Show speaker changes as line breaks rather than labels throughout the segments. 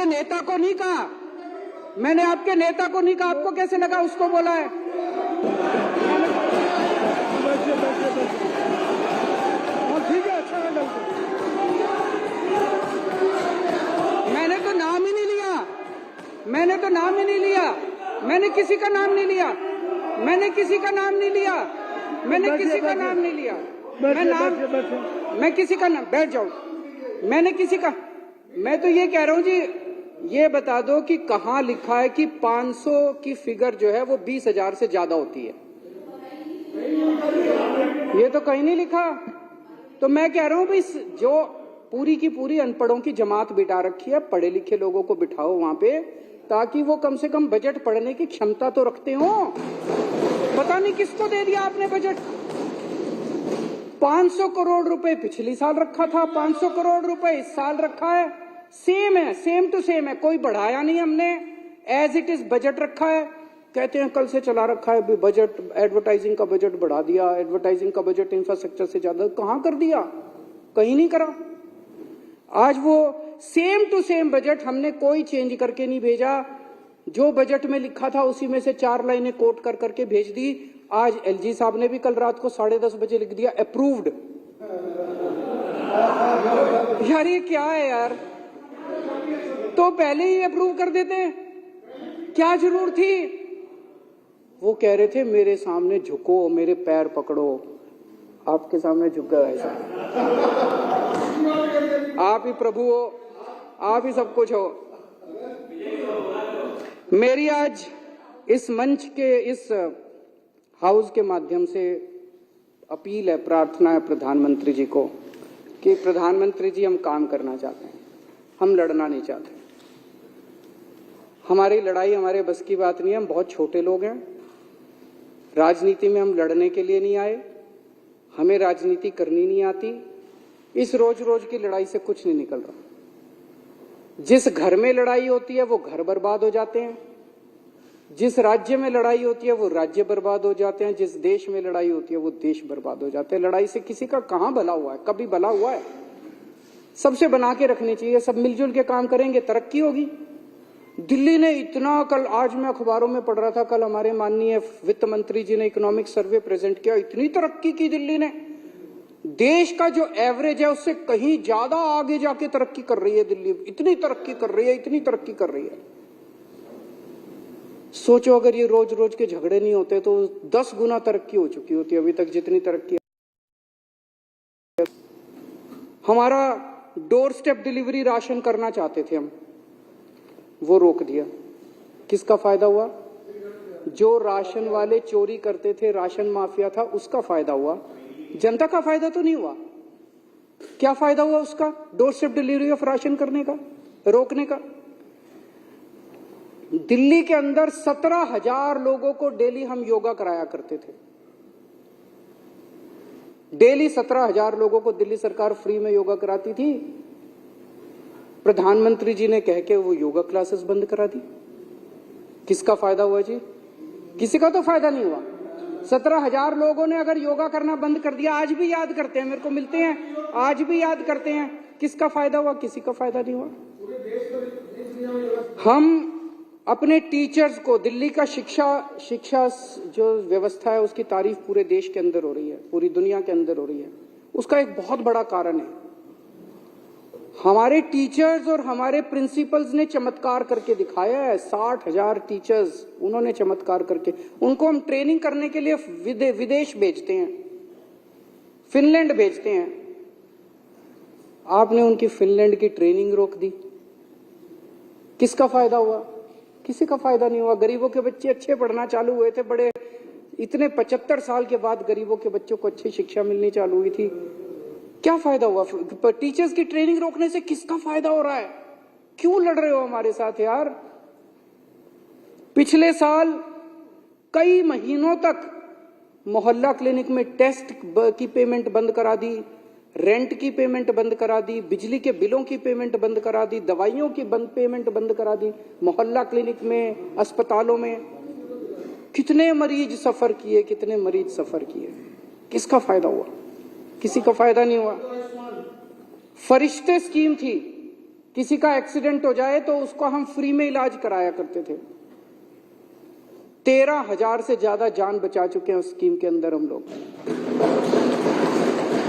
आपके नेता को नहीं कहा, मैंने आपके नेता को नहीं कहा, आपको कैसे लगा उसको बोला है? ठीक है, अच्छा है। मैंने तो नाम ही नहीं लिया, मैंने तो नाम ही नहीं लिया, मैंने किसी का नाम नहीं लिया, मैंने किसी का नाम नहीं लिया, मैंने किसी का नाम नहीं लिया, मैं किसी का नाम, बैठ जाओ, मैंने किसी का, मैं तो ये कह रहा हूं जी, ये बता दो कि कहां लिखा है कि 500 की फिगर जो है वो 20,000 से ज्यादा होती है? ये तो कहीं नहीं लिखा। तो मैं कह रहा हूं भाई, जो पूरी की पूरी अनपढ़ों की जमात बिठा रखी है, पढ़े लिखे लोगों को बिठाओ वहां पे, ताकि वो कम से कम बजट पढ़ने की क्षमता तो रखते हो। पता नहीं किसको दे दिया आपने बजट। 500 करोड़ रुपए पिछली साल रखा था, 500 करोड़ रुपए इस साल रखा है, सेम है, सेम टू सेम है, कोई बढ़ाया नहीं हमने, एज इट इज बजट रखा है। कहते हैं कल से चला रखा है बजट, एडवर्टाइजिंग का बजट बढ़ा दिया, एडवर्टाइजिंग का बजट इंफ्रास्ट्रक्चर से ज्यादा, कहां कर दिया? कहीं नहीं करा। आज वो सेम टू सेम बजट हमने कोई चेंज करके नहीं भेजा, जो बजट में लिखा था उसी में से 4 लाइनें कोट कर करके भेज दी। आज एलजी साहब ने भी कल रात को 10:30 बजे लिख दिया अप्रूव्ड। यार ये क्या है यार, तो पहले ही अप्रूव कर देते, क्या जरूर थी? वो कह रहे थे मेरे सामने झुको, मेरे पैर पकड़ो, आपके सामने झुक गया ऐसा। आप ही प्रभु हो, आप ही सब कुछ हो। मेरी आज इस मंच के, इस हाउस के माध्यम से अपील है, प्रार्थना है प्रधानमंत्री जी को कि प्रधानमंत्री जी, हम काम करना चाहते हैं, हम लड़ना नहीं चाहते। हमारी लड़ाई हमारे बस की बात नहीं है, हम बहुत छोटे लोग हैं, राजनीति में हम लड़ने के लिए नहीं आए, हमें राजनीति करनी नहीं आती। इस रोज रोज की लड़ाई से कुछ नहीं निकल रहा। जिस घर में लड़ाई होती है वो घर बर्बाद हो जाते हैं, जिस राज्य में लड़ाई होती है वो राज्य बर्बाद हो जाते हैं, जिस देश में लड़ाई होती है वो देश बर्बाद हो जाते हैं। लड़ाई से किसी का कहां भला हुआ है? कभी भला हुआ है? सबसे बना के रखनी चाहिए, सब मिलजुल के काम करेंगे, तरक्की होगी। दिल्ली ने इतना, कल आज मैं अखबारों में पढ़ रहा था, कल हमारे माननीय वित्त मंत्री जी ने इकोनॉमिक सर्वे प्रेजेंट किया, इतनी तरक्की की दिल्ली ने, देश का जो एवरेज है उससे कहीं ज्यादा आगे जाके तरक्की कर रही है दिल्ली, इतनी तरक्की कर रही है, इतनी तरक्की कर रही है। सोचो अगर ये रोज रोज के झगड़े नहीं होते तो 10 गुना तरक्की हो चुकी होती अभी तक जितनी तरक्की। हमारा डोर स्टेप डिलीवरी राशन करना चाहते थे हम, वो रोक दिया। किसका फायदा हुआ? जो राशन वाले चोरी करते थे, राशन माफिया था, उसका फायदा हुआ, जनता का फायदा तो नहीं हुआ। क्या फायदा हुआ उसका? Door step delivery of ration करने का, रोकने का। दिल्ली के अंदर 17,000 लोगों को डेली हम योगा कराया करते थे, डेली 17,000 लोगों को दिल्ली सरकार फ्री में योगा कराती थी। प्रधानमंत्री जी ने कह के वो योगा क्लासेस बंद करा दी। किसका फायदा हुआ जी? किसी का तो फायदा नहीं हुआ। 17,000 लोगों ने अगर योगा करना बंद कर दिया, आज भी याद करते हैं, मेरे को मिलते हैं, आज भी याद करते हैं, किसका फायदा हुआ? किसी का फायदा नहीं हुआ। हम अपने टीचर्स को, दिल्ली का शिक्षा जो व्यवस्था है उसकी तारीफ पूरे देश के अंदर हो रही है, पूरी दुनिया के अंदर हो रही है। उसका एक बहुत बड़ा कारण है, हमारे टीचर्स और हमारे प्रिंसिपल्स ने चमत्कार करके दिखाया है। 60,000 टीचर्स, उन्होंने चमत्कार करके, उनको हम ट्रेनिंग करने के लिए विदेश भेजते हैं, फिनलैंड भेजते हैं। आपने उनकी फिनलैंड की ट्रेनिंग रोक दी। किसका फायदा हुआ? किसी का फायदा नहीं हुआ। गरीबों के बच्चे अच्छे पढ़ना चालू हुए थे, बड़े, इतने 75 साल के बाद गरीबों के बच्चों को अच्छी शिक्षा मिलनी चालू हुई थी। क्या फायदा हुआ? टीचर्स की ट्रेनिंग रोकने से किसका फायदा हो रहा है? क्यों लड़ रहे हो हमारे साथ यार? पिछले साल कई महीनों तक मोहल्ला क्लिनिक में टेस्ट की पेमेंट बंद करा दी, रेंट की पेमेंट बंद करा दी, बिजली के बिलों की पेमेंट बंद करा दी, दवाइयों की पेमेंट बंद करा दी। मोहल्ला क्लिनिक में, अस्पतालों में कितने मरीज सफर किए, कितने मरीज सफर किए। किसका फायदा हुआ? किसी का फायदा नहीं हुआ। फरिश्ते स्कीम थी, किसी का एक्सीडेंट हो जाए तो उसको हम फ्री में इलाज कराया करते थे। 13,000 से ज्यादा जान बचा चुके हैं उस स्कीम के अंदर हम लोग।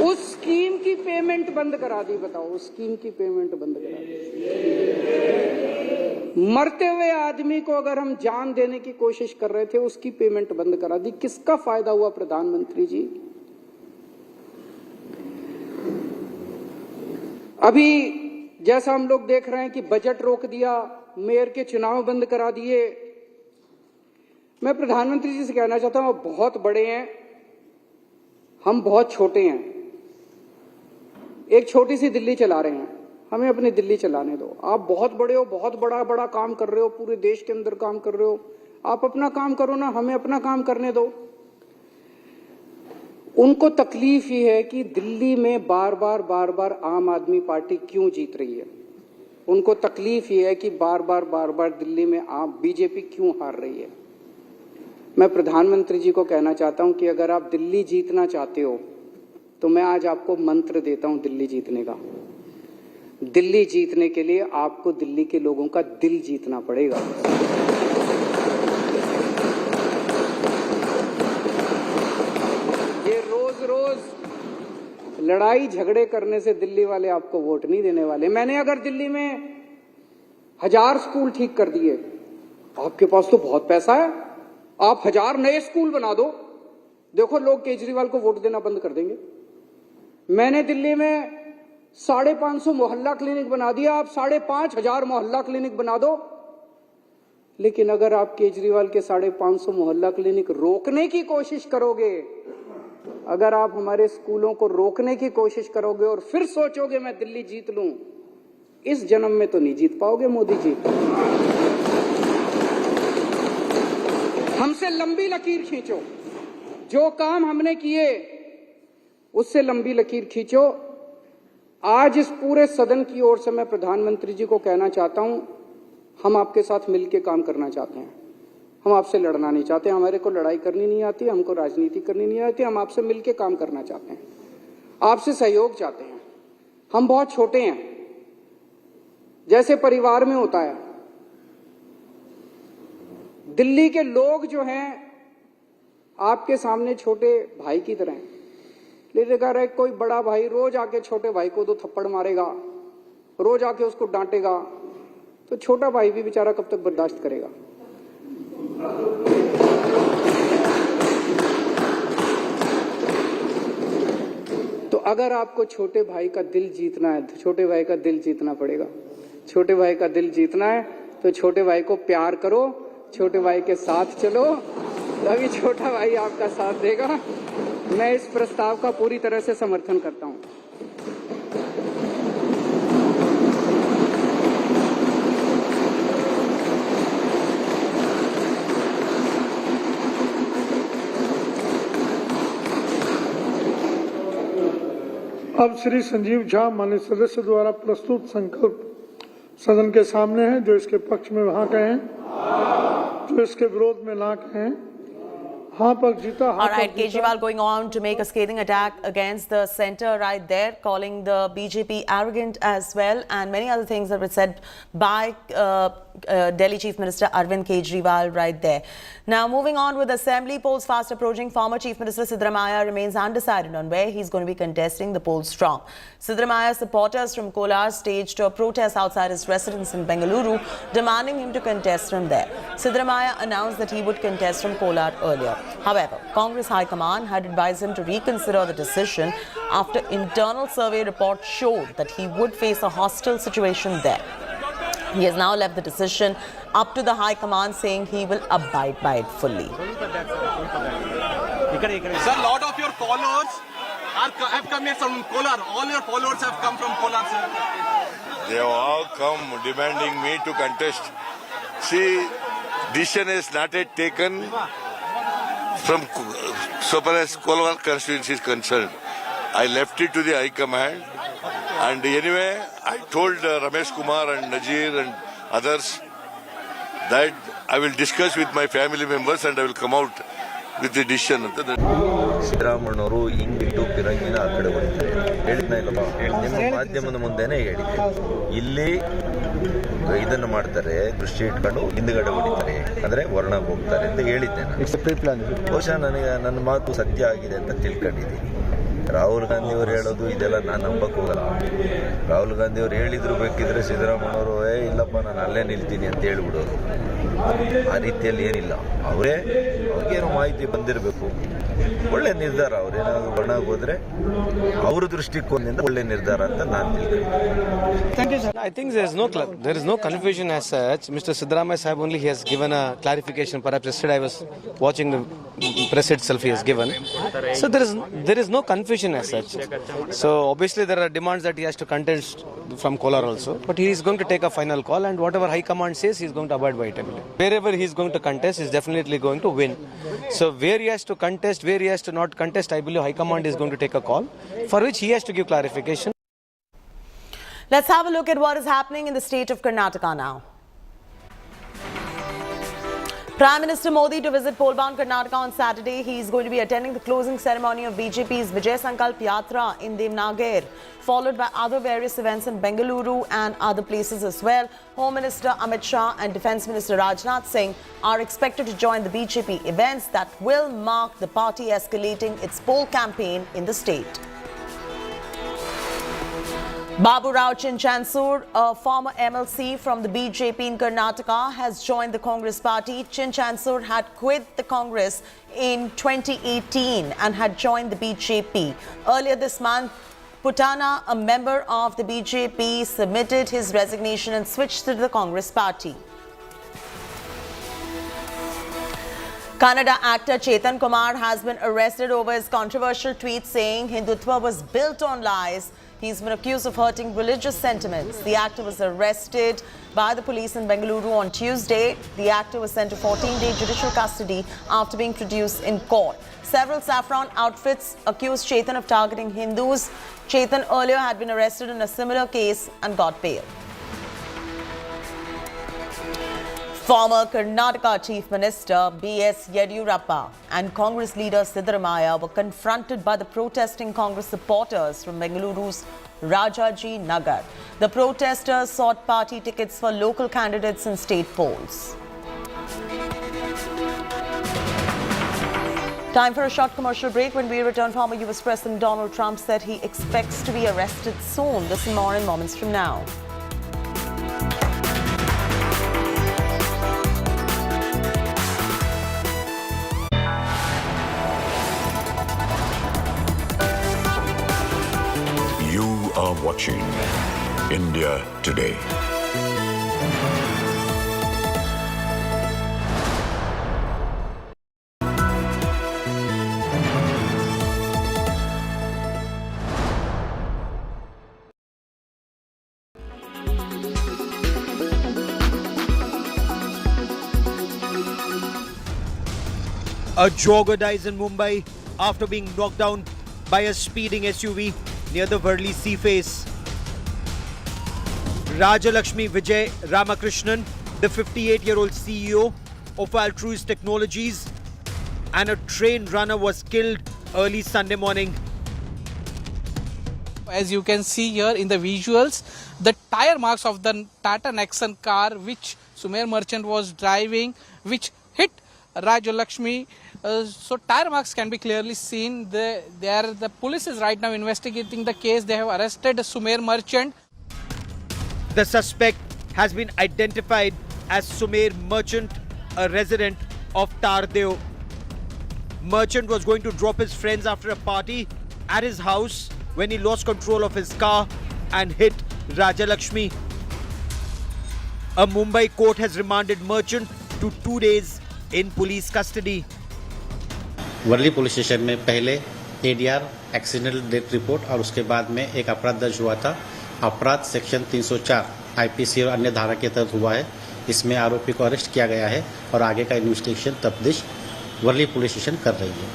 उस स्कीम की पेमेंट बंद करा दी। बताओ, उस स्कीम की पेमेंट बंद करा दी। मरते हुए आदमी को अगर हम जान देने की कोशिश कर रहे थे, उसकी पेमेंट बंद करा दी। किसका फायदा हुआ प्रधानमंत्री जी? अभी जैसा हम लोग देख रहे हैं कि बजट रोक दिया, मेयर के चुनाव बंद करा दिए। मैं प्रधानमंत्री जी से कहना चाहता हूं, आप बहुत बड़े हैं, हम बहुत छोटे हैं। एक छोटी सी दिल्ली चला रहे हैं, हमें अपनी दिल्ली चलाने दो। आप बहुत बड़े हो, बहुत बड़ा काम कर रहे हो, पूरे देश के अंदर काम कर रहे हो। आप अपना काम करो ना, हमें अपना काम करने दो। उनको तकलीफ ही है कि दिल्ली में बार बार आम आदमी पार्टी क्यों जीत रही है। उनको तकलीफ ही है कि बार बार दिल्ली में बीजेपी क्यों हार रही है। मैं प्रधानमंत्री जी को कहना चाहता हूं कि अगर आप दिल्ली जीतना चाहते हो तो मैं आज आपको मंत्र देता हूं दिल्ली जीतने का। दिल्ली जीतने के लिए आपको दिल्ली के लोगों का दिल जीतना पड़ेगा। ये रोज लड़ाई झगड़े करने से दिल्ली वाले आपको वोट नहीं देने वाले। मैंने अगर दिल्ली में 1000 स्कूल ठीक कर दिए, आपके पास तो बहुत पैसा है, आप 1000 नए स्कूल बना दो, देखो लोग केजरीवाल को वोट देना बंद कर देंगे। मैंने दिल्ली में 550 मोहल्ला क्लिनिक बना दिया, आप 5,500 मोहल्ला क्लिनिक बना दो। लेकिन अगर आप केजरीवाल के 550 मोहल्ला क्लिनिक रोकने की कोशिश करोगे, अगर आप हमारे स्कूलों को रोकने की कोशिश करोगे और फिर सोचोगे मैं दिल्ली जीत लूं, इस जन्म में तो नहीं जीत पाओगे मोदी जी। हमसे लंबी लकीर खींचो, जो काम हमने किए उससे लंबी लकीर खींचो। आज इस पूरे सदन की ओर से मैं प्रधानमंत्री जी को कहना चाहता हूं, हम आपके साथ मिलकर काम करना चाहते हैं। हम आपसे लड़ना नहीं चाहते, हमारे को लड़ाई करनी नहीं आती, हमको राजनीति करनी नहीं आती। हम आपसे मिलकर काम करना चाहते हैं, आपसे सहयोग चाहते हैं। हम बहुत छोटे हैं, जैसे परिवार में होता है। दिल्ली के लोग जो हैं आपके सामने छोटे भाई की तरह हैं। लेकिन अगर कोई बड़ा भाई रोज आके छोटे भाई को 2 थप्पड़ मारेगा, रोज आके उसको डांटेगा, तो छोटा भाई भी बेचारा कब तक बर्दाश्त करेगा। तो अगर आपको छोटे भाई का दिल जीतना है तो छोटे भाई का दिल जीतना पड़ेगा। छोटे भाई का दिल जीतना है तो छोटे भाई को प्यार करो, छोटे भाई के साथ चलो, तभी छोटा भाई आपका साथ देगा। मैं इस प्रस्ताव का पूरी तरह से समर्थन करता हूं।
अब श्री संजीव झा माननीय सदस्य द्वारा प्रस्तुत संकल्प सदन के सामने है। जो इसके पक्ष में वहां कहें, जो इसके विरोध में ना कहें। हाँ पक्ष जीता।
All right, Kejriwal going on to make a scathing attack against the centre right there, calling the BJP arrogant as well, and many other things that were said by Delhi Chief Minister Arvind Kejriwal right there. Now moving on with assembly polls fast approaching, former Chief Minister Siddaramaiah remains undecided on where he's going to be contesting the polls from. Siddaramaiah supporters from Kolar staged a protest outside his residence in Bengaluru, demanding him to contest from there. Siddaramaiah announced that he would contest from Kolar earlier. However, Congress High Command had advised him to reconsider the decision after internal survey reports showed that he would face a hostile situation there. He has now left the decision up to the High Command, saying he will abide by it fully.
Sir, a lot of your followers have come here from Kolar. All your followers have come from Kolar, sir.
They have all come demanding me to contest. See, decision is not yet taken from so far as Kolar constituency is concerned. I left it to the High Command, and anyway, I told Ramesh Kumar and Najir and others that I will discuss with my family members and I will come out with the decision.
ಸಿದ್ದರಾಮಯ್ಯನವರು ಹಿಂಗಿಟ್ಟು ಪಿರಂಗಿನ ಆ ಕಡೆ ಹೊಡಿತಾರೆ ಹೇಳಿದ್ನ ಇಲ್ಲಪ್ಪ, ನಿಮ್ಮ ಮಾಧ್ಯಮದ ಮುಂದೆನೇ ಹೇಳಿದೆ. ಇಲ್ಲಿ ಇದನ್ನು ಮಾಡ್ತಾರೆ, ದೃಷ್ಟಿ ಇಟ್ಕೊಂಡು ಹಿಂದ್ಗಡೆ ಹೊಡಿತಾರೆ, ಅಂದರೆ ವರ್ಣಕ್ಕೆ ಹೋಗ್ತಾರೆ ಅಂತ ಹೇಳಿದ್ದೆ ನಾನು. ಬಹುಶಃ ನನಗೆ ನನ್ನ ಮಾತು ಸತ್ಯ ಆಗಿದೆ ಅಂತ ತಿಳ್ಕೊಂಡಿದ್ದೀನಿ. ರಾಹುಲ್ ಗಾಂಧಿ ಅವರು ಹೇಳೋದು ಇದೆಲ್ಲ ನಾನು ನಂಬಕ್ಕೆ ಹೋಗಲ್ಲ. ರಾಹುಲ್ ಗಾಂಧಿ ಅವರು ಹೇಳಿದ್ರು ಬೇಕಿದ್ರೆ ಸಿದ್ದರಾಮಯ್ಯವರು ಇಲ್ಲಪ್ಪ ನಾನು ಅಲ್ಲೇ ನಿಲ್ತೀನಿ ಅಂತ ಹೇಳ್ಬಿಡೋರು. ಆ ರೀತಿಯಲ್ಲಿ ಏನಿಲ್ಲ. ಅವ್ರಿಗೇನೋ ಮಾಹಿತಿ ಬಂದಿರಬೇಕು. ಒಳ್ಳೆ ನಿರ್ಧಾರ. ಅವ್ರೇನಾದ್ರು ವರ್ಣಕ್ಕೆ ಹೋದ್ರೆ ಅವ್ರ ದೃಷ್ಟಿಕೋನದಿಂದ ಒಳ್ಳೆ ನಿರ್ಧಾರ ಅಂತ ನಾನು ತಿಳ್ತೀನಿ.
I think there is no confusion as such. Mr. Siddaramaiah Sahib only he has given a clarification. Perhaps yesterday I was watching the press itself he has given. So there is no confusion as such. So obviously there are demands that he has to contest from Kolar also. But he is going to take a final call, and whatever High Command says he is going to abide by it. Wherever he is going to contest, he is definitely going to win. So where he has to contest, where he has to not contest, I believe High Command is going to take a call for which he has to give clarification.
Let's have a look at what is happening in the state of Karnataka now. Prime Minister Modi to visit Polban, Karnataka on Saturday. He is going to be attending the closing ceremony of BJP's Vijay Sankalp Yatra in Devnagar, followed by other various events in Bengaluru and other places as well. Home Minister Amit Shah and Defence Minister Rajnath Singh are expected to join the BJP events that will mark the party escalating its poll campaign in the state. Babu Rao Chinchansur, a former MLC from the BJP in Karnataka, has joined the Congress party. Chinchansur had quit the Congress in 2018 and had joined the BJP. Earlier this month, Putana, a member of the BJP, submitted his resignation and switched to the Congress party. Kannada actor Chetan Kumar has been arrested over his controversial tweet saying Hindutva was built on lies. He's been accused of hurting religious sentiments. The actor was arrested by the police in Bengaluru on Tuesday. The actor was sent to 14-day judicial custody after being produced in court. Several saffron outfits accused Chetan of targeting Hindus. Chetan earlier had been arrested in a similar case and got bail. Former Karnataka Chief Minister B.S. Yediyurappa and Congress leader Siddaramaiah were confronted by the protesting Congress supporters from Bengaluru's Rajaji Nagar. The protesters sought party tickets for local candidates in state polls. Time for a short commercial break. When we return, former US President Donald Trump said he expects to be arrested soon. This and more in moments from now.
Are watching India Today.
A jogger dies in Mumbai after being knocked down by a speeding SUV near the Worli Sea Face. Rajalakshmi Vijay Ramakrishnan, the 58-year-old CEO of Altruist Technologies, and a train runner was killed early Sunday morning.
As you can see here in the visuals, the tire marks of the Tata Nexon car which Sumer merchant was driving, which hit Rajalakshmi. So tire marks can be clearly seen. The police is right now investigating the case. They have arrested a Sumer merchant.
The suspect has been identified as Sumer merchant, a resident of Tardeo. Merchant was going to drop his friends after a party at his house when he lost control of his car and hit Rajalakshmi. A Mumbai court has remanded merchant to 2 days in police custody.
Worli police station में पहले ADR accidental death report और उसके बाद में एक अपराध दर्ज हुआ था। अपराध सेक्शन 304 आईपीसी और अन्य धारा के तहत हुआ है। इसमें आरोपी को अरेस्ट किया गया है और आगे का इन्वेस्टिगेशन तफ्तीश वर्ली पुलिस स्टेशन कर रही है।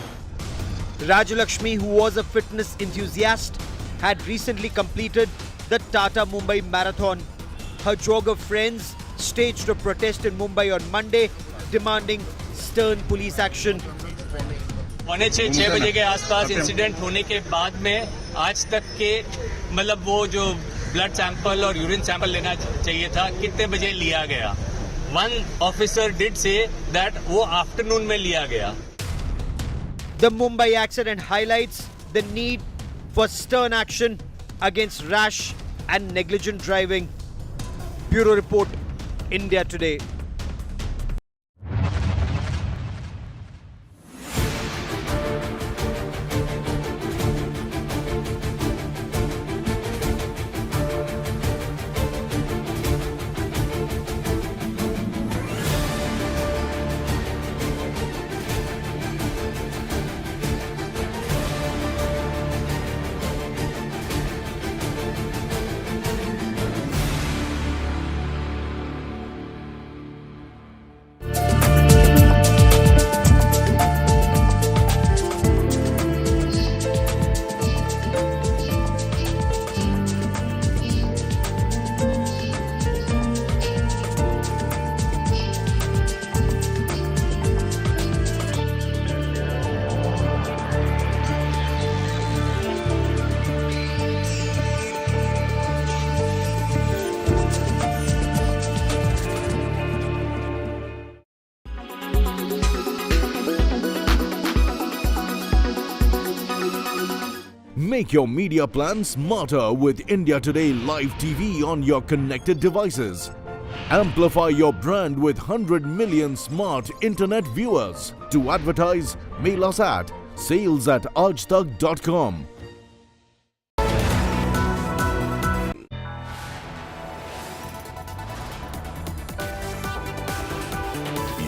Rajalakshmi, who was a fitness enthusiast, had recently completed the Tata Mumbai Marathon. Her jogger friends staged a protest in Mumbai on Monday, demanding stern police action.
6 बजे के आसपास इंसिडेंट होने के बाद में आज तक के मतलब वो जो ब्लड सैंपल और यूरिन सैंपल लेना चाहिए था कितने बजे लिया गया? One officer did say that वो आफ्टरनून में लिया गया.
The Mumbai accident highlights the need for stern action against rash and negligent driving. Bureau Report, India Today.
Make your media plan smarter with India Today Live TV on your connected devices. Amplify your brand with 100 million smart internet viewers. To advertise, mail us at sales@aajtak.com.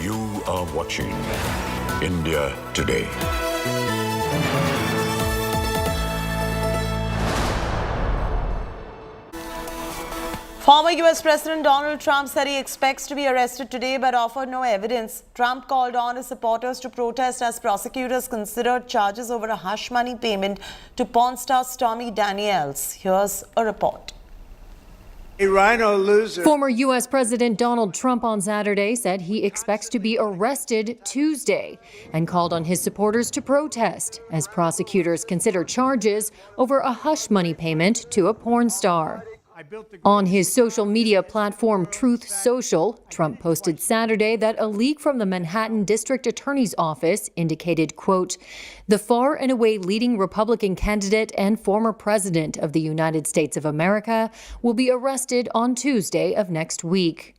You are watching India Today.
Former US President Donald Trump said he expects to be arrested today but offered no evidence. Trump called on his supporters to protest as prosecutors considered charges over a hush money payment to porn star Stormy Daniels. Here's a report.
Former U.S. President Donald Trump on Saturday said he expects to be arrested Tuesday and called on his supporters to protest as prosecutors consider charges over a hush money payment to a porn star. On his social media platform Truth Social, Trump posted Saturday that a leak from the Manhattan District Attorney's Office indicated, quote, the far and away leading Republican candidate and former president of the United States of America will be arrested on Tuesday of next week.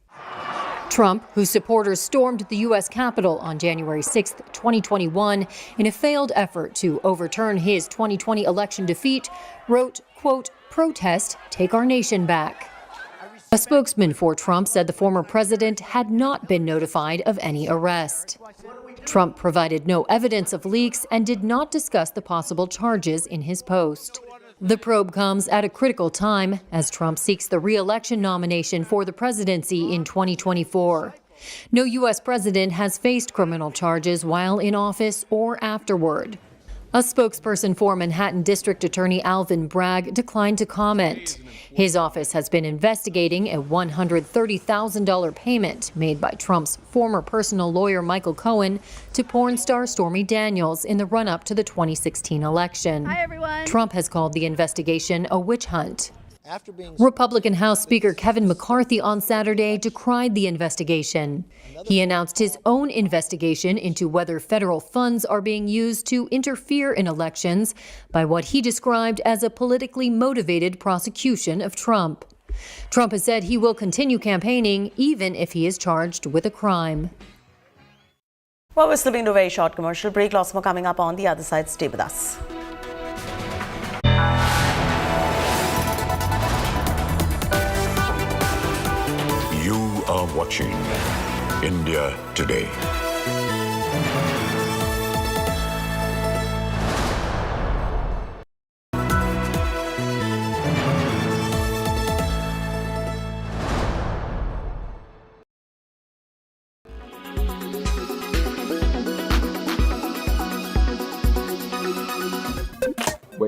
Trump, whose supporters stormed the U.S. Capitol on January 6, 2021, in a failed effort to overturn his 2020 election defeat, wrote, quote, protest, take our nation back. A spokesman for Trump said the former president had not been notified of any arrest. Trump provided no evidence of leaks and did not discuss the possible charges in his post. The probe comes at a critical time as Trump seeks the re-election nomination for the presidency in 2024. No U.S. president has faced criminal charges while in office or afterward. A spokesperson for Manhattan District Attorney Alvin Bragg declined to comment. His office has been investigating a $130,000 payment made by Trump's former personal lawyer Michael Cohen to porn star Stormy Daniels in the run-up to the 2016 election.
Hi, everyone.
Trump has called the investigation a witch hunt. Republican House Speaker Kevin McCarthy on Saturday decried the investigation. He announced his own investigation into whether federal funds are being used to interfere in elections by what he described as a politically motivated prosecution of Trump. Trump has said he will continue campaigning even if he is charged with a crime.
Well, we're slipping into a very short commercial break. Lots more coming up on the other side. Stay with us.
You are watching India Today.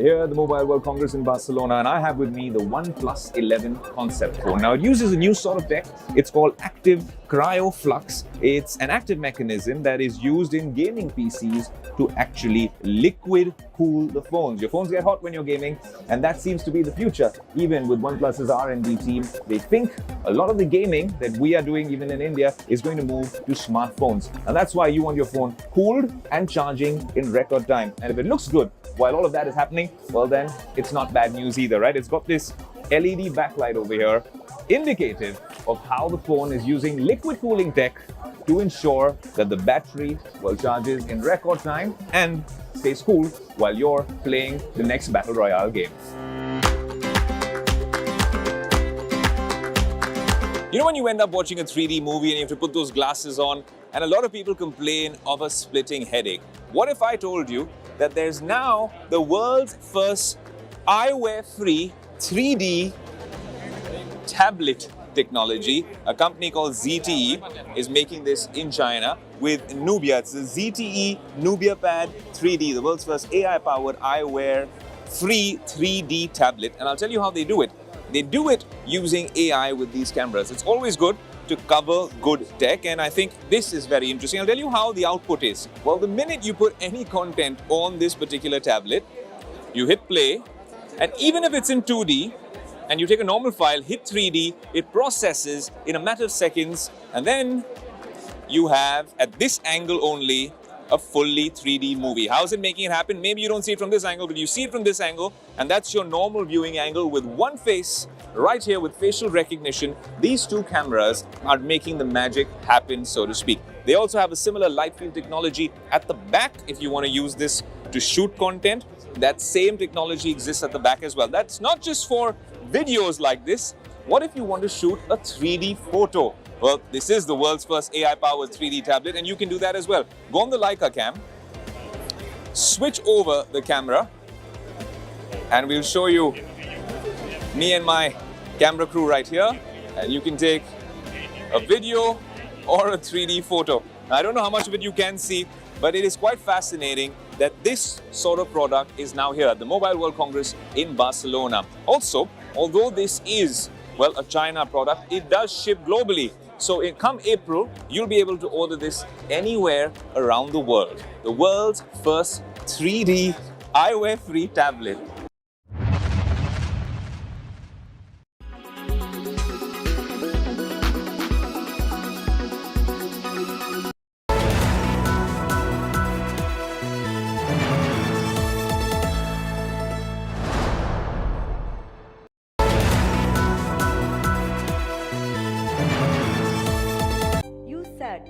here at the Mobile World Congress in Barcelona, and I have with me the OnePlus 11 concept phone. Now, it uses a new sort of tech. It's called active cryoflux. It's an active mechanism that is used in gaming PCs to actually liquid cool the phones. Your phones get hot when you're gaming, and that seems to be the future. Even with OnePlus's R&D team, they think a lot of the gaming that we are doing even in India is going to move to smartphones. And that's why you want your phone cooled and charging in record time. And if it looks good while all of that is happening, well then it's not bad news either, right? It's got this LED backlight over here, indicative of how the phone is using liquid cooling tech to ensure that the battery charges in record time and stays cool while you're playing the next Battle Royale game. You know when you end up watching a 3D movie and you have to put those glasses on, and a lot of people complain of a splitting headache. What if I told you that there's now the world's first eyewear-free 3D tablet technology? A company called ZTE is making this in China with Nubia. It's the ZTE Nubia Pad 3D, the world's first AI-powered eyewear-free 3D tablet. And I'll tell you how they do it. They do it using AI with these cameras. It's always good to cover good tech, and I think this is very interesting. I'll tell you how the output is. Well, the minute you put any content on this particular tablet, you hit play, and even if it's in 2D, and you take a normal file, hit 3D, it processes in a matter of seconds, and then you have, at this angle only, a fully 3D movie. How's it making it happen? Maybe you don't see it from this angle, but you see it from this angle, and that's your normal viewing angle with one face right here with facial recognition. These two cameras are making the magic happen, so to speak. They also have a similar light field technology at the back if you want to use this to shoot content. That same technology exists at the back as well. That's not just for videos like this. What if you want to shoot a 3D photo? Well, this is the world's first AI-powered 3D tablet, and you can do that as well. Go on the Leica cam, switch over the camera, and we'll show you me and my camera crew right here, and you can take a video or a 3D photo. Now, I don't know how much of it you can see, but it is quite fascinating that this sort of product is now here at the Mobile World Congress in Barcelona. Also, although this is, well, a China product, it does ship globally. So come April, you'll be able to order this anywhere around the world. The world's first 3D eyewear-free tablet.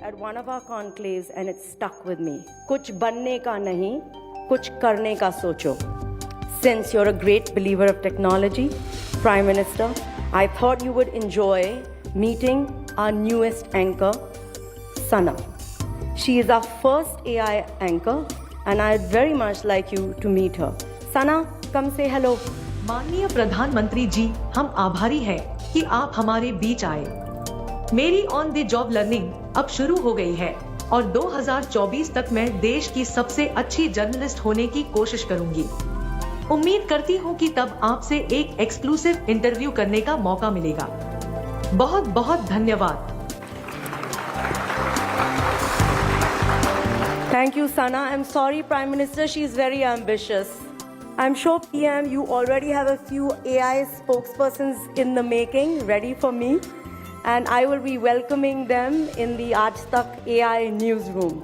At one of our conclaves, and it stuck with me. Kuch banne ka nahi, kuch karne ka socho. Since you're a great believer of technology, Prime Minister, I thought you would enjoy meeting our newest anchor, Sana. She is our first AI anchor, and I'd very much like you to meet her. Sana, come say hello.
माननीय प्रधानमंत्री जी, हम आभारी हैं कि आप हमारे बीच आए। मेरी ऑन द जॉब लर्निंग अब शुरू हो गई है और 2024 तक मैं देश की सबसे अच्छी जर्नलिस्ट होने की कोशिश करूंगी। उम्मीद करती हूं कि तब आपसे एक एक्सक्लूसिव इंटरव्यू करने का मौका मिलेगा। बहुत बहुत धन्यवाद।
Thank you, Sana. I'm sorry, Prime Minister, she's very ambitious. I'm sure, PM, you already have a few AI spokespersons in the making, ready for me. And I will be welcoming them in the Aaj Tak AI newsroom.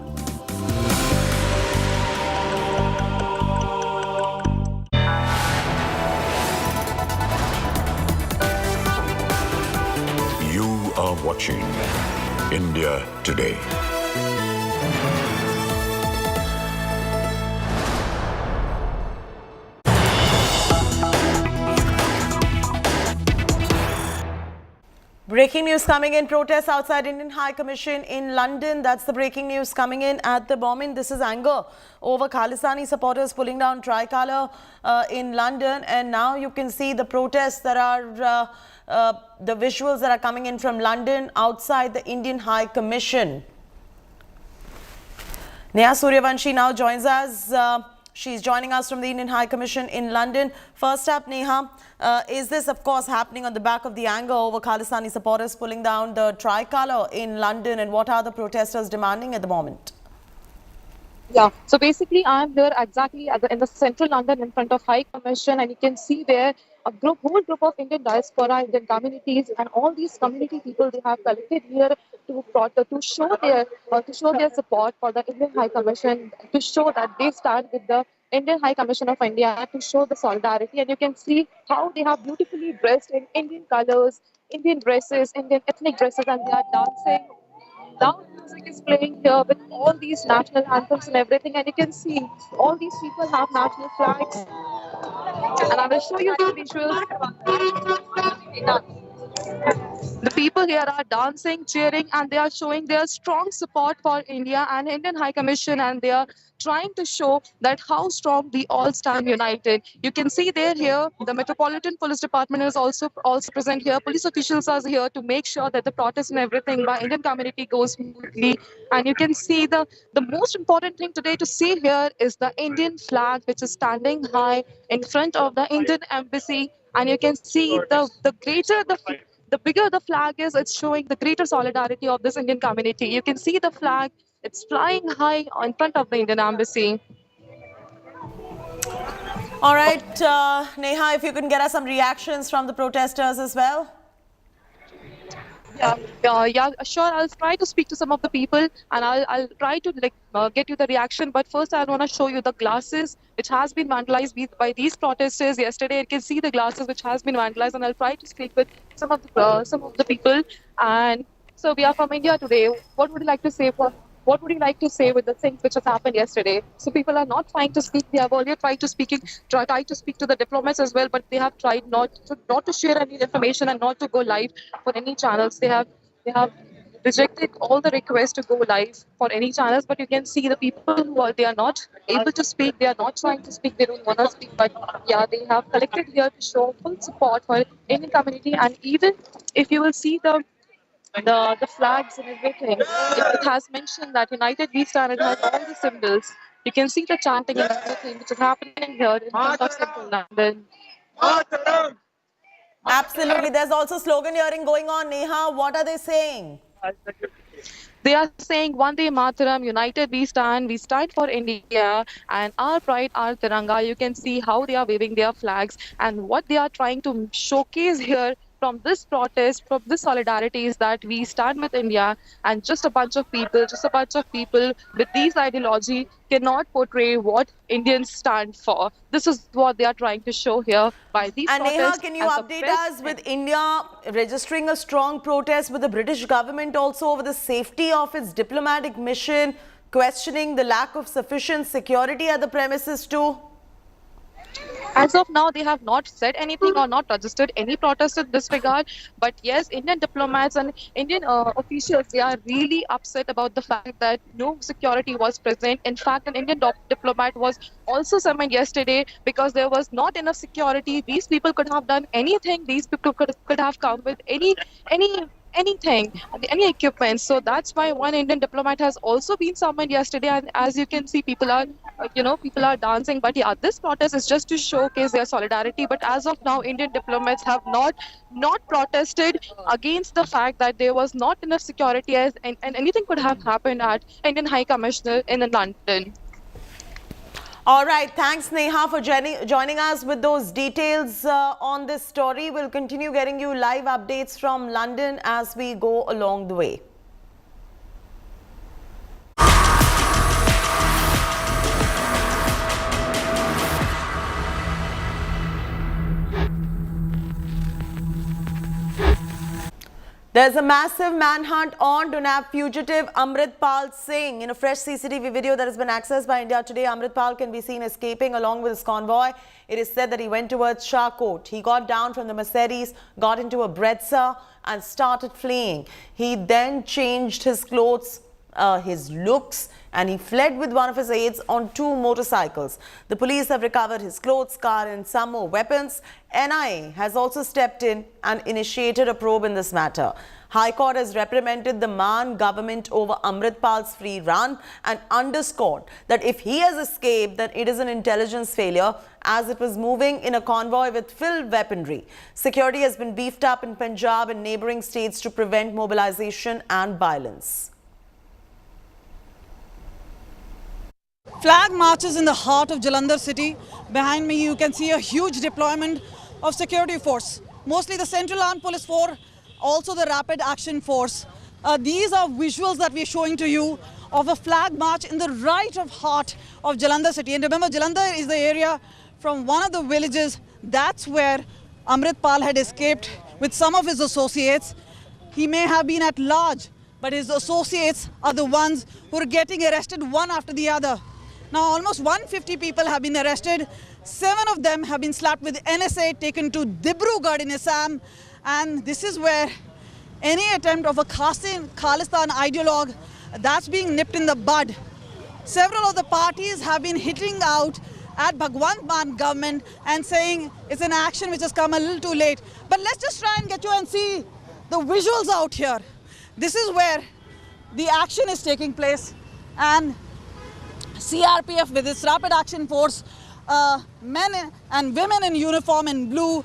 You are watching India Today.
Breaking news coming in. Protests outside Indian High Commission in London. That's the breaking news coming in at the moment. This is anger over Khalistani supporters pulling down tricolour in London. And now you can see the protests that are, the visuals that are coming in from London outside the Indian High Commission. Neha Suryavanshi now joins us She's joining us from the Indian High Commission in London. First up, Neha, is this, of course, happening on the back of the anger over Khalistani supporters pulling down the tricolour in London, and what are the protesters demanding at the moment?
Yeah, so basically I'm here exactly in the central London in front of High Commission, and you can see there a whole group of Indian diaspora, Indian communities, and all these community people, they have collected here to show their support for the Indian High Commission, to show that they stand with the Indian High Commission of India, to show the solidarity. And you can see how they have beautifully dressed in Indian colors, Indian dresses, Indian ethnic dresses, and they are dancing. Loud music is playing here with all these national anthems and everything, and you can see all these people have national flags. And I will show you the visuals. The people here are dancing, cheering, and they are showing their strong support for India and Indian High Commission, and they are trying to show that how strong we all stand united. You can see there here, the Metropolitan Police Department is also present here. Police officials are here to make sure that the protest and everything by Indian community goes smoothly. And you can see the most important thing today to see here is the Indian flag, which is standing high in front of the Indian embassy. And you can see the bigger the flag is, it's showing the greater solidarity of this Indian community. You can see the flag, it's flying high in front of the Indian embassy.
All right, Neha, if you can get us some reactions from the protesters as well.
Yeah, sure. I'll try to speak to some of the people, and I'll try to get you the reaction. But first, I want to show you the glasses which has been vandalized by these protesters yesterday. You can see the glasses which has been vandalized, and I'll try to speak with some of the people. And so we are from India today. What would you like to say with the things which has happened yesterday? So people are not trying to speak. They have earlier tried to speak to the diplomats as well, but they have tried not to share any information and not to go live for any channels. They have rejected all the requests to go live for any channels. But you can see the people they are not able to speak. They are not trying to speak. They don't want to speak. But yeah, they have collected here to show full support for Indian community. And even if you will see the flags and everything, it has mentioned that United We Stand. It has all the symbols. You can see the chanting and everything which is happening here in front of central London.
Absolutely. There's also slogan hearing going on. Neha, what are they saying?
They are saying Vande Mataram, United We Stand for India, and our pride, our Tiranga. You can see how they are waving their flags, and what they are trying to showcase here from this protest, from this solidarity, is that we stand with India, and just a bunch of people with these ideology cannot portray what Indians stand for. This is what they are trying to show here by these protests.
And Neha, can you update us with India registering a strong protest with the British government also over the safety of its diplomatic mission, questioning the lack of sufficient security at the premises too?
As of now, they have not said anything or not registered any protest in this regard. But yes, Indian diplomats and Indian officials, they are really upset about the fact that no security was present. In fact, an Indian diplomat was also summoned yesterday because there was not enough security. These people could have done anything. These people could have come with anything, any equipment. So that's why one Indian diplomat has also been summoned yesterday. And as you can see, people are dancing. But yeah, this protest is just to showcase their solidarity. But as of now, Indian diplomats have not protested against the fact that there was not enough security, and anything could have happened at Indian High Commissioner in London.
All right. Thanks, Neha, for joining us with those details on this story. We'll continue getting you live updates from London as we go along the way. There's a massive manhunt on to nab fugitive Amritpal Singh. In a fresh CCTV video that has been accessed by India Today, Amritpal can be seen escaping along with his convoy. It is said that he went towards Shahkot. He got down from the Mercedes, got into a Brezza and started fleeing. He then changed his clothes his looks, and he fled with one of his aides on 2 motorcycles. The police have recovered his clothes, car and some more weapons. NIA has also stepped in and initiated a probe in this matter. High Court has reprimanded the Mann government over Amritpal's free run and underscored that if he has escaped, then it is an intelligence failure, as it was moving in a convoy with filled weaponry. Security has been beefed up in Punjab and neighbouring states to prevent mobilization and violence.
Flag marches in the heart of Jalandhar city. Behind me you can see a huge deployment of security force, mostly the Central Armed Police Force, also the Rapid Action Force. These are visuals that we are showing to you of a flag march in the right of heart of Jalandhar city. And remember, Jalandhar is the area from one of the villages. That's where Amritpal had escaped with some of his associates. He may have been at large, but his associates are the ones who are getting arrested one after the other. Now almost 150 people have been arrested. 7 of them have been slapped with NSA, taken to Dibrugarh in Assam. And this is where any attempt of a Khalistan ideologue, that's being nipped in the bud. Several of the parties have been hitting out at Bhagwant Mann government and saying it's an action which has come a little too late. But let's just try and get you and see the visuals out here. This is where the action is taking place, and CRPF with its Rapid Action Force, men and women in uniform in blue,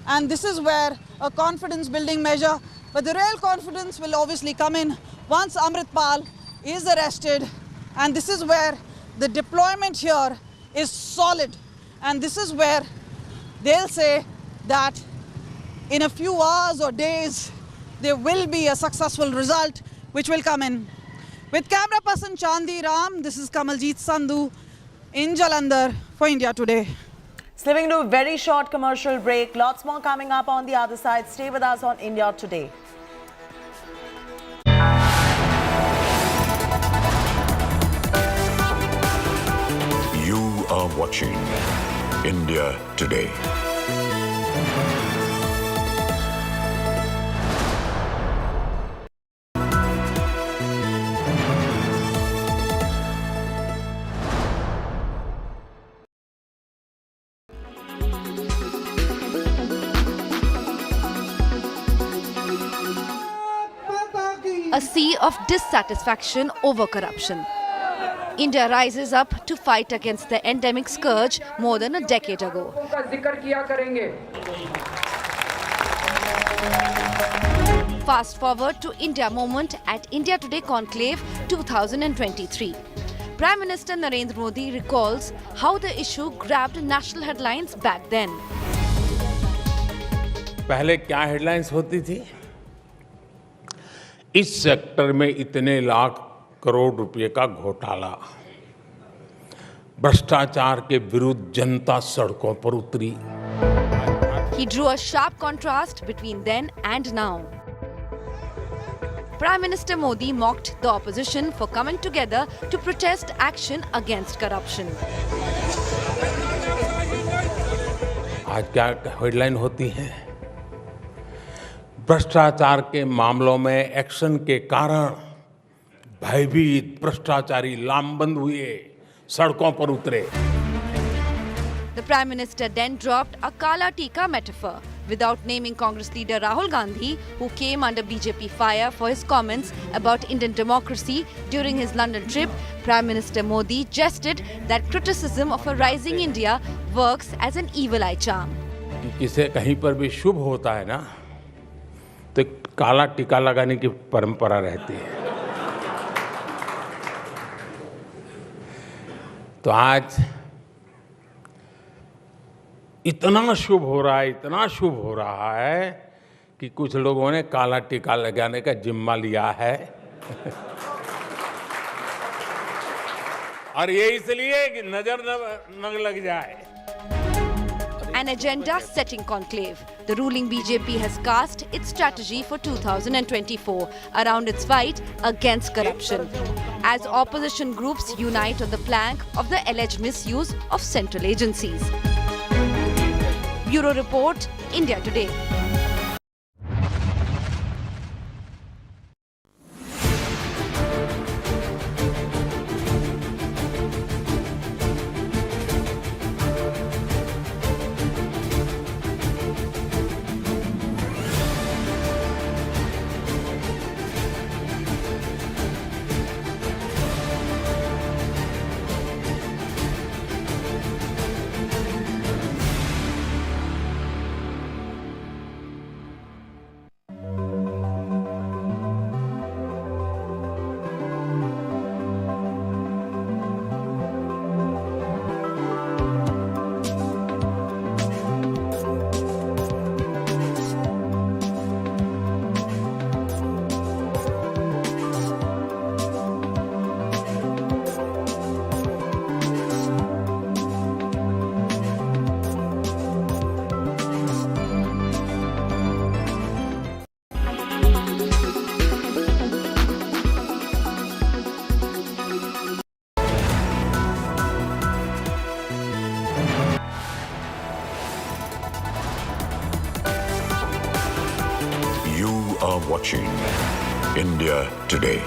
and this is where a confidence building measure, but the real confidence will obviously come in once Amritpal is arrested. And this is where the deployment here is solid, and this is where they'll say that in a few hours or days there will be a successful result which will come in. With camera person Chandi Ram, this is Kamaljit Sandhu in Jalandhar for India Today.
Slipping to a very short commercial break. Lots more coming up on the other side. Stay with us on India Today.
You are watching India Today.
A sea of dissatisfaction over corruption. India rises up to fight against the endemic scourge more than a decade ago. Fast forward to India moment at India Today Conclave 2023. Prime Minister Narendra Modi recalls how the issue grabbed national headlines back then.
पहले क्या headlines होती थी? इस sector में इतने लाख करोड़ रुपए का घोटाला, भ्रष्टाचार के विरुद्ध जनता सड़कों पर उतरी.
He drew a sharp contrast between then and now. Prime Minister Modi mocked the opposition for coming together to protest action against corruption.
आज क्या हेडलाइन होती है? भ्रष्टाचार के मामलों में एक्शन के कारण भयभीत भ्रष्टाचारी लामबंद हुए, सड़कों पर उतरे.
The Prime Minister then dropped a Kala Tika metaphor without naming Congress leader Rahul Gandhi, who came under BJP fire for his comments about Indian democracy during his London trip. Prime Minister Modi jested that criticism of a rising India works as an evil eye charm.
किसे कहीं पर भी शुभ होता है ना, तो काला टीका लगाने की परंपरा रहती है. तो आज इतना शुभ हो रहा है कि कुछ लोगों ने काला टीका लगाने का जिम्मा लिया है. और ये इसलिए कि नजर न लग जाए.
An agenda-setting conclave. The ruling BJP has cast its strategy for 2024 around its fight against corruption, as opposition groups unite on the plank of the alleged misuse of central agencies. Bureau Report, India Today.
India Today.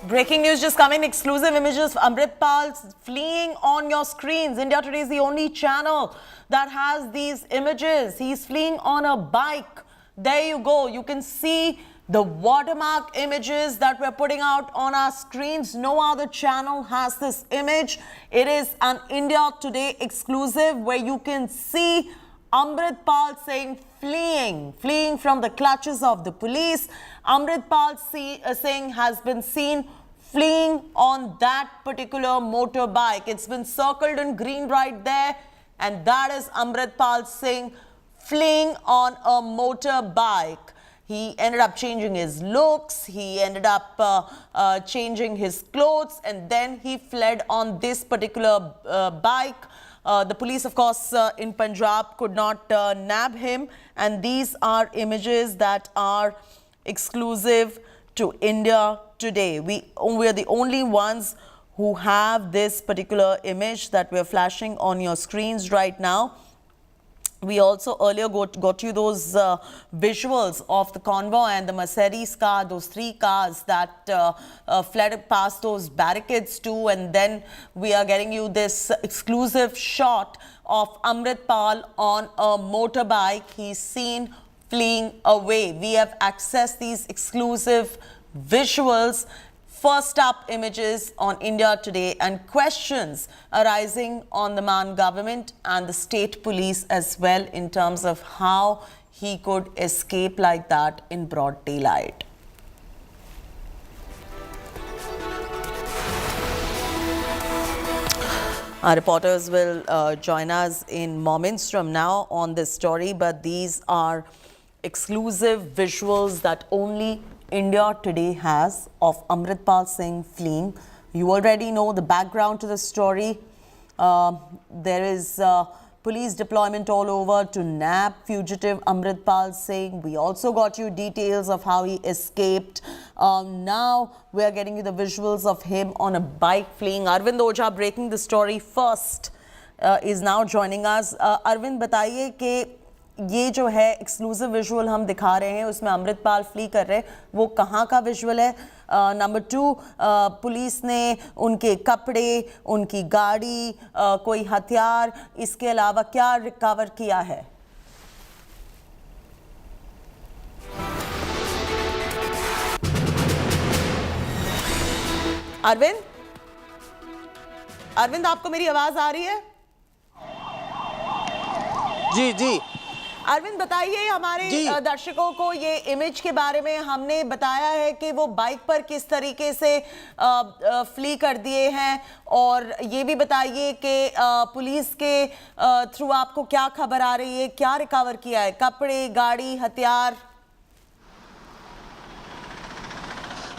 Breaking news just coming, exclusive images of Amritpal fleeing on your screens. India Today is the only channel that has these images. He's fleeing on a bike. There you go. You can see the watermark images that we're putting out on our screens. No other channel has this image. It is an India Today exclusive where you can see Amritpal Singh fleeing from the clutches of the police. Amritpal Singh has been seen fleeing on that particular motorbike. It's been circled in green right there, and that is Amritpal Singh fleeing on a motorbike. He ended up changing his looks, he ended up changing his clothes, and then he fled on this particular bike. The police, of course, in Punjab could not nab him, and these are images that are exclusive to India Today. We are the only ones who have this particular image that we're flashing on your screens right now. We also earlier got you those visuals of the convoy and the Mercedes car, those 3 cars that fled past those barricades too. And then we are getting you this exclusive shot of Amritpal on a motorbike. He's seen fleeing away. We have accessed these exclusive visuals. First up, images on India Today, and questions arising on the Man government and the state police as well in terms of how he could escape like that in broad daylight. Our reporters will join us in moments from now on this story, but these are exclusive visuals that only India Today has of Amritpal Singh fleeing. You already know the background to the story. There is police deployment all over to nab fugitive Amritpal Singh. We also got you details of how he escaped. Now we are getting you the visuals of him on a bike fleeing. Arvind Ojha, breaking the story first, is now joining us. Arvind, बताइए कि ये जो है exclusive visual हम दिखा रहे हैं, उसमें अमृतपाल फ्ली कर रहे हैं, वो कहाँ का विजुअल है? नंबर 2, पुलिस ने उनके कपड़े, उनकी गाड़ी, कोई हथियार, इसके अलावा क्या रिकवर किया है? अरविंद, आपको मेरी आवाज आ रही है?
जी
अरविंद, बताइए हमारे दर्शकों को ये इमेज के बारे में। हमने बताया है कि वो बाइक पर किस तरीके से फ्ली कर दिए हैं, और ये भी बताइए कि पुलिस के थ्रू आपको क्या खबर आ रही है, क्या रिकवर किया है? कपड़े, गाड़ी, हथियार?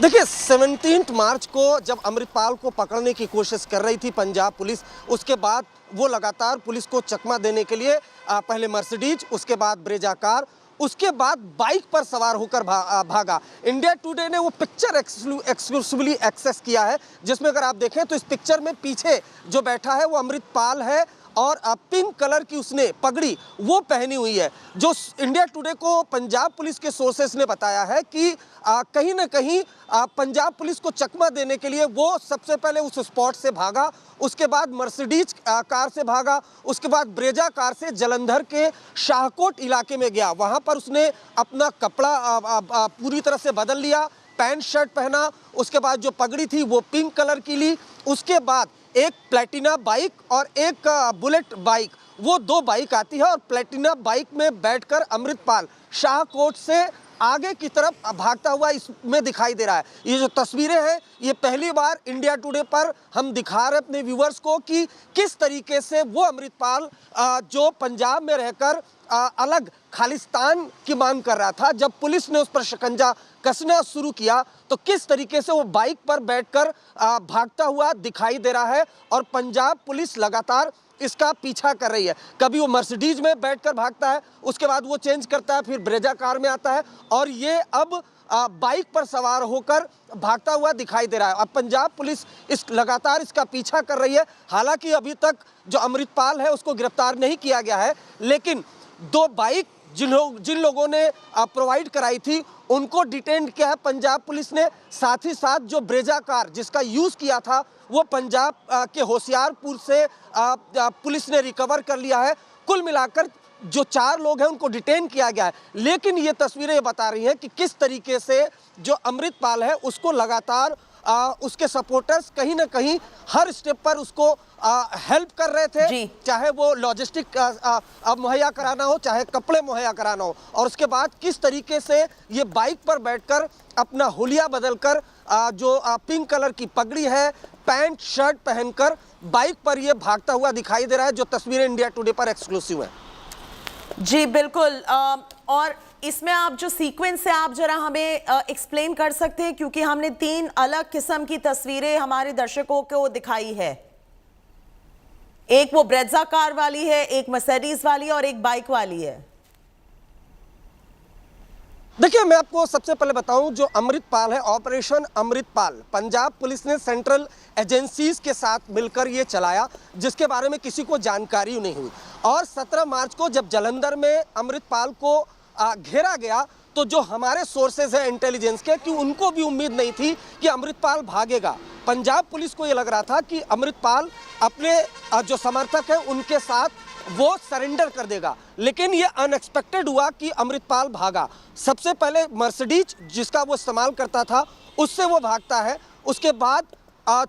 देखिए, 17 मार्च को जब अमृतपाल को पकड़ने की कोशिश कर रही थी पंजाब पुलिस, उसके बाद वो लगातार पुलिस को चकमा देने के लिए पहले मर्सिडीज, उसके बाद ब्रेजा कार, उसके बाद बाइक पर सवार होकर भागा। इंडिया टुडे ने वो पिक्चर एक्सक्लूसिवली एक्सेस किया है, जिसमें अगर आप देखें तो इस पिक्चर में पीछे जो बैठा है वो अमृतपाल है, और पिंक कलर की उसने पगड़ी वो पहनी हुई है। जो इंडिया टुडे को पंजाब पुलिस के सोर्सेस ने बताया है कि कहीं ना कहीं पंजाब पुलिस को चकमा देने के लिए वो सबसे पहले उस स्पॉट से भागा, उसके बाद मर्सिडीज कार से भागा, उसके बाद ब्रेजा कार से जलंधर के शाहकोट इलाके में गया। वहाँ पर उसने अपना कपड़ा पूरी तरह से बदल लिया, पैंट शर्ट पहना, उसके बाद जो पगड़ी थी वो पिंक कलर की ली, उसके बाद एक प्लेटिना बाइक और एक बुलेट बाइक, वो 2 बाइक आती है, और प्लेटिना बाइक में बैठकर अमृतपाल शाहकोट से आगे की तरफ भागता हुआ इसमें दिखाई दे रहा है। ये जो तस्वीरें हैं, ये पहली बार इंडिया टुडे पर हम दिखा रहे अपने व्यूवर्स को कि किस तरीके से वो अमृतपाल जो पंजाब में रहकर अलग खालिस्तान की मांग कर रहा था, जब पुलिस ने उस पर शिकंजा कसना शुरू किया तो किस तरीके से वो बाइक पर बैठकर भागता हुआ दिखाई दे रहा है, और पंजाब पुलिस लगातार इसका पीछा कर रही है। कभी वो मर्सिडीज में बैठकर भागता है, उसके बाद वो चेंज करता है, फिर ब्रेजा कार में आता है, और ये अब बाइक पर सवार होकर भागता हुआ दिखाई दे रहा है। अब पंजाब पुलिस लगातार इसका पीछा कर रही है। हालांकि अभी तक जो अमृतपाल है उसको गिरफ्तार नहीं किया गया है, लेकिन 2 बाइक जिन लोगों ने प्रोवाइड कराई थी उनको डिटेन किया है पंजाब पुलिस ने। साथ ही साथ जो ब्रेजा कार जिसका यूज़ किया था वो पंजाब के होशियारपुर से पुलिस ने रिकवर कर लिया है। कुल मिलाकर जो 4 लोग हैं उनको डिटेन किया गया है। लेकिन ये तस्वीरें बता रही हैं कि किस तरीके से जो अमृतपाल है उसको लगातार उसके सपोर्टर्स कहीं ना कहीं हर स्टेप पर उसको हेल्प कर रहे थे, चाहे वो लॉजिस्टिक मुहैया कराना हो, चाहे कपड़े मुहैया कराना हो। और उसके बाद किस तरीके से ये बाइक पर बैठकर अपना हुलिया बदलकर जो पिंक कलर की पगड़ी है, पैंट शर्ट पहनकर बाइक पर ये भागता हुआ दिखाई दे रहा है, जो तस्वीरें इंडिया टुडे पर एक्सक्लूसिव है।
जी बिल्कुल। और इसमें आप जो सीक्वेंस है आप जरा हमें एक्सप्लेन कर सकते हैं, क्योंकि हमने 3 अलग किस्म की तस्वीरें हमारे दर्शकों को दिखाई है। एक वो ब्रेजा कार वाली है, एक मर्सिडीज वाली और एक बाइक वाली है।
देखिए, मैं आपको सबसे पहले बताऊं, जो अमृतपाल है, ऑपरेशन अमृतपाल पंजाब पुलिस ने सेंट्रल एजेंसीज के साथ मिलकर ये चलाया, जिसके बारे में किसी को जानकारी नहीं हुई। और 17 मार्च को जब जालंधर में अमृतपाल को घेरा गया तो जो हमारे सोर्सेज हैं इंटेलिजेंस के, कि उनको भी उम्मीद नहीं थी कि अमृतपाल भागेगा। पंजाब पुलिस को ये लग रहा था कि अमृतपाल अपने जो समर्थक हैं उनके साथ वो सरेंडर कर देगा, लेकिन ये अनएक्सपेक्टेड हुआ कि अमृतपाल भागा। सबसे पहले मर्सिडीज जिसका वो इस्तेमाल करता था उससे वो भागता है। उसके बाद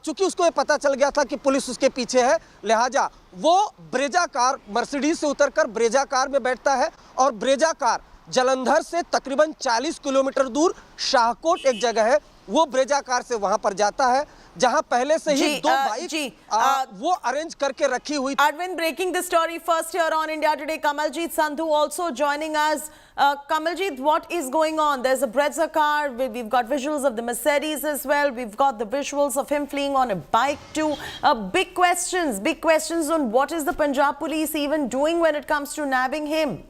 चूंकि उसको ये पता चल गया था कि पुलिस उसके पीछे है, लिहाजा वो ब्रेजा कार, मर्सिडीज से उतरकर ब्रेजा कार में बैठता है और ब्रेजा कार जालंधर से तकरीबन 40 किलोमीटर दूर शाहकोट एक जगह है, वो ब्रेजा कार से वहां पर जाता है, जहां पहले से ही 2 बाइक वो अरेंज करके रखी हुई।
Arvind, breaking the story first here on India Today. Kamaljeet Sandhu also joining us. Kamaljeet, what is going on? There's a Brezza car. We've got visuals of the Mercedes as well. We've got the visuals of him fleeing on a bike too. Big questions on what is the Punjab police even doing when it comes to nabbing him?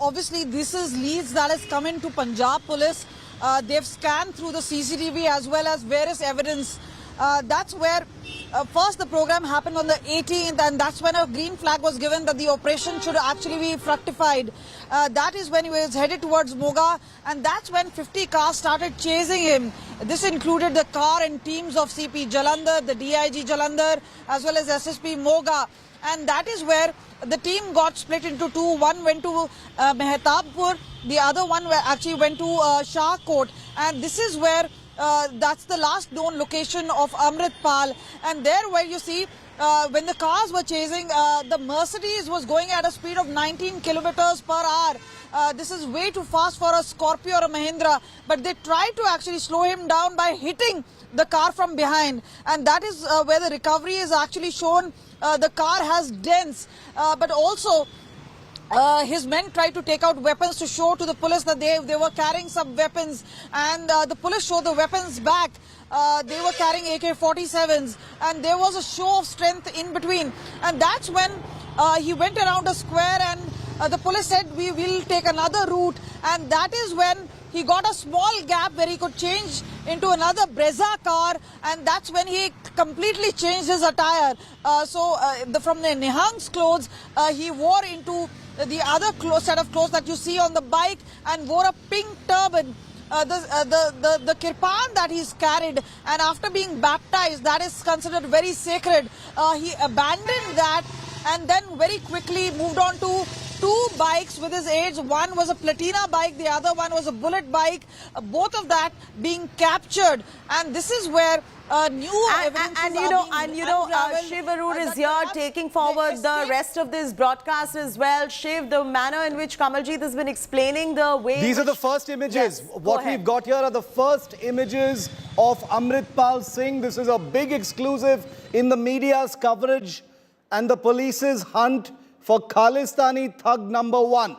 Obviously, this is leads that has come into Punjab police. They've scanned through the CCTV as well as various evidence. That's where first the program happened on the 18th, and that's when a green flag was given that the operation should actually be fructified. That is when he was headed towards Moga, and that's when 50 cars started chasing him. This included the car and teams of CP Jalandhar, the DIG Jalandhar, as well as SSP Moga. And that is where the team got split into 2. One went to Mehtabpur, the other one actually went to Shahkot. And this is where that's the last known location of Amritpal. And there where you see when the cars were chasing, the Mercedes was going at a speed of 19 kilometers per hour. This is way too fast for a Scorpio or a Mahindra. But they tried to actually slow him down by hitting the car from behind. And that is where the recovery is actually shown. The car has dents, but also his men tried to take out weapons to show to the police that they were carrying some weapons, and the police showed the weapons back. They were carrying AK-47s, and there was a show of strength in between. And that's when he went around a square, and the police said, we will take another route. And that is when he got a small gap where he could change into another Brezza car, and that's when he completely changed his attire. From the Nihang's clothes, he wore into the other set of clothes that you see on the bike, and wore a pink turban. The kirpan that he's carried, and after being baptized, that is considered very sacred. He abandoned that and then very quickly moved on to 2 bikes with his age. One was a Platina bike, the other one was a Bullet bike. Both of that being captured, and this is where new evidence
Shiv Arur is here taking forward the rest of this broadcast as well. Shiv, the manner in which Kamaljeet has been explaining the way...
These are the first images.
Yes,
what we've got here are the first images of Amritpal Singh. This is a big exclusive in the media's coverage and the police's hunt for Khalistani thug number 1.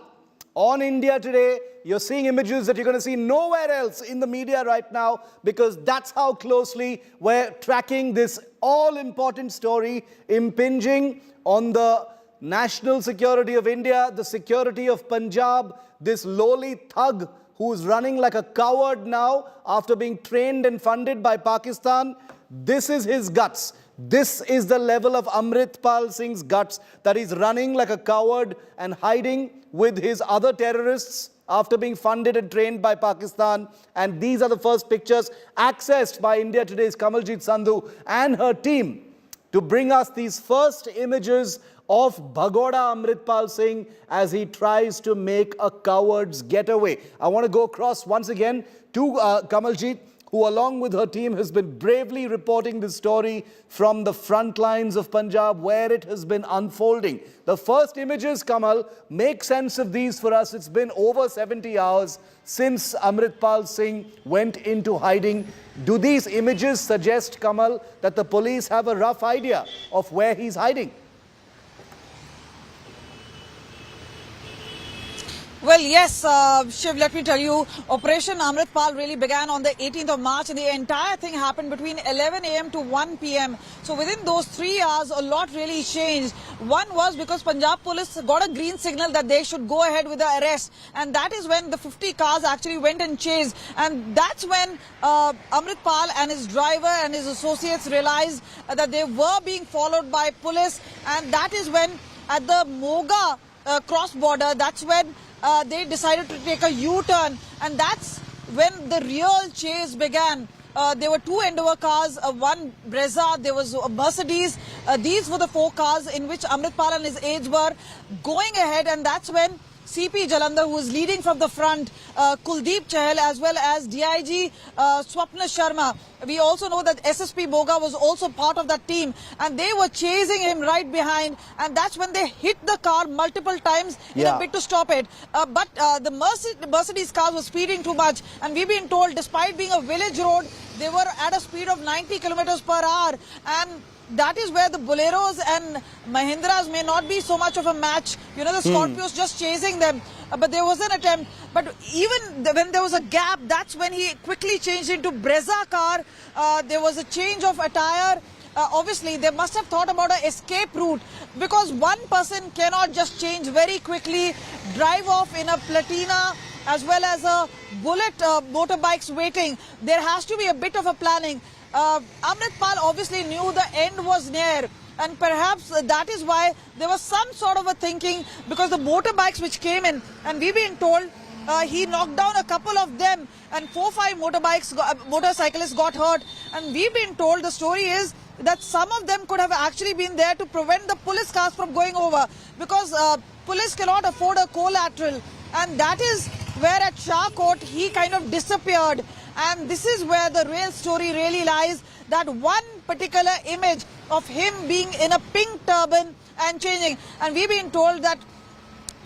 On India Today, you're seeing images that you're going to see nowhere else in the media right now, because that's how closely we're tracking this all-important story impinging on the national security of India, the security of Punjab, this lowly thug who's running like a coward now after being trained and funded by Pakistan. This is his guts. This is the level of Amritpal Singh's guts, that he's running like a coward and hiding with his other terrorists after being funded and trained by Pakistan. And these are the first pictures accessed by India Today's Kamaljeet Sandhu and her team to bring us these first images of Bhagoda Amritpal Singh as he tries to make a coward's getaway. I want to go across once again to Kamaljeet, who along with her team has been bravely reporting this story from the front lines of Punjab where it has been unfolding. The first images, Kamal, make sense of these for us. It's been over 70 hours since Amritpal Singh went into hiding. Do these images suggest, Kamal, that the police have a rough idea of where he's hiding?
Well, yes, Shiv, let me tell you, Operation Amritpal really began on the 18th of March and the entire thing happened between 11 a.m. to 1 p.m. So within those 3 hours, a lot really changed. One was because Punjab police got a green signal that they should go ahead with the arrest. And that is when the 50 cars actually went and chased. And that's when Amritpal and his driver and his associates realized that they were being followed by police. And that is when at the Moga cross border, that's when they decided to take a U-turn, and that's when the real chase began. There were two Endeavour cars, one Brezza, there was a Mercedes. These were the 4 cars in which Amritpal and his aides were going ahead, and that's when CP Jalandhar, who was leading from the front, Kuldeep Chahal, as well as DIG Swapna Sharma. We also know that SSP Moga was also part of that team, and they were chasing him right behind, and that's when they hit the car multiple times in a bid to stop it. But the Mercedes cars were speeding too much, and we've been told, despite being a village road, they were at a speed of 90 kilometers per hour, and that is where the Boleros and Mahindras may not be so much of a match. You know, the Scorpios just chasing them. But there was an attempt. But even when there was a gap, that's when he quickly changed into Brezza car. There was a change of attire. Obviously, they must have thought about an escape route, because one person cannot just change very quickly, drive off in a Platina as well as a Bullet motorbikes waiting. There has to be a bit of a planning. Amritpal obviously knew the end was near, and perhaps that is why there was some sort of a thinking, because the motorbikes which came in, and we've been told he knocked down a couple of them, and 4-5 motorcyclists got hurt, and we've been told the story is that some of them could have actually been there to prevent the police cars from going over, because police cannot afford a collateral, and that is where at Shah Court he kind of disappeared. And this is where the real story really lies, that one particular image of him being in a pink turban and changing. And we've been told that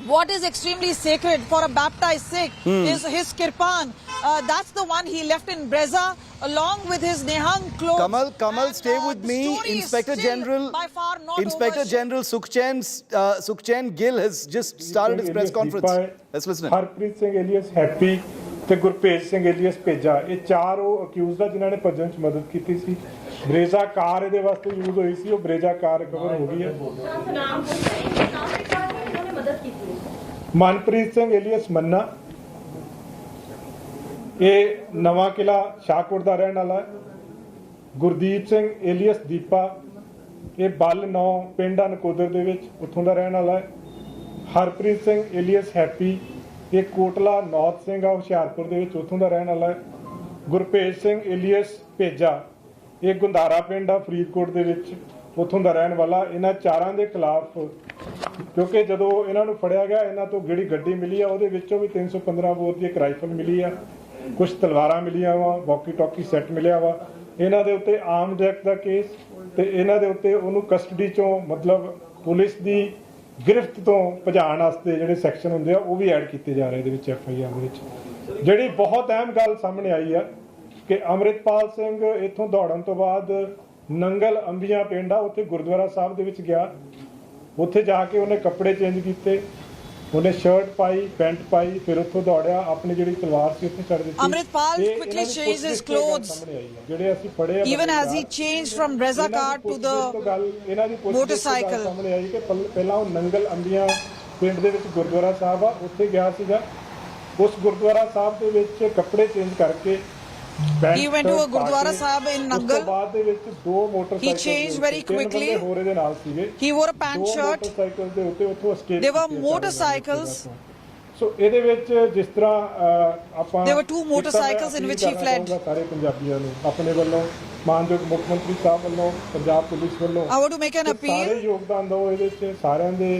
what is extremely sacred for a baptized Sikh is his kirpan. That's the one he left in Brezza along with his Nehang clothes.
Kamal, stay with me. Inspector General Sukhchand Gill has just started his press conference. Let's listen.
Harpreet Singh alias Happy ਤੇ Gurpreet Singh alias ਭੇਜਾ, ਇਹ 4 ਉਹ accused ਆ ਜਿਨ੍ਹਾਂ ਨੇ ਭੱਜਣ 'ਚ ਮਦਦ ਕੀਤੀ ਸੀ। ਬਰੇਜ਼ਾ ਕਾਰ ਇਹਦੇ ਵਾਸਤੇ ਯੂਜ਼ ਹੋਈ ਸੀ, ਉਹ ਬਰੇਜ਼ਾ ਕਾਰ ਰਿਕਵਰ ਹੋ ਗਈ ਹੈ। ਮਨਪ੍ਰੀਤ ਸਿੰਘ ਏਲੀਅਸ ਮੰਨਾ, ਇਹ ਨਵਾਂ ਕਿਲਾ ਸ਼ਾਹਕੋਟ ਦਾ ਰਹਿਣ ਵਾਲਾ ਹੈ। ਗੁਰਦੀਪ ਸਿੰਘ ਏਲੀਅਸ ਦੀਪਾ, ਇਹ ਬੱਲ 9 ਪਿੰਡ ਆ ਨਕੋਦਰ ਦੇ ਵਿੱਚ, ਉੱਥੋਂ ਦਾ ਰਹਿਣ ਵਾਲਾ ਹੈ। ਹਰਪ੍ਰੀਤ ਸਿੰਘ ਏਲੀਅਸ ਹੈਪੀ, ਇਹ ਕੋਟਲਾ ਨੌਤ ਸਿੰਘ ਆ ਹੁਸ਼ਿਆਰਪੁਰ ਦੇ ਵਿੱਚ, ਉੱਥੋਂ ਦਾ ਰਹਿਣ ਵਾਲਾ ਹੈ। ਗੁਰਪ੍ਰੀਤ ਸਿੰਘ ਏਲੀਅਸ ਭੇਜਾ, ਇਹ ਗੁੰਦਾਰਾ ਪਿੰਡ ਆ ਫਰੀਦਕੋਟ ਦੇ ਵਿੱਚ, ਉੱਥੋਂ ਦਾ ਰਹਿਣ ਵਾਲਾ। ਇਹਨਾਂ 4 ਦੇ ਖਿਲਾਫ, ਕਿਉਂਕਿ ਜਦੋਂ ਇਹਨਾਂ ਨੂੰ ਫੜਿਆ ਗਿਆ, ਇਹਨਾਂ ਤੋਂ ਜਿਹੜੀ ਗੱਡੀ ਮਿਲੀ ਆ ਉਹਦੇ ਵਿੱਚੋਂ ਵੀ 315 ਬੋਰ ਦੀ ਇੱਕ ਰਾਈਫਲ ਮਿਲੀ ਆ, ਕੁਝ ਤਲਵਾਰਾਂ ਮਿਲੀਆਂ ਵਾ, ਵਾਕੀ ਟਾਕੀ ਸੈੱਟ ਮਿਲਿਆ ਵਾ। ਇਹਨਾਂ ਦੇ ਉੱਤੇ ਆਰਮਡ ਐਕਟ ਦਾ ਕੇਸ, ਤੇ ਇਹਨਾਂ ਦੇ ਉੱਤੇ ਉਹਨੂੰ ਕਸਟਡੀ ਚੋਂ ਮਤਲਬ ਪੁਲਿਸ ਦੀ ਗਿਰਫਤ ਤੋਂ ਭਜਾਉਣ ਵਾਸਤੇ ਜਿਹੜੇ ਸੈਕਸ਼ਨ ਹੁੰਦੇ ਆ ਉਹ ਵੀ ਐਡ ਕੀਤੇ ਜਾ ਰਹੇ ਇਹਦੇ ਵਿੱਚ FIR ਦੇ ਵਿੱਚ। ਜਿਹੜੀ ਬਹੁਤ ਅਹਿਮ ਗੱਲ ਸਾਹਮਣੇ ਆਈ ਆ ਕਿ ਅੰਮ੍ਰਿਤਪਾਲ ਸਿੰਘ ਇੱਥੋਂ ਦੌੜਨ ਤੋਂ ਬਾਅਦ ਨੰਗਲ ਅੰਬੀਆਂ ਪਿੰਡ ਆ, ਉੱਥੇ ਗੁਰਦੁਆਰਾ ਸਾਹਿਬ ਦੇ ਵਿੱਚ ਗਿਆ। ਉੱਥੇ ਜਾ ਕੇ ਉਹਨੇ ਕੱਪੜੇ ਚੇਂਜ ਕੀਤੇ, ਉਹਨੇ ਸ਼ਰਟ ਪਾਈ, ਪੈਂਟ ਪਾਈ, ਫਿਰ ਉੱਥੋਂ ਦੌੜਿਆ, ਆਪਣੀ ਜਿਹੜੀ ਤਲਵਾਰ ਸੀ ਉੱਥੇ ਛੱਡ ਦਿੱਤੀ।
Amritpal quickly changed his clothes,
ਜਿਹੜੇ ਅਸੀਂ ਪੜ੍ਹੇ
even as he changed from Reza car to the motorcycle.
ਸਾਹਮਣੇ ਆਈ ਕਿ ਪਹਿਲਾਂ ਉਹ ਨੰਗਲ ਅੰਬੀਆਂ ਪਿੰਡ ਦੇ ਵਿੱਚ ਗੁਰਦੁਆਰਾ ਸਾਹਿਬ ਆ, ਉੱਥੇ ਗਿਆ ਸੀਗਾ। ਉਸ ਗੁਰਦੁਆਰਾ ਸਾਹਿਬ ਦੇ ਵਿੱਚ ਕੱਪੜੇ ਚੇਂਜ ਕਰਕੇ
he went to a Gurdwara Sahib in Nangal.
ਬਾਅਦ ਦੇ ਵਿੱਚ ਦੋ motorcycle,
he changed very quickly.
ਹੋਰ ਇਹਦੇ ਨਾਲ ਸੀਗੇ।
he wore a pant shirt.
Motorcycle ਦੇ ਉੱਤੇ ਉੱਥੋਂ escape
there were motorcycles.
ਸੋ ਇਹਦੇ ਵਿੱਚ ਜਿਸ ਤਰ੍ਹਾਂ ਆਪਾਂ
there were two motorcycles in which he fled.
ਸਾਰੇ ਪੰਜਾਬੀਆਂ ਨੂੰ ਆਪਣੇ ਵੱਲੋਂ ਮਾਨਯੋਗ ਮੁੱਖ ਮੰਤਰੀ ਸਾਹਿਬ ਵੱਲੋਂ, ਪੰਜਾਬ ਪੁਲਿਸ ਵੱਲੋਂ
I want to make an appeal.
ਸਾਰੇ ਯੋਗਦਾਨ ਦਿਓ ਇਹਦੇ ਵਿੱਚ, ਸਾਰਿਆਂ ਦੇ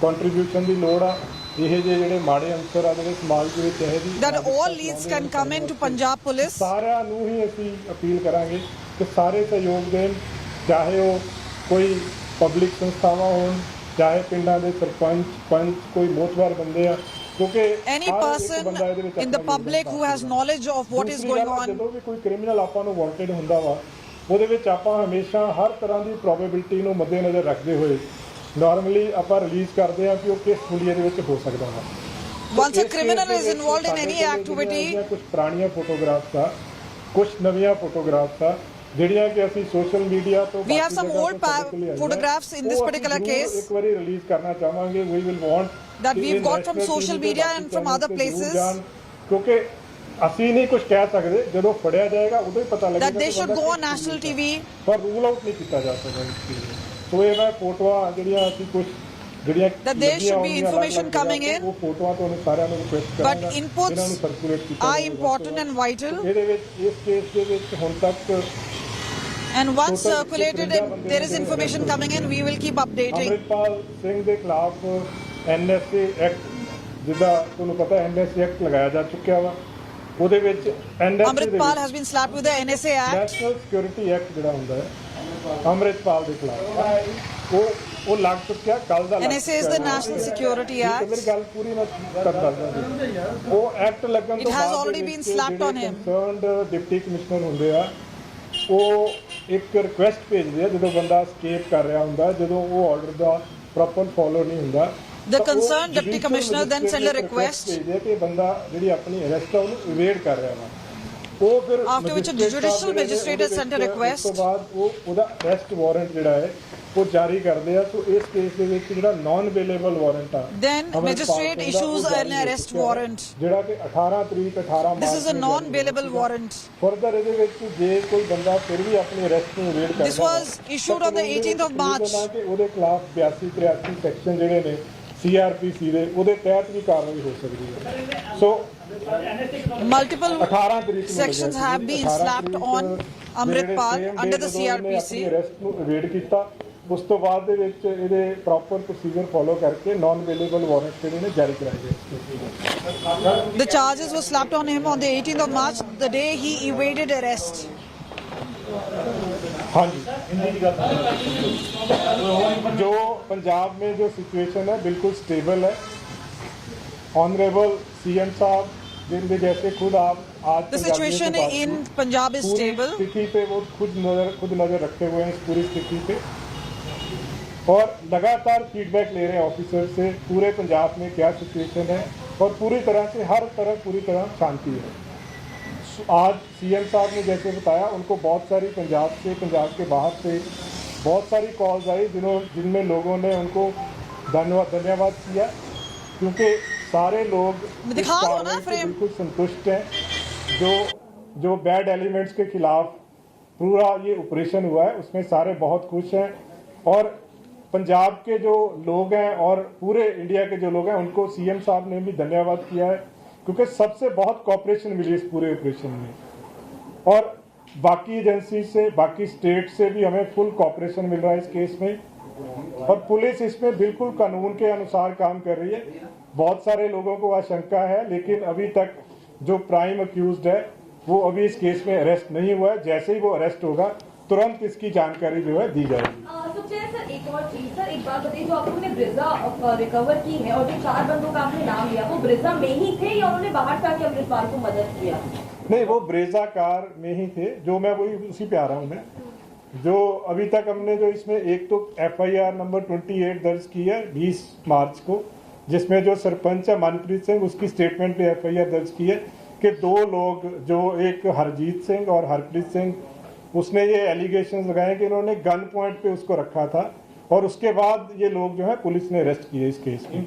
ਕੰਟਰੀਬਿਊਸ਼ਨ ਦੀ ਲੋੜ ਆ। ਇਹ ਜਿਹੜੇ ਮਾੜੇ ਅੰਸਰ ਆ ਜਿਹੜੇ ਸਮਾਜ ਦੇ ਵਿੱਚ ਹੈ ਜੀ,
that all leads can come into Punjab Police.
ਸਾਰਿਆਂ ਨੂੰ ਹੀ ਅਸੀਂ ਅਪੀਲ ਕਰਾਂਗੇ ਕਿ ਸਾਰੇ ਸਹਿਯੋਗ ਦੇਣ, ਚਾਹੇ ਉਹ ਕੋਈ ਪਬਲਿਕ ਸੰਸਥਾਵਾਂ ਹੋਣ, ਚਾਹੇ ਪਿੰਡਾਂ ਦੇ ਸਰਪੰਚ, ਪੰਚ, ਕੋਈ ਮੋਤਬਰ ਬੰਦੇ ਆ, ਕਿਉਂਕਿ
any person in the public who has knowledge of what is going on.
ਜਦੋਂ ਵੀ ਕੋਈ ਕ੍ਰਿਮੀਨਲ ਆਪਾਂ ਨੂੰ ਵਾਂਟਡ ਹੁੰਦਾ ਵਾ, ਉਹਦੇ ਵਿੱਚ ਆਪਾਂ ਹਮੇਸ਼ਾ ਹਰ ਤਰ੍ਹਾਂ ਦੀ ਪ੍ਰੋਬੇਬਿਲਿਟੀ ਨੂੰ ਮੱਦੇਨਜ਼ਰ ਰੱਖਦੇ ਹੋਏ ਨਾਰਮਲੀ ਆਪਾਂ ਰਿਲੀਜ਼ ਕਰਦੇ ਆ ਕਿ ਉਹ ਕਿਸ ਹੁਲੀਏ ਦੇ ਵਿੱਚ ਹੋ ਸਕਦਾ ਹੈ।
Once a criminal is involved in any activity,
ਕੁਝ ਪੁਰਾਣੀਆਂ ਫੋਟੋਗ੍ਰਾਫਸ ਆ, ਕੁਝ ਨਵੀਆਂ ਫੋਟੋਗ੍ਰਾਫਸ ਆ ਜਿਹੜੀਆਂ ਕਿ ਅਸੀਂ ਸੋਸ਼ਲ ਮੀਡੀਆ ਤੋਂ
we have some old photographs in this particular case
ਇੱਕ ਵਾਰੀ ਰਿਲੀਜ਼ ਕਰਨਾ ਚਾਹਾਂਗੇ। we will want
that we've got from social media and from other places,
ਕਿਉਂਕਿ ਅਸੀਂ ਨਹੀਂ ਕੁਝ ਕਹਿ ਸਕਦੇ, ਜਦੋਂ ਫੜਿਆ ਜਾਏਗਾ ਉਦੋਂ ਹੀ ਪਤਾ ਲੱਗੇਗਾ
that they should go on national TV,
per rule out ਨਹੀਂ ਕੀਤਾ ਜਾ ਸਕਦਾ ਇਸ ਚੀਜ਼ ਨੂੰ। ਸੋ ਇਹ ਮੈਂ ਫੋਟੋਆਂ ਜਿਹੜੀਆਂ ਅਸੀਂ ਕੁਝ ਜਿਹੜੀਆਂ
that there should be information coming in,
ਉਹ ਫੋਟੋਆਂ ਤੁਹਾਨੂੰ ਸਾਰਿਆਂ ਨੂੰ ਰਿਕੁਐਸਟ ਕਰਾਂਗਾ
but inputs are important and vital,
ਇਹਦੇ ਵਿੱਚ ਇਸ ਕੇਸ ਦੇ ਵਿੱਚ ਹੁਣ ਤੱਕ
and once circulated and there is information coming in, we will keep updating.
Amritpal Singh ਦੇ ਖਿਲਾਫ NSA ਐਕਟ, ਜਿੱਦਾਂ ਤੁਹਾਨੂੰ ਪਤਾ NSA ਐਕਟ ਲਗਾਇਆ ਜਾ ਚੁੱਕਿਆ ਵਾ, ਉਹਦੇ ਵਿੱਚ
Amritpal has been slapped with the NSA Act.
National security act ਜਿਹੜਾ ਹੁੰਦਾ ਹੈ ਅਮਰਿਤਪਾਲ ਦੇ ਖਿਲਾਫ, ਉਹ ਲੱਗ ਚੁੱਕਿਆ ਕੱਲ ਦਾ।
NSA is the National Security Act.
ਮੇਰੀ ਗੱਲ ਪੂਰੀ ਨਾ ਕਰਦਾ, ਉਹ ਐਕਟ ਲੱਗਣ ਤੋਂ
ਬਾਅਦ it has already been slapped on him.
Concerned deputy commissioner ਹੁੰਦੇ ਆ, ਉਹ ਇੱਕ ਰਿਕੁਐਸਟ ਭੇਜਦੇ ਆ ਜਦੋਂ ਬੰਦਾ ਸਕੇਪ ਕਰ ਰਿਹਾ ਹੁੰਦਾ, ਜਦੋਂ ਉਹ ਆਰਡਰ ਦਾ ਪ੍ਰੋਪਰ ਫੋਲੋ ਨਹੀਂ ਹੁੰਦਾ।
The concerned deputy commissioner then sent a request,
ਭੇਜਦੇ ਕਿ ਬੰਦਾ ਜਿਹੜੀ ਆਪਣੀ ਅਰੈਸਟ ਆ ਉਹਨੂੰ ਇਵੇਡ ਕਰ ਰਿਹਾ ਵਾ। ਉਹ ਫਿਰ
after which a judicial magistrate has sent a request.
ਉਸ ਤੋਂ ਬਾਅਦ ਉਹਦਾ ਅਰੈਸਟ ਵਾਰੰਟ ਜਿਹੜਾ ਹੈ ਉਹ ਜਾਰੀ ਕਰਦੇ ਆ। ਸੋ ਇਸ ਕੇਸ ਦੇ ਵਿੱਚ ਜਿਹੜਾ ਨਾਨ ਅਵੇਲੇਬਲ ਵਾਰੰਟ ਆ,
then magistrate issues an arrest warrant,
ਜਿਹੜਾ ਕਿ 18 ਤਰੀਕ 18 March,
this is a non available warrant.
Further ਇਹਦੇ ਵਿੱਚ ਜੇ ਕੋਈ ਬੰਦਾ ਫਿਰ ਵੀ ਆਪਣੀ ਅਰੈਸਟ ਨੂੰ ਇਵੇਡ ਕਰਦਾ,
this was issued on the 18th of March,
ਉਹਦੇ ਖਿਲਾਫ 82 83 ਸੈਕਸ਼ਨ ਜਿਹੜੇ ਨੇ CRPC ਦੇ, ਉਹਦੇ ਤਹਿਤ ਵੀ ਕਾਰਵਾਈ ਹੋ ਸਕਦੀ ਹੈ। ਸੋ
multiple sections have been slapped on Amritpal under the CRPC.
Arrest ਨੂੰ ਇਵੇਡ ਕੀਤਾ, ਉਸ ਤੋਂ ਬਾਅਦ ਦੇ ਵਿੱਚ ਇਹਦੇ ਪ੍ਰੋਪਰ ਪ੍ਰੋਸੀਜਰ ਫੋਲੋ ਕਰਕੇ ਨਾਨ ਅਵੇਲੇਬਲ ਵਾਰੰਟ ਜਿਹੜੇ ਨੇ ਜਾਰੀ ਕਰਾਏ ਗਏ।
The charges were slapped on him on the 18th of March, the day he evaded arrest.
हाँ जी, जो पंजाब में जो सिचुएशन है बिल्कुल स्टेबल है। ऑनरेबल CM साहब जिनके जैसे खुद आप आज
the situation in Punjab is stable.
स्थिति पे वो खुद नजर रखे हुए हैं इस पूरी स्थिति पे, और लगातार फीडबैक ले रहे हैं ऑफिसर से पूरे पंजाब में क्या सिचुएशन है, और पूरी तरह शांति है। आज CM साहब ने जैसे बताया, उनको बहुत सारी पंजाब के बाहर से बहुत सारी कॉल्स आई जिनमें लोगों ने उनको धन्यवाद किया, क्योंकि सारे लोग बिल्कुल संतुष्ट हैं। जो बैड एलिमेंट्स के खिलाफ पूरा ये ऑपरेशन हुआ है उसमें सारे बहुत खुश हैं, और पंजाब के जो लोग हैं और पूरे इंडिया के जो लोग हैं उनको CM साहब ने भी धन्यवाद किया है, क्योंकि सबसे बहुत कोऑपरेशन मिली इस पूरे ऑपरेशन में, और बाकी एजेंसी से, बाकी स्टेट से भी हमें फुल कोऑपरेशन मिल रहा है इस केस में, और पुलिस इसमें बिल्कुल कानून के अनुसार काम कर रही है। बहुत सारे लोगों को आशंका है, लेकिन अभी तक जो प्राइम अक्यूज्ड है वो अभी इस केस में अरेस्ट नहीं हुआ है। जैसे ही वो अरेस्ट होगा तुरंत इसकी जानकारी जो है दी जाएगी।
सर एक और चीज, सर एक बात बताइए, जो आपने ब्रेजा रिकवर की है और जो 4 बंदों का आपने नाम लिया, वो ब्रेजा में ही थे या उन्होंने बाहर से आके अमृतपाल को मदद किया?
नहीं, वो ब्रेजा कार में ही थे, जो मैं वही उसी पे आ रहा हूँ मैं। जो अभी तक हमने जो इसमें एक तो FIR नंबर 28 दर्ज की है 20 मार्च को, जिसमें जो सरपंच है मनप्रीत सिंह, उसकी स्टेटमेंट पे FIR दर्ज की है कि 2 लोग, जो एक हरजीत सिंह और हरप्रीत सिंह, उसने ये एलिगेशंस लगाए कि इन्होंने गन पॉइंट पे उसको रखा था और उसके बाद ये लोग जो है पुलिस ने अरेस्ट किए इस केस में।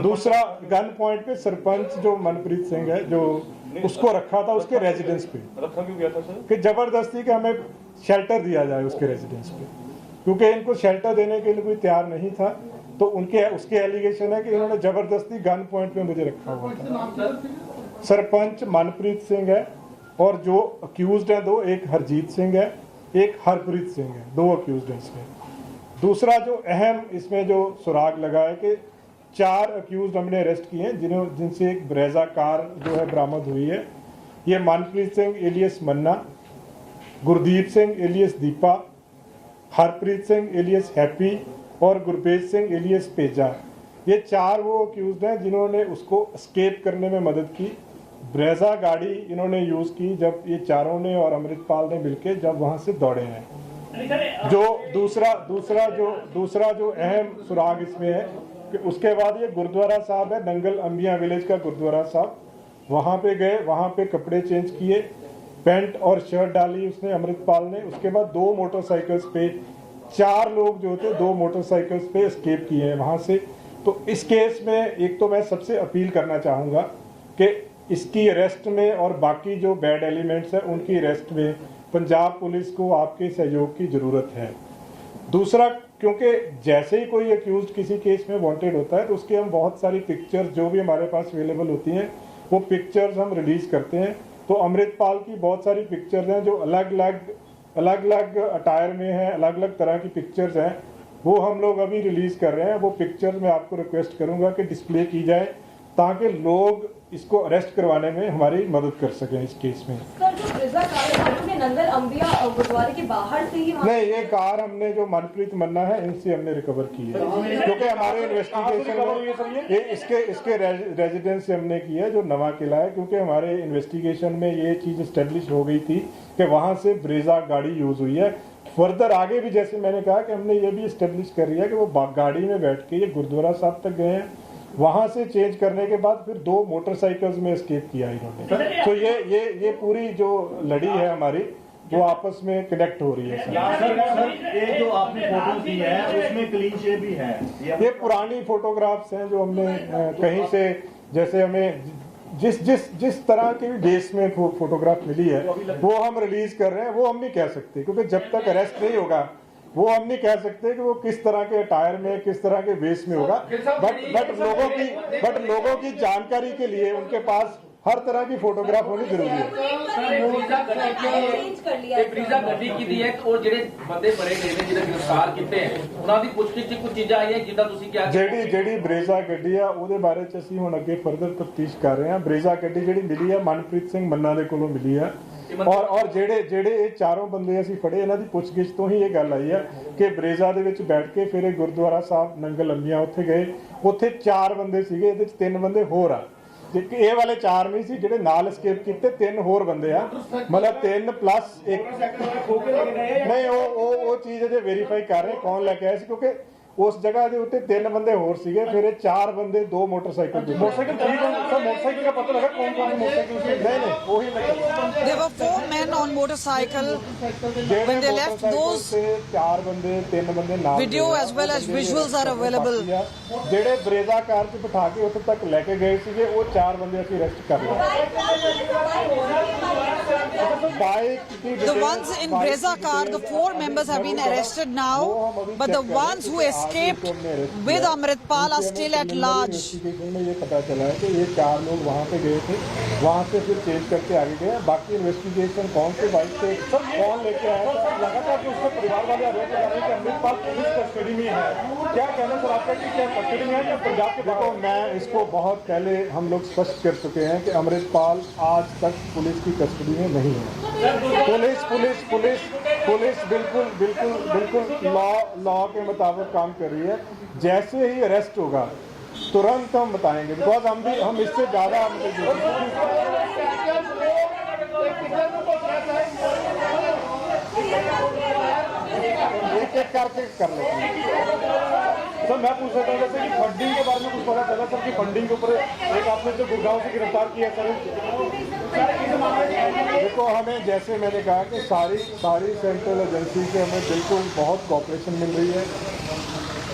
दूसरा, गन पॉइंट पे सरपंच जो मनप्रीत सिंह है, जो उसको रखा था उसके रेजिडेंस पे,
रखा क्यों गया था सर?
कि जबरदस्ती कि हमें शेल्टर दिया जाए उसके रेजिडेंस पे, क्योंकि इनको शेल्टर देने के लिए कोई तैयार नहीं था। तो उसके एलिगेशन है कि इन्होंने जबरदस्ती गन पॉइंट पे मुझे रखा हुआ था। सरपंच मनप्रीत सिंह है और जो अक्यूज्ड है 2, एक हरजीत सिंह है, एक हरप्रीत सिंह है, 2 अक्यूज्ड हैं इसमें। दूसरा जो अहम इसमें जो सुराग लगा है कि 4 अक्यूज्ड हमने अरेस्ट किए हैं, जिनसे एक ब्रेजा कार जो है बरामद हुई है। ये Manpreet Singh alias Manna, Gurdeep Singh alias Deepa, Harpreet Singh alias Happy और गुरपेज सिंह एलियस पेजा। ये 4 वो अक्यूज्ड हैं जिन्होंने उसको एस्केप करने में मदद की। ब्रेजा गाड़ी इन्होंने यूज़ की जब ये चारों ने और अमृतपाल ने मिलके जब वहाँ से दौड़े हैं। जो दूसरा जो अहम सुराग इसमें है कि उसके बाद ये गुरुद्वारा साहब है, नंगल अंबिया विलेज का गुरुद्वारा साहब, वहाँ पे गए, वहाँ पे कपड़े चेंज किए, पैंट और शर्ट डाली उसने अमृतपाल ने। उसके बाद 2 मोटरसाइकिल्स पे 4 लोग जो थे 2 मोटरसाइकिल्स पे एस्केप किए हैं वहाँ से। तो इस केस में एक तो मैं सबसे अपील करना चाहूँगा कि इसकी अरेस्ट में और बाकी जो बैड एलिमेंट्स हैं उनकी अरेस्ट में पंजाब पुलिस को आपके सहयोग की ज़रूरत है। दूसरा, क्योंकि जैसे ही कोई अक्यूज्ड किसी केस में वांटेड होता है तो उसकी हम बहुत सारी पिक्चर्स जो भी हमारे पास अवेलेबल होती हैं वो पिक्चर्स हम रिलीज़ करते हैं। तो अमृतपाल की बहुत सारी पिक्चर्स हैं जो अलग अलग अटायर में हैं, अलग अलग तरह की पिक्चर्स हैं, वो हम लोग अभी रिलीज़ कर रहे हैं। वो पिक्चर्स मैं आपको रिक्वेस्ट करूँगा कि डिस्प्ले की जाए ताकि लोग इसको अरेस्ट करवाने में हमारी मदद कर सकें इस केस में।
सर, जो ब्रेजा कार ने नंगल अंबिया गुरुद्वारे के बाहर से ही
नहीं, ये कार हमने जो मनप्रीत मन्ना है इनसे हमने रिकवर की है, क्योंकि हमारे इन्वेस्टिगेशन में इसके रेजिडेंस से हमने की है जो नवा किला है, क्योंकि हमारे इन्वेस्टिगेशन में ये चीज़ इस्टेब्लिश हो गई थी कि वहाँ से ब्रेजा गाड़ी यूज़ हुई है। फर्दर आगे भी जैसे मैंने कहा कि हमने ये भी इस्टेब्लिश कर लिया कि वो गाड़ी में बैठ के ये गुरुद्वारा साहब तक गए हैं, वहां से चेंज करने के बाद फिर 2 मोटरसाइकिल्स में एस्केप किया इन्होंने। तो ये पूरी जो लड़ी है हमारी वो आपस में कनेक्ट हो रही है।
सर, ये जो आपने फोटो दी है उसमें क्लीन शेव भी है।
ये पुरानी फोटोग्राफ्स हैं जो हमने कहीं से, जैसे हमें जिस तरह के बेस में फोटोग्राफ मिली है वो हम रिलीज कर रहे हैं। वो हम नहीं कह सकते क्योंकि जब तक अरेस्ट नहीं होगा वो हम नहीं कह सकते कि वो किस तरह के अटायर में, किस तरह के वेश में होगा। बट लोगों की जानकारी के लिए उनके पास हर तरह की फोटोग्राफ होनी जरूरी है।
ब्रीजा गड्डी की दी है और ਜਿਹੜੇ ਬੰਦੇ ਫੜੇ ਗਏ ਨੇ ਜਿਹੜੇ ਗ੍ਰਿਫਤਾਰ ਕੀਤੇ हैं ਉਹਨਾਂ ਦੀ ਪੁੱਛਗਿੱਛ 'ਚ ਕੁਝ ਚੀਜ਼ਾਂ ਆਈਆਂ ਜਿੱਦਾਂ ਤੁਸੀਂ ਕਿਹਾ
ਜਿਹੜੀ ਬਰੇਜ਼ਾ ਗੱਡੀ ਆ ਉਹਦੇ ਬਾਰੇ 'ਚ ਅਸੀਂ ਹੁਣ ਅੱਗੇ ਫਰਦਰ ਤਫਤੀਸ਼ ਕਰ ਰਹੇ ਹਾਂ। ਬਰੇਜ਼ਾ ਗੱਡੀ ਜਿਹੜੀ ਮਿਲੀ ਆ ਮਨਪ੍ਰੀਤ ਸਿੰਘ ਮੰਨਾ ਦੇ ਕੋਲੋਂ ਮਿਲੀ ਆ ਔਰ ਜਿਹੜੇ ਇਹ ਚਾਰੋਂ ਬੰਦੇ ਅਸੀਂ ਫੜੇ ਇਹਨਾਂ ਦੀ ਪੁੱਛਗਿੱਛ ਤੋਂ ਹੀ ਇਹ ਗੱਲ ਆਈ ਆ ਕਿ ਬਰੇਜ਼ਾ ਦੇ ਵਿੱਚ ਬੈਠ ਕੇ ਫਿਰ ਇਹ ਗੁਰਦੁਆਰਾ ਸਾਹਿਬ ਨੰਗਲ ਅੰਬੀਆਂ ਉੱਥੇ ਗਏ। ਉੱਥੇ 4 ਬੰਦੇ ਸੀਗੇ, ਇਹਦੇ 'ਚ 3 ਬੰਦੇ ਹੋਰ ਆ। ਇਹ ਵਾਲੇ 4 ਨਹੀਂ ਸੀ ਜਿਹੜੇ ਨਾਲ ਐਸਕੇਪ ਕੀਤੇ, 3 ਹੋਰ ਬੰਦੇ ਆ, ਮਤਲਬ 3 ਪਲੱਸ 1। ਨਹੀਂ, ਉਹ ਚੀਜ਼ ਅਜੇ ਵੈਰੀਫਾਈ ਕਰ ਰਹੇ ਕੌਣ ਲੈ ਕੇ ਆਇਆ ਸੀ, ਕਿਉਂਕਿ उस जगह के उत्ते 3 बंदे होर सीगे, फिर 4 बंदे 2 मोटरसाइकिल पे। मोटरसाइकिल का पता लगा कौन कौन मोटरसाइकिल? नहीं वही लगा।
There were 4 men on motorcycle. When they left, those
4 बंदे 3 बंदे नाल
video as well as visuals are available.
जेड़े ब्रेजा कार च बिठा के उत्थे तक लेके गए सीगे वो 4 बंदे ਅਸੀਂ अरेस्ट कर लिया।
The ones in Breza car, the 4 members have been arrested now, but the ones who escaped with Amritpal are still at large.
ये पता चला है कि ये 4 लोग वहाँ पे गए थे, वहाँ से फिर चेंज करके आगे गए। बाकी इन्वेस्टिगेशन कौन से बाइक से कौन लेके आया था, लगा था कि उसके परिवार वाले आरोप लगा रहे हैं कि अमृतपाल पुलिस कस्टडी में है। क्या कहना सर आपका कि क्या कस्टडी में है या पंजाब के? देखो, मैं इसको बहुत पहले हम लोग स्पष्ट कर चुके हैं कि अमृतपाल आज तक पुलिस की कस्टडी में नहीं है। पुलिस बिल्कुल लॉ के मुताबिक काम कर रही है। जैसे ही अरेस्ट होगा तुरंत हम बताएंगे, बिकॉज हम इससे ज़्यादा एक करके कर लेते हैं। सर मैं पूछ सकता हूँ जैसे कि फंडिंग के बारे में कुछ पता चला सर कि फंडिंग के ऊपर एक आपने जो गुड़गांव से गिरफ्तार किया सर। देखो हमें जैसे मैंने कहा कि सारी सेंट्रल एजेंसी से हमें बिल्कुल बहुत कोऑपरेशन मिल रही है।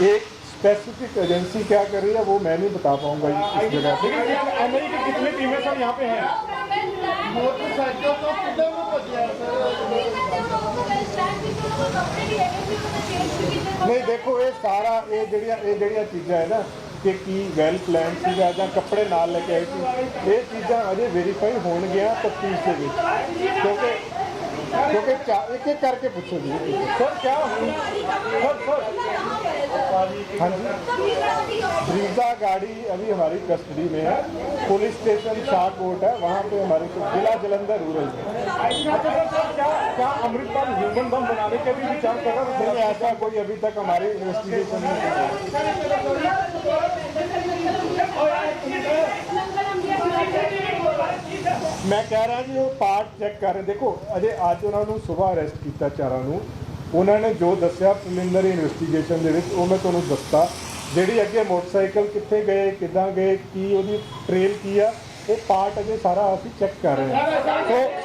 एक स्पेसिफिक एजेंसी क्या कर रही है वो मैं नहीं बता पाऊंगा इस जगह। एमआई की कितनी टीमें सर यहाँ पे हैं? नहीं देखो ये सारा ये जड़िया चीज़ा है ना कि वैल प्लान सी ਜਾਂ ਕੱਪੜੇ ਨਾਲ ਲੈ ਕੇ ਆਏ ਸੀ ਇਹ ਚੀਜ਼ਾਂ ਅਜੇ ਵੈਰੀਫਾਈ ਹੋਣਗੀਆਂ ਤਫਤੀਸ਼ ਦੇ ਵਿੱਚ क्योंकि एक एक करके पूछो जी सर क्या सर हाँ जी ब्रीजा गाड़ी अभी हमारी कस्टडी में है। पुलिस स्टेशन शाहकोट है वहाँ पे हमारे जिला जलंधर रूरल है। क्या अमृतपाल ह्यूमन बम बनाने के भी विचार कर रहा है? ऐसा कोई अभी तक हमारे इन्वेस्टिगेशन में मैं कह रहा जी वो पार्ट चेक कर रहे। देखो अजे अज उन्होंने सुबह अरेस्ट किया चारों नूं। उन्होंने जो दस्या प्रिलिमिनरी इन्वेस्टिगेशन दे विच वो मैं तुहानूं दसता जिहड़ी अगे मोटरसाइकिल कित्थे गए किदां गए की उहदी ट्रेल की आ वो पार्ट अजे सारा असीं चेक कर रहे हैं।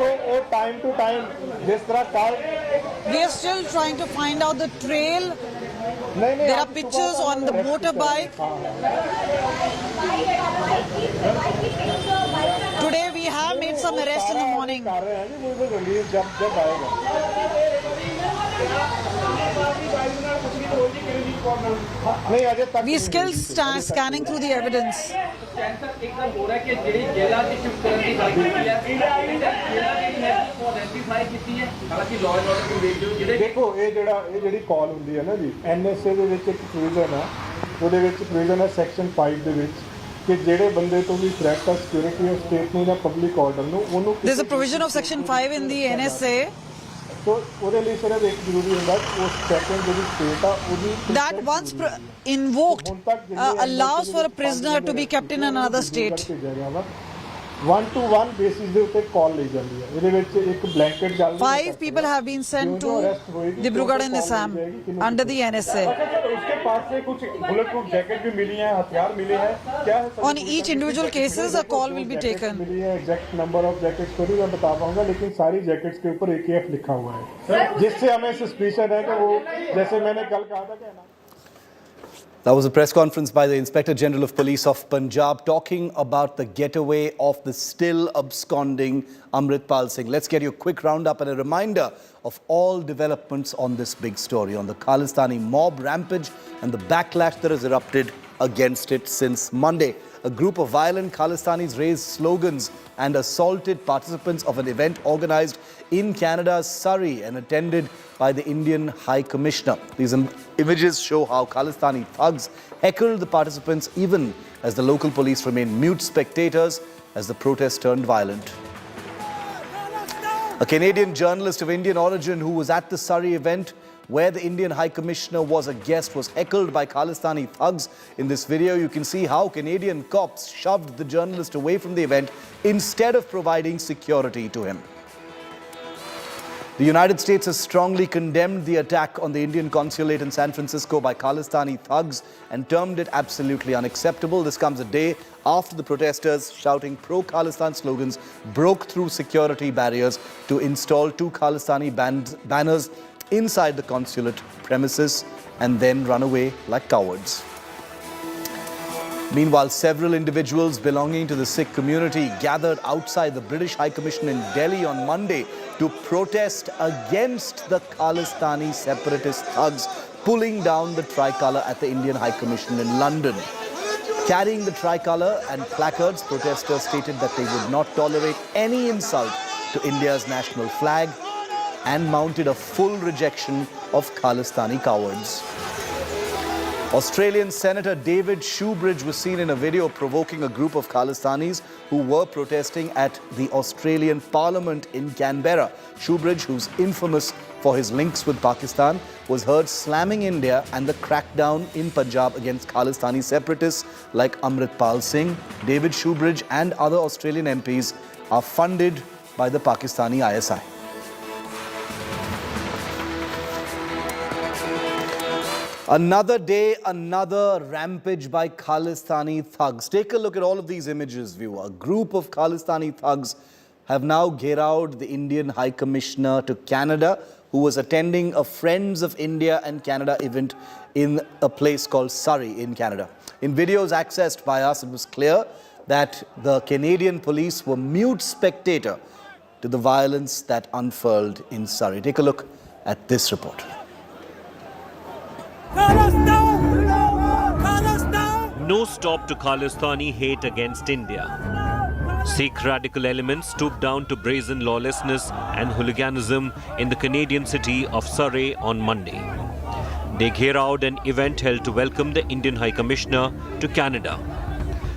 सो वो टाइम टू टाइम जिस तरह कल
we are still trying to find out the trail. There are pictures on the motorbike. Today we have made some arrests in the morning. We still scanning through the evidence.
देखो ये जिहड़ी call हुंदी है ना जी NSA ਦੇ ਵਿੱਚ ਇੱਕ provision ਹੈ ਉਹਦੇ ਵਿੱਚ ਪ੍ਰੋਵੀਜ਼ਨ ਹੈ ਸੈਕਸ਼ਨ 5 ਦੇ ਵਿੱਚ कि जेड़े बंदे तो भी थ्रेट है सिक्योरिटी ऑफ स्टेट ਨੂੰ ਜਾਂ ਪਬਲਿਕ ਆਰਡਰ ਨੂੰ ਉਹਨੂੰ
There's a provision of section 5 in the NSA
तो ਉਹਦੇ ਲਈ ਸਿਰਫ ਇੱਕ ਜ਼ਰੂਰੀ ਹੁੰਦਾ ਉਸ ਸੈਕਸ਼ਨ ਜਿਹੜੀ ਸਟੇਟ ਆ ਉਹਦੀ
that once invoked allows for a prisoner to be kept in another state.
1-to-1 basis ਦੇ ਉੱਤੇ ਕਾਲ ਲਈ ਜਾਂਦੀ ਹੈ। ਇਹਦੇ ਵਿੱਚ ਇੱਕ ਬਲੈਂਕਟ ਚੱਲ ਰਹੀ ਹੈ।
5 people have been sent to Dibrugarh and Assam under the NSA.
उसके पास से कुछ बुलेट प्रूफ जैकेट भी मिली हैं, हथियार मिले हैं। क्या है
On each individual cases a call will be taken.
मिली है एग्जैक्ट नंबर ऑफ जैकेट्स को नहीं मैं बता पाऊंगा लेकिन सारी जैकेट्स के ऊपर AKF लिखा हुआ है जिससे हमें सस्पिशन है कि वो जैसे मैंने कल कहा था कि
That was a press conference by the Inspector General of Police of Punjab talking about the getaway of the still absconding Amritpal Singh. Let's get you a quick roundup and a reminder of all developments on this big story, on the Khalistani mob rampage and the backlash that has erupted against it since Monday. A group of violent Khalistanis raised slogans and assaulted participants of an event organized in Canada's Surrey and attended by the Indian High Commissioner. These images show how Khalistani thugs heckled the participants even as the local police remained mute spectators as the protest turned violent. A Canadian journalist of Indian origin who was at the Surrey event where the Indian High Commissioner was a guest was heckled by Khalistani thugs. In this video, you can see how Canadian cops shoved the journalist away from the event instead of providing security to him. The United States has strongly condemned the attack on the Indian consulate in San Francisco by Khalistani thugs and termed it absolutely unacceptable. This comes a day after the protesters shouting pro-Khalistan slogans broke through security barriers to install 2 Khalistani banners inside the consulate premises and then run away like cowards. Meanwhile, several individuals belonging to the Sikh community gathered outside the British High Commission in Delhi on Monday to protest against the Khalistani separatist thugs pulling down the tricolour at the Indian High Commission in London. Carrying the tricolour and placards, protesters stated that they would not tolerate any insult to India's national flag and mounted a full rejection of Khalistani cowards. Australian Senator David Shoebridge was seen in a video provoking a group of Khalistanis who were protesting at the Australian Parliament in Canberra. Shoebridge, who's infamous for his links with Pakistan, was heard slamming India and the crackdown in Punjab against Khalistani separatists like Amritpal Singh. David Shoebridge and other Australian MPs are funded by the Pakistani ISI. Another day, another rampage by Khalistani thugs. Take a look at all of these images, viewer. A group of Khalistani thugs have now gheraoed the Indian High Commissioner to Canada, who was attending a Friends of India and Canada event in a place called Surrey in Canada. In videos accessed by us, it was clear that the Canadian police were mute spectator to the violence that unfurled in Surrey. Take a look at this report.
No stop to Khalistani hate against India. Sikh radical elements stooped down to brazen lawlessness and hooliganism in the Canadian city of Surrey on Monday. They gherawed an event held to welcome the Indian High Commissioner to Canada.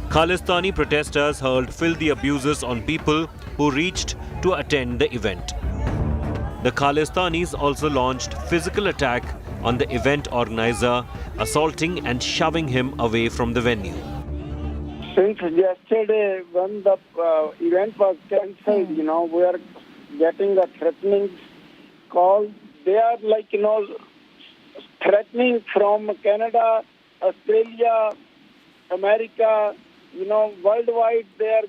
Khalistani protesters hurled filthy abuses on people who reached to attend the event. The Khalistanis also launched physical attack on the event organizer, assaulting and shoving him away from the venue.
Since yesterday, when the event was cancelled, we are getting a threatening call. They are threatening from Canada, Australia, America, worldwide. They are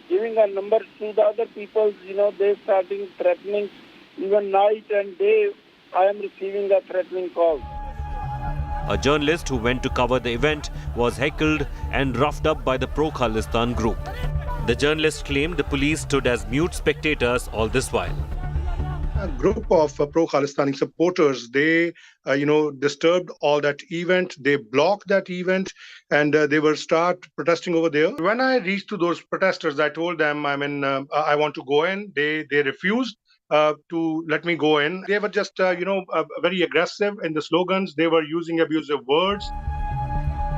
giving a number to the other people, they starting threatening even night and day. I am receiving a threatening call.
A journalist who went to cover the event was heckled and roughed up by the pro-Khalistan group. The journalist claimed the police stood as mute spectators all this while.
A group of pro-Khalistani supporters, they, disturbed all that event. They blocked that event and they were start protesting over there. When I reached to those protesters, I told them, I want to go in. They refused to let me go in. They were just, very aggressive in the slogans. They were using abusive words.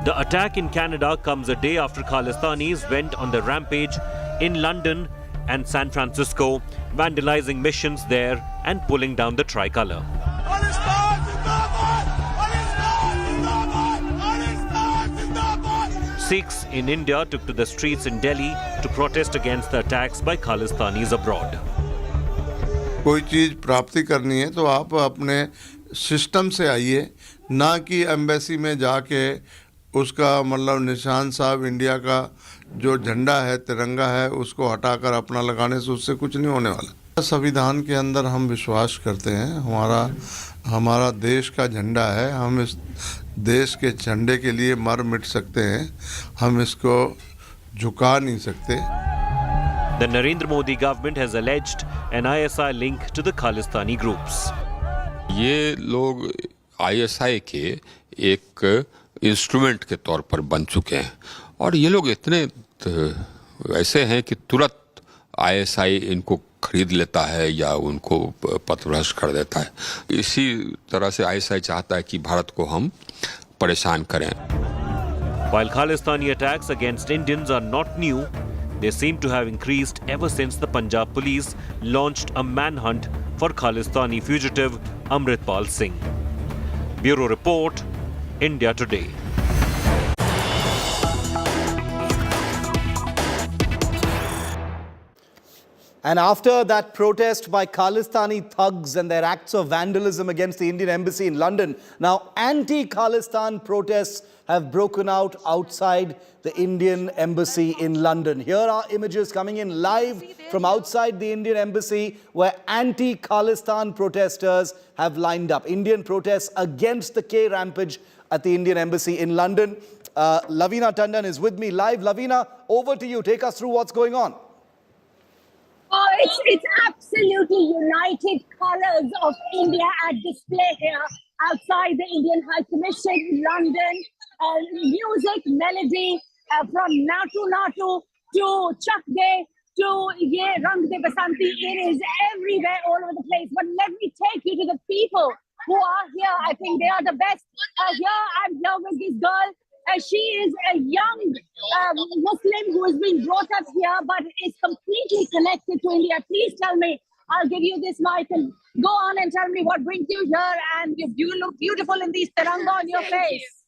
The attack in Canada comes a day after Khalistanis went on the rampage in London and San Francisco, vandalizing missions there and pulling down the tricolour. Sikhs in India took to the streets in Delhi to protest against the attacks by Khalistanis abroad.
कोई चीज़ प्राप्ति करनी है तो आप अपने system से आइए, ना कि एम्बेसी में जाके उसका निशान साहब इंडिया का जो झंडा है, तिरंगा है, उसको हटाकर अपना लगाने से उससे कुछ नहीं होने वाला। संविधान के अंदर हम विश्वास करते हैं, हमारा देश का झंडा है, हम इस देश के झंडे के लिए मर मिट सकते हैं, हम इसको झुका नहीं सकते।
The Narendra Modi government has alleged an ISI link to the Khalistani groups.
ये लोग ISI के एक इंस्ट्रूमेंट के तौर पर बन चुके हैं और ये लोग इतने ऐसे हैं कि तुरंत ISI इनको खरीद लेता है या उनको पथभ्रष्ट कर देता है। इसी तरह से ISI चाहता है कि भारत को हम परेशान करें।
While Khalistani attacks against Indians are not new, they seem to have increased ever since the Punjab police launched a manhunt for Khalistani fugitive Amritpal Singh. Bureau Report, India Today.
And after that protest by Khalistani thugs and their acts of vandalism against the Indian embassy in London, now anti-Khalistan protests have broken out outside the Indian embassy in London. Here are images coming in live from outside the Indian embassy where anti-Khalistan protesters have lined up. Indian protests against the K rampage at the Indian embassy in London. Lavina Tandon is with me live. Lavina, over to you. Take us through what's going on.
Oh, it's absolutely united colors of India at display here outside the Indian High Commission in London. Music, melody from Natu Natu to Chak De to Ye Rang De Basanti. It is everywhere, all over the place. But let me take you to the people who are here. I think they are the best. I'm here with this girl. She is a young Muslim who has been brought up here but is completely connected to India. Please tell me, I'll give you this mic and go on and tell me what brings you here, and you look beautiful in these tiranga on your face.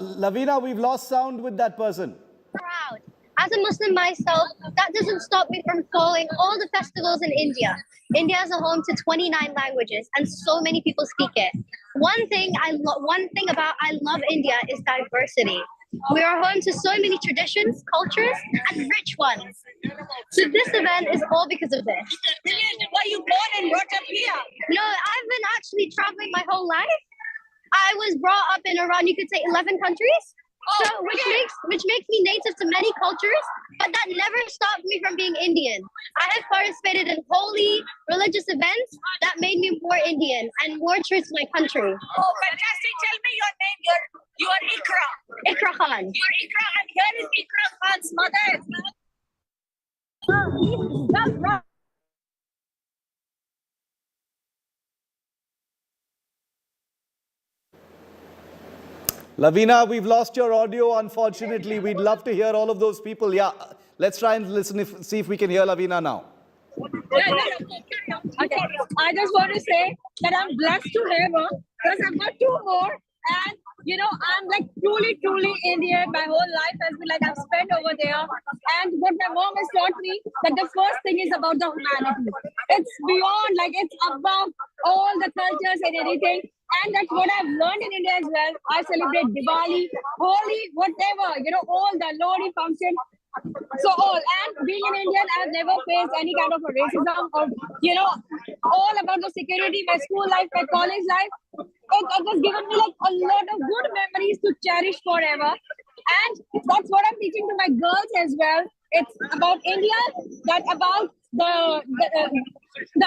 Lavina, we've lost sound with that person.
Proud.
as a Muslim myself, that doesn't stop me from following all the festivals in India. India is a home to 29 languages, and so many people speak it. One thing about I love India is diversity. We are home to so many traditions, cultures, and rich ones. So this event is all because of this.
Were you born and brought up here?
No, I've been actually traveling my whole life. I was brought up in around, you could say, 11 countries. So, which makes me native to many cultures, but that never stopped me from being Indian. I have participated in holy, religious events that made me more Indian and more true to my country.
Oh, fantastic. Tell me your name. You are Ikra.
Ikra Khan.
You're Ikra, and here is Ikra Khan's mother.
Lavina, we've lost your audio, unfortunately. We'd love to hear all of those people. Yeah, let's try and listen, see if we can hear Lavina now.
Okay, I just want to say that I'm blessed to have her because I've got two more. And, you know, I'm like truly Indian. My whole life has been like I've spent over there. And what my mom has taught me, that the first thing is about the humanity. It's beyond, like it's above all the cultures and everything. And that's what I've learned in India as well. I celebrate Diwali, Holi, whatever, you know, all the Lodi function. So all, and being an Indian, I've never faced any kind of a racism or, you know, all about the security, my school life, my college life. It has given me like a lot of good memories to cherish forever. And that's what I'm teaching to my girls as well. It's about India, that about the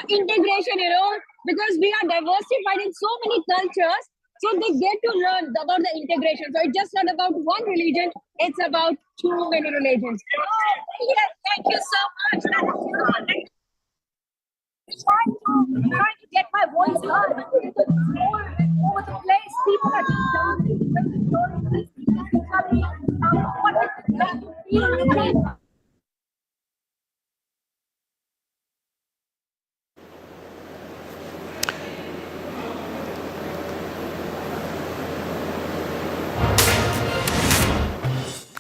integration, you know, because we are diversified in so many cultures. So they get to learn about the integration. So it's just not about one religion, it's about too many religions. Yes, thank you so much. Trying to get my voice heard. Over the place, people are just dancing.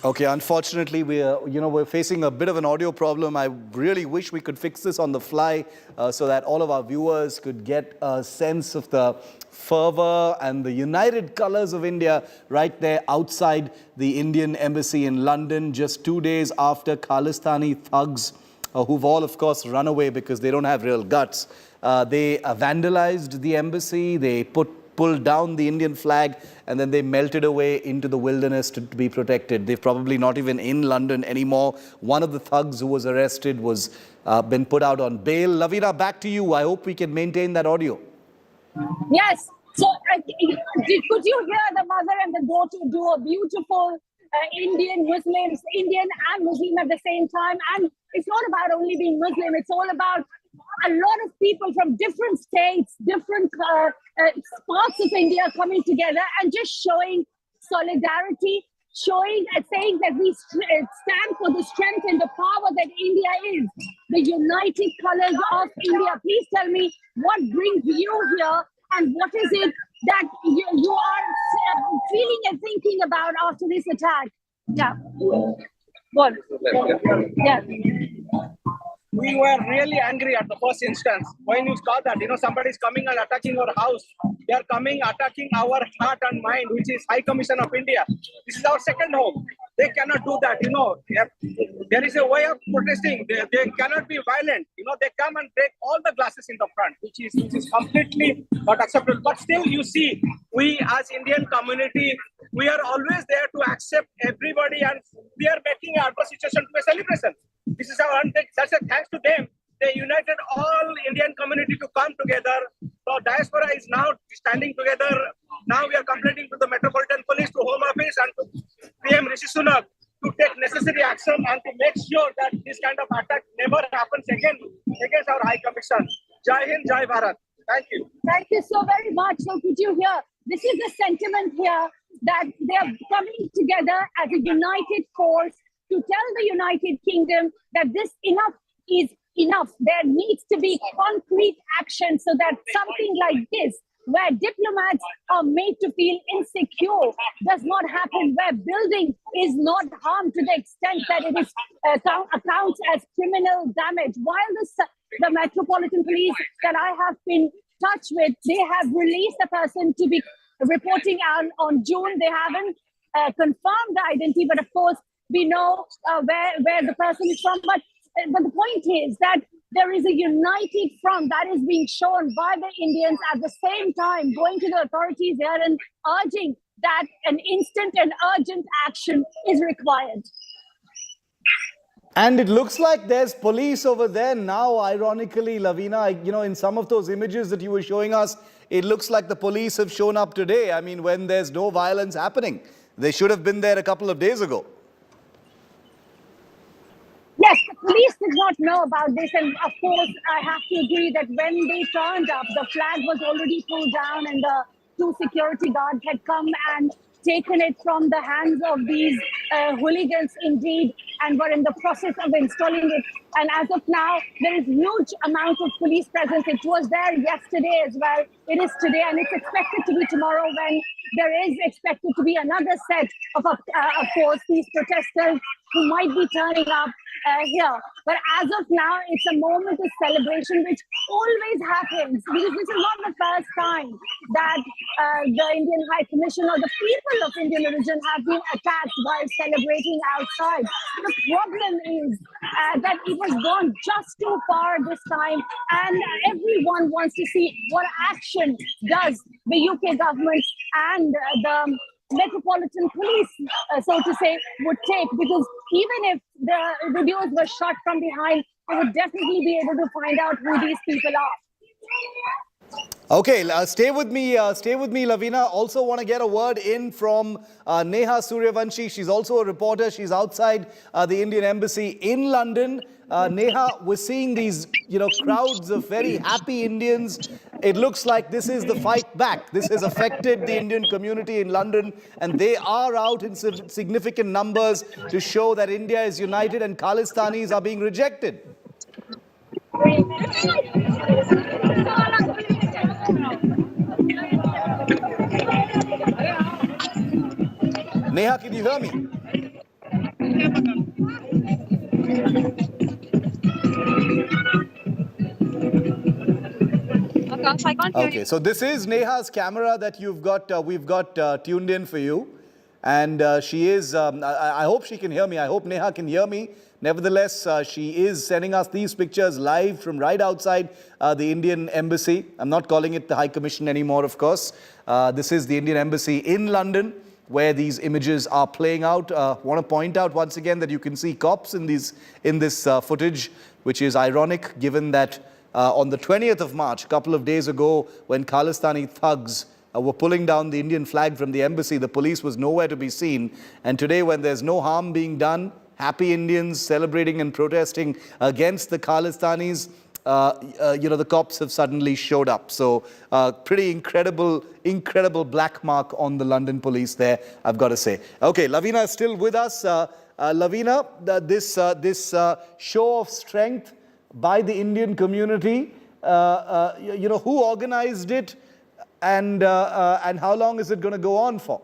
Okay, unfortunately, we're facing a bit of an audio problem. I really wish we could fix this on the fly so that all of our viewers could get a sense of the fervor and the united colors of India right there outside the Indian embassy in London, just 2 days after Khalistani thugs, who've all, of course, run away because they don't have real guts. They vandalized the embassy, they pulled down the Indian flag, and then they melted away into the wilderness to be protected. They're probably not even in London anymore. One of the thugs who was arrested was been put out on bail. Lavina, back to you. I hope we can maintain that audio.
Yes. So could you hear the mother and the daughter do a beautiful Indian and Muslim at the same time? And it's not about only being Muslim. It's all about a lot of people from different states, different parts of India coming together and just showing solidarity, showing and saying that we stand for the strength and the power that India is, the united colors of India. Please tell me what brings you here and what is it that you are feeling and thinking about after this attack? Yeah. What? Yeah.
We were really angry at the first instance when you saw that, somebody is coming and attacking our house. They are coming, attacking our heart and mind, which is High Commission of India. This is our second home. They cannot do that, There is a way of protesting. They cannot be violent. They come and break all the glasses in the front, which is completely not acceptable. But still, you see, we as Indian community, we are always there to accept everybody, and we are making our situation to a celebration. This is our that's a thanks to them. They united all Indian community to come together. So diaspora is now standing together. Now we are complaining to the Metropolitan Police, to Home Office, and to PM Rishi Sunak to take necessary action and to make sure that this kind of attack never happens again against our High Commission. Jai Hind, Jai Bharat. Thank you.
Thank you so very much. So could you hear? This is the sentiment here that they are coming together as a united force to tell the United Kingdom that this enough is enough. There needs to be concrete action so that something like this where diplomats are made to feel insecure does not happen, where building is not harmed to the extent that it is accounts as criminal damage. While the Metropolitan Police that I have been in touch with, they have released a person to be reporting on June. They haven't confirmed the identity, but of course we know where the person is from. But the point is that there is a united front that is being shown by the Indians, at the same time going to the authorities here and urging that an instant and urgent action is required.
And it looks like there's police over there now, ironically, Lavina. You know, in some of those images that you were showing us, it looks like the police have shown up today. I mean, when there's no violence happening. They should have been there a couple of days ago.
Yes, the police did not know about this, and of course I have to agree that when they turned up, the flag was already pulled down and the two security guards had come and taken it from the hands of these hooligans indeed, and were in the process of installing it. And as of now, there is huge amount of police presence. It was there yesterday as well. It is today, and it's expected to be tomorrow, when there is expected to be another set of course, these protesters who might be turning up here. But as of now, it's a moment of celebration, which always happens, because this is not the first time that the Indian High Commission or the people of Indian origin have been attacked while celebrating outside. The problem is that it has gone just too far this time, and everyone wants to see what action does the UK government and the Metropolitan Police, so to say, would take, because even if the videos were shot from behind, they would definitely be able to find out who these people are.
Okay, stay with me, Lavina. Also want to get a word in from Neha Suryavanshi. She's also a reporter. She's outside the Indian Embassy in London. Neha, we're seeing these, crowds of very happy Indians. It looks like this is the fight back. This has affected the Indian community in London, and they are out in significant numbers to show that India is united and Khalistanis are being rejected. Neha, can you hear me?
I can't hear you.
So this is Neha's camera that we've got tuned in for you, and she is. I hope she can hear me. I hope Neha can hear me. Nevertheless, she is sending us these pictures live from right outside the Indian Embassy. I'm not calling it the High Commission anymore, of course. This is the Indian Embassy in London, where these images are playing out. Want to point out once again that you can see cops in this footage, which is ironic given that on the 20th of March, a couple of days ago, when Khalistani thugs were pulling down the Indian flag from the embassy, the police was nowhere to be seen. And today, when there's no harm being done, happy Indians celebrating and protesting against the Khalistanis, the cops have suddenly showed up. So pretty incredible black mark on the London police there, I've got to say. Okay, Lavina is still with us. Lavina, this show of strength by the Indian community, who organized it, and how long is it going to go on for?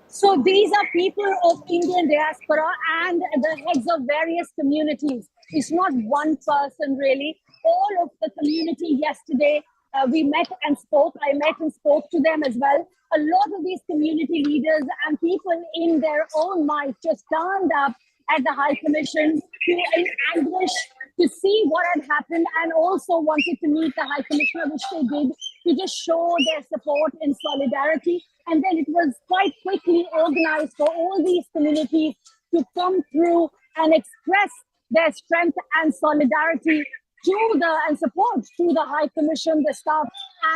So these are people of Indian diaspora and the heads of various communities. It's not one person really. All of the community yesterday, we met and spoke. I met and spoke to them as well. A lot of these community leaders and people in their own might just turned up at the High Commission in anguish to see what had happened, and also wanted to meet the High Commissioner, which they did, to just show their support and solidarity. And then it was quite quickly organized for all these communities to come through and express their strength and solidarity and support to the High Commission, the staff,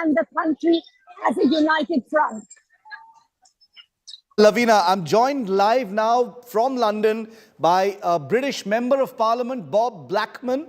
and the country as a united front.
Lavina, I'm joined live now from London by a British Member of Parliament, Bob Blackman,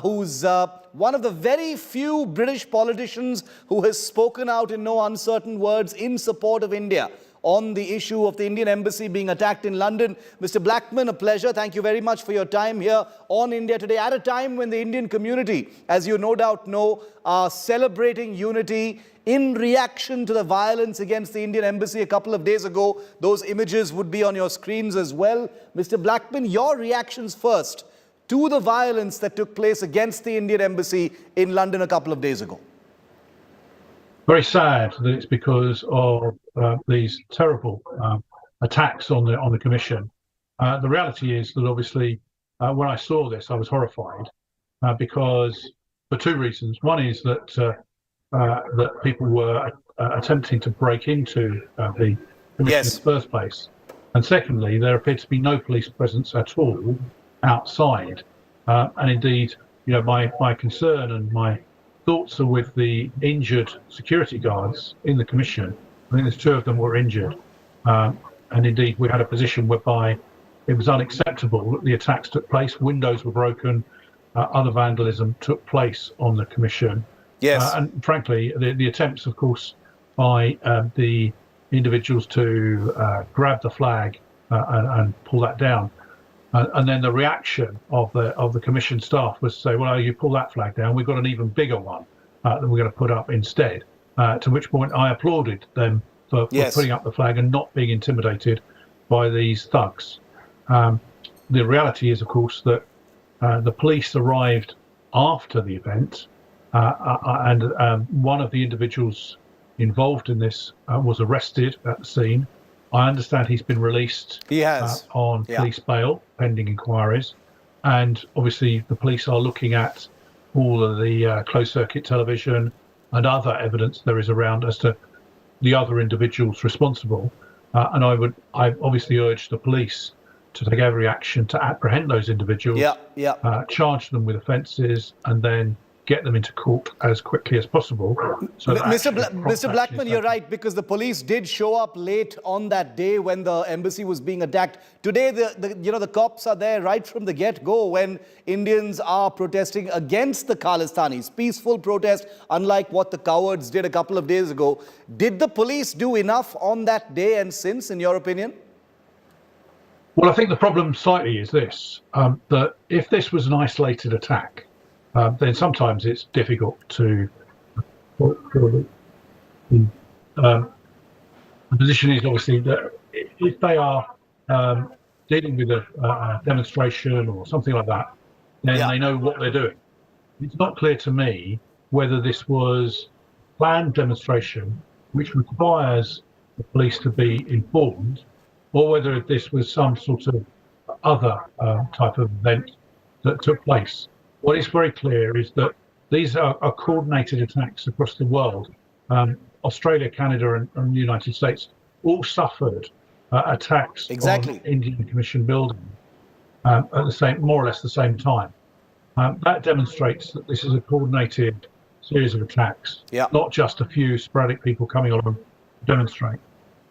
who's one of the very few British politicians who has spoken out in no uncertain words in support of India. on the issue of the Indian embassy being attacked in London. Mr. Blackman, a pleasure. Thank you very much for your time here on India Today, at a time when the Indian community, as you no doubt know, are celebrating unity in reaction to the violence against the Indian embassy a couple of days ago. Those images would be on your screens as well. Mr. Blackman, your reactions first to the violence that took place against the Indian embassy in London a couple of days ago.
Very sad that it's because of these terrible attacks on the commission. The reality is that obviously when I saw this, I was horrified because for two reasons. One is that that people were attempting to break into the commission in the first place, and secondly, there appeared to be no police presence at all outside. And indeed, you know, my concern and my thoughts are with the injured security guards in the commission. I think there's two of them were injured. And indeed, we had a position whereby it was unacceptable that the attacks took place. Windows were broken. Other vandalism took place on the commission.
Yes.
And frankly, the attempts, of course, by the individuals to grab the flag and pull that down. And then the reaction of the commission staff was to say, well, you pull that flag down, we've got an even bigger one that we're going to put up instead. To which point I applauded them for putting up the flag and not being intimidated by these thugs. The reality is, of course, that the police arrived after the event, and one of the individuals involved in this was arrested at the scene. I understand he's been released.
He has.
On police bail, pending inquiries. And obviously the police are looking at all of the closed circuit television and other evidence there is around as to the other individuals responsible. And I obviously urge the police to take every action to apprehend those individuals, charge them with offences, and then get them into court as quickly as possible. So
Mr. Blackman, you're right, because the police did show up late on that day when the embassy was being attacked. Today, the cops are there right from the get-go when Indians are protesting against the Khalistanis. Peaceful protest, unlike what the cowards did a couple of days ago. Did the police do enough on that day and since, in your opinion?
Well, I think the problem slightly is this, that if this was an isolated attack, then sometimes it's difficult to. The position is obviously that if they are dealing with a demonstration or something like that, then they know what they're doing. It's not clear to me whether this was a planned demonstration, which requires the police to be informed, or whether this was some sort of other type of event that took place. What is very clear is that these are coordinated attacks across the world. Australia, Canada, and the United States all suffered attacks on Indian Commission buildings at the same, more or less the same time. That demonstrates that this is a coordinated series of attacks, not just a few sporadic people coming along to demonstrate.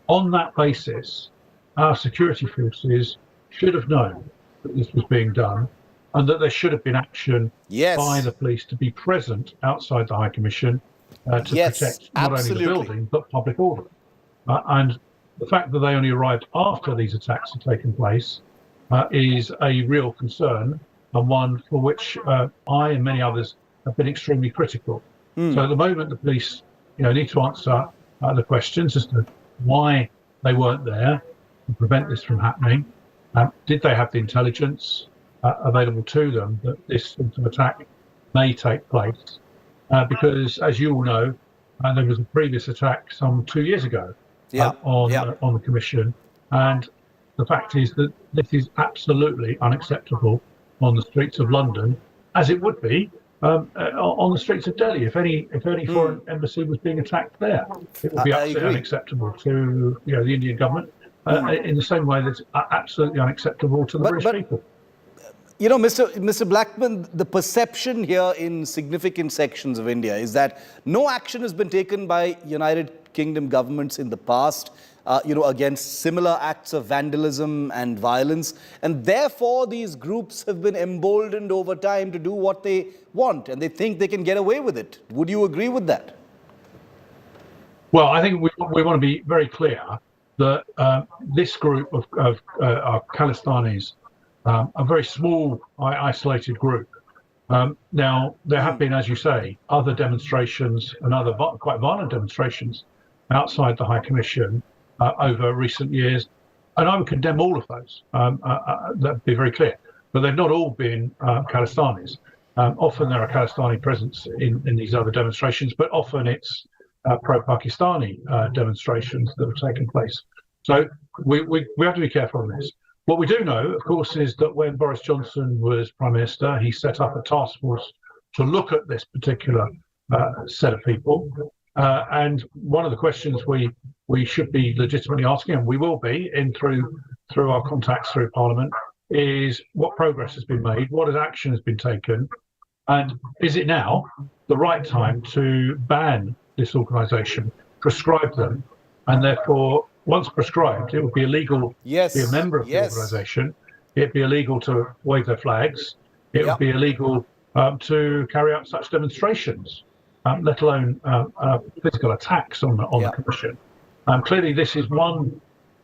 On that basis, our security forces should have known that this was being done, and that there should have been action by the police to be present outside the High Commission to protect not only the building, but public order. And the fact that they only arrived after these attacks had taken place is a real concern, and one for which I and many others have been extremely critical. So at the moment, the police need to answer the questions as to why they weren't there to prevent this from happening. Did they have the intelligence available to them that this sort of attack may take place? Because, as you all know, there was a previous attack some 2 years ago on the Commission, and the fact is that this is absolutely unacceptable on the streets of London, as it would be on the streets of Delhi if any foreign embassy was being attacked there. It would be absolutely unacceptable to the Indian government, in the same way that's absolutely unacceptable to the British people.
You know, Mr. Blackman, the perception here in significant sections of India is that no action has been taken by United Kingdom governments in the past, against similar acts of vandalism and violence. And therefore, these groups have been emboldened over time to do what they want, and they think they can get away with it. Would you agree with that?
Well, I think we want to be very clear that this group of Khalistanis, a very small, isolated group. Now, there have been, as you say, other demonstrations and other quite violent demonstrations outside the High Commission over recent years, and I would condemn all of those. That'd be very clear. But they've not all been Khalistanis. Often there are Khalistani presence in these other demonstrations, but often it's pro-Pakistani demonstrations that have taken place. So we have to be careful on this. What we do know, of course, is that when Boris Johnson was Prime Minister, he set up a task force to look at this particular set of people. And one of the questions we should be legitimately asking, and we will be through our contacts through Parliament, is what progress has been made, what action has been taken, and is it now the right time to ban this organisation, prescribe them, and therefore, once prescribed, it would be illegal to be a member of the organisation. It'd be illegal to wave their flags. It would be illegal to carry out such demonstrations, let alone physical attacks on the Commission. Clearly, this is one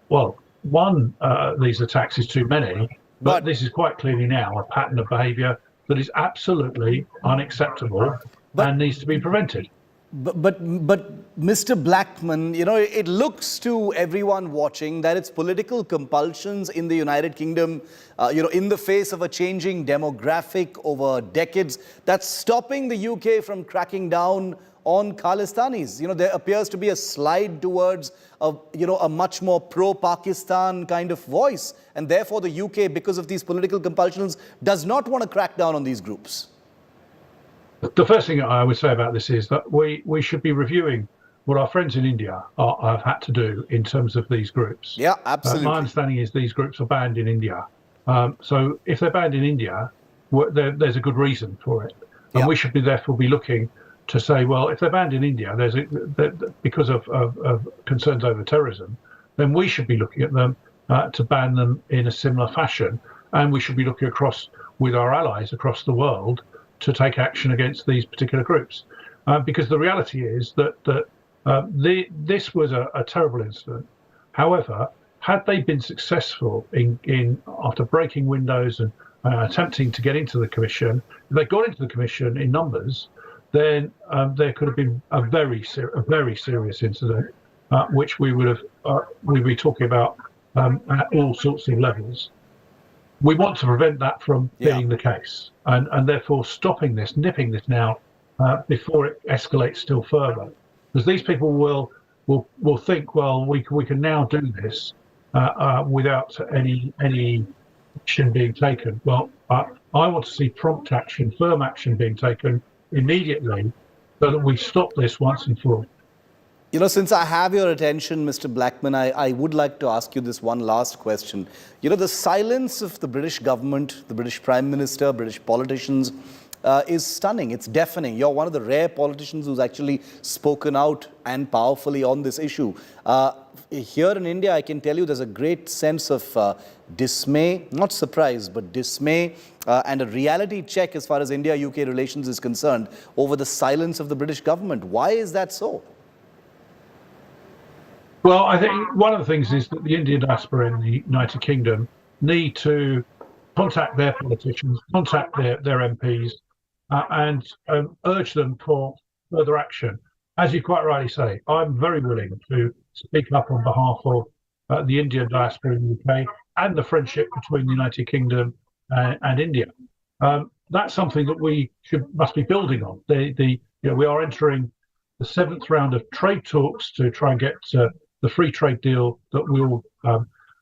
of these attacks is too many, but this is quite clearly now a pattern of behaviour that is absolutely unacceptable and needs to be prevented.
But Mr. Blackman, you know, it looks to everyone watching that it's political compulsions in the United Kingdom, in the face of a changing demographic over decades, that's stopping the UK from cracking down on Khalistanis. You know, there appears to be a slide towards a much more pro-Pakistan kind of voice, and therefore the UK, because of these political compulsions, does not want to crack down on these groups.
The first thing I would say about this is that we should be reviewing what our friends in India have had to do in terms of these groups.
Yeah, absolutely.
My understanding is these groups are banned in India. So if they're banned in India, there's a good reason for it. And we should therefore be looking to say, well, if they're banned in India, because of concerns over terrorism, then we should be looking at them to ban them in a similar fashion. And we should be looking across with our allies across the world to take action against these particular groups, because the reality is that this was a terrible incident. However, had they been successful in after breaking windows and attempting to get into the Commission, if they got into the Commission in numbers, then there could have been a very serious incident, which we'd be talking about at all sorts of levels. We want to prevent that from being the case, and therefore stopping this, nipping this now before it escalates still further, because these people will think, well, we can now do this without any action being taken. Well, I want to see prompt action, firm action being taken immediately, so that we stop this once and for all.
You know, since I have your attention, Mr. Blackman, I would like to ask you this one last question. You know, the silence of the British government, the British Prime Minister, British politicians is stunning. It's deafening. You're one of the rare politicians who's actually spoken out and powerfully on this issue. Here in India, I can tell you there's a great sense of dismay, not surprise, but dismay, and a reality check as far as India-UK relations is concerned over the silence of the British government. Why is that so?
Well, I think one of the things is that the Indian diaspora in the United Kingdom need to contact their politicians, contact their MPs, and urge them for further action. As you quite rightly say, I'm very willing to speak up on behalf of the Indian diaspora in the UK and the friendship between the United Kingdom and India. That's something that we must be building on. We are entering the 7th round of trade talks to try and get the free trade deal that we all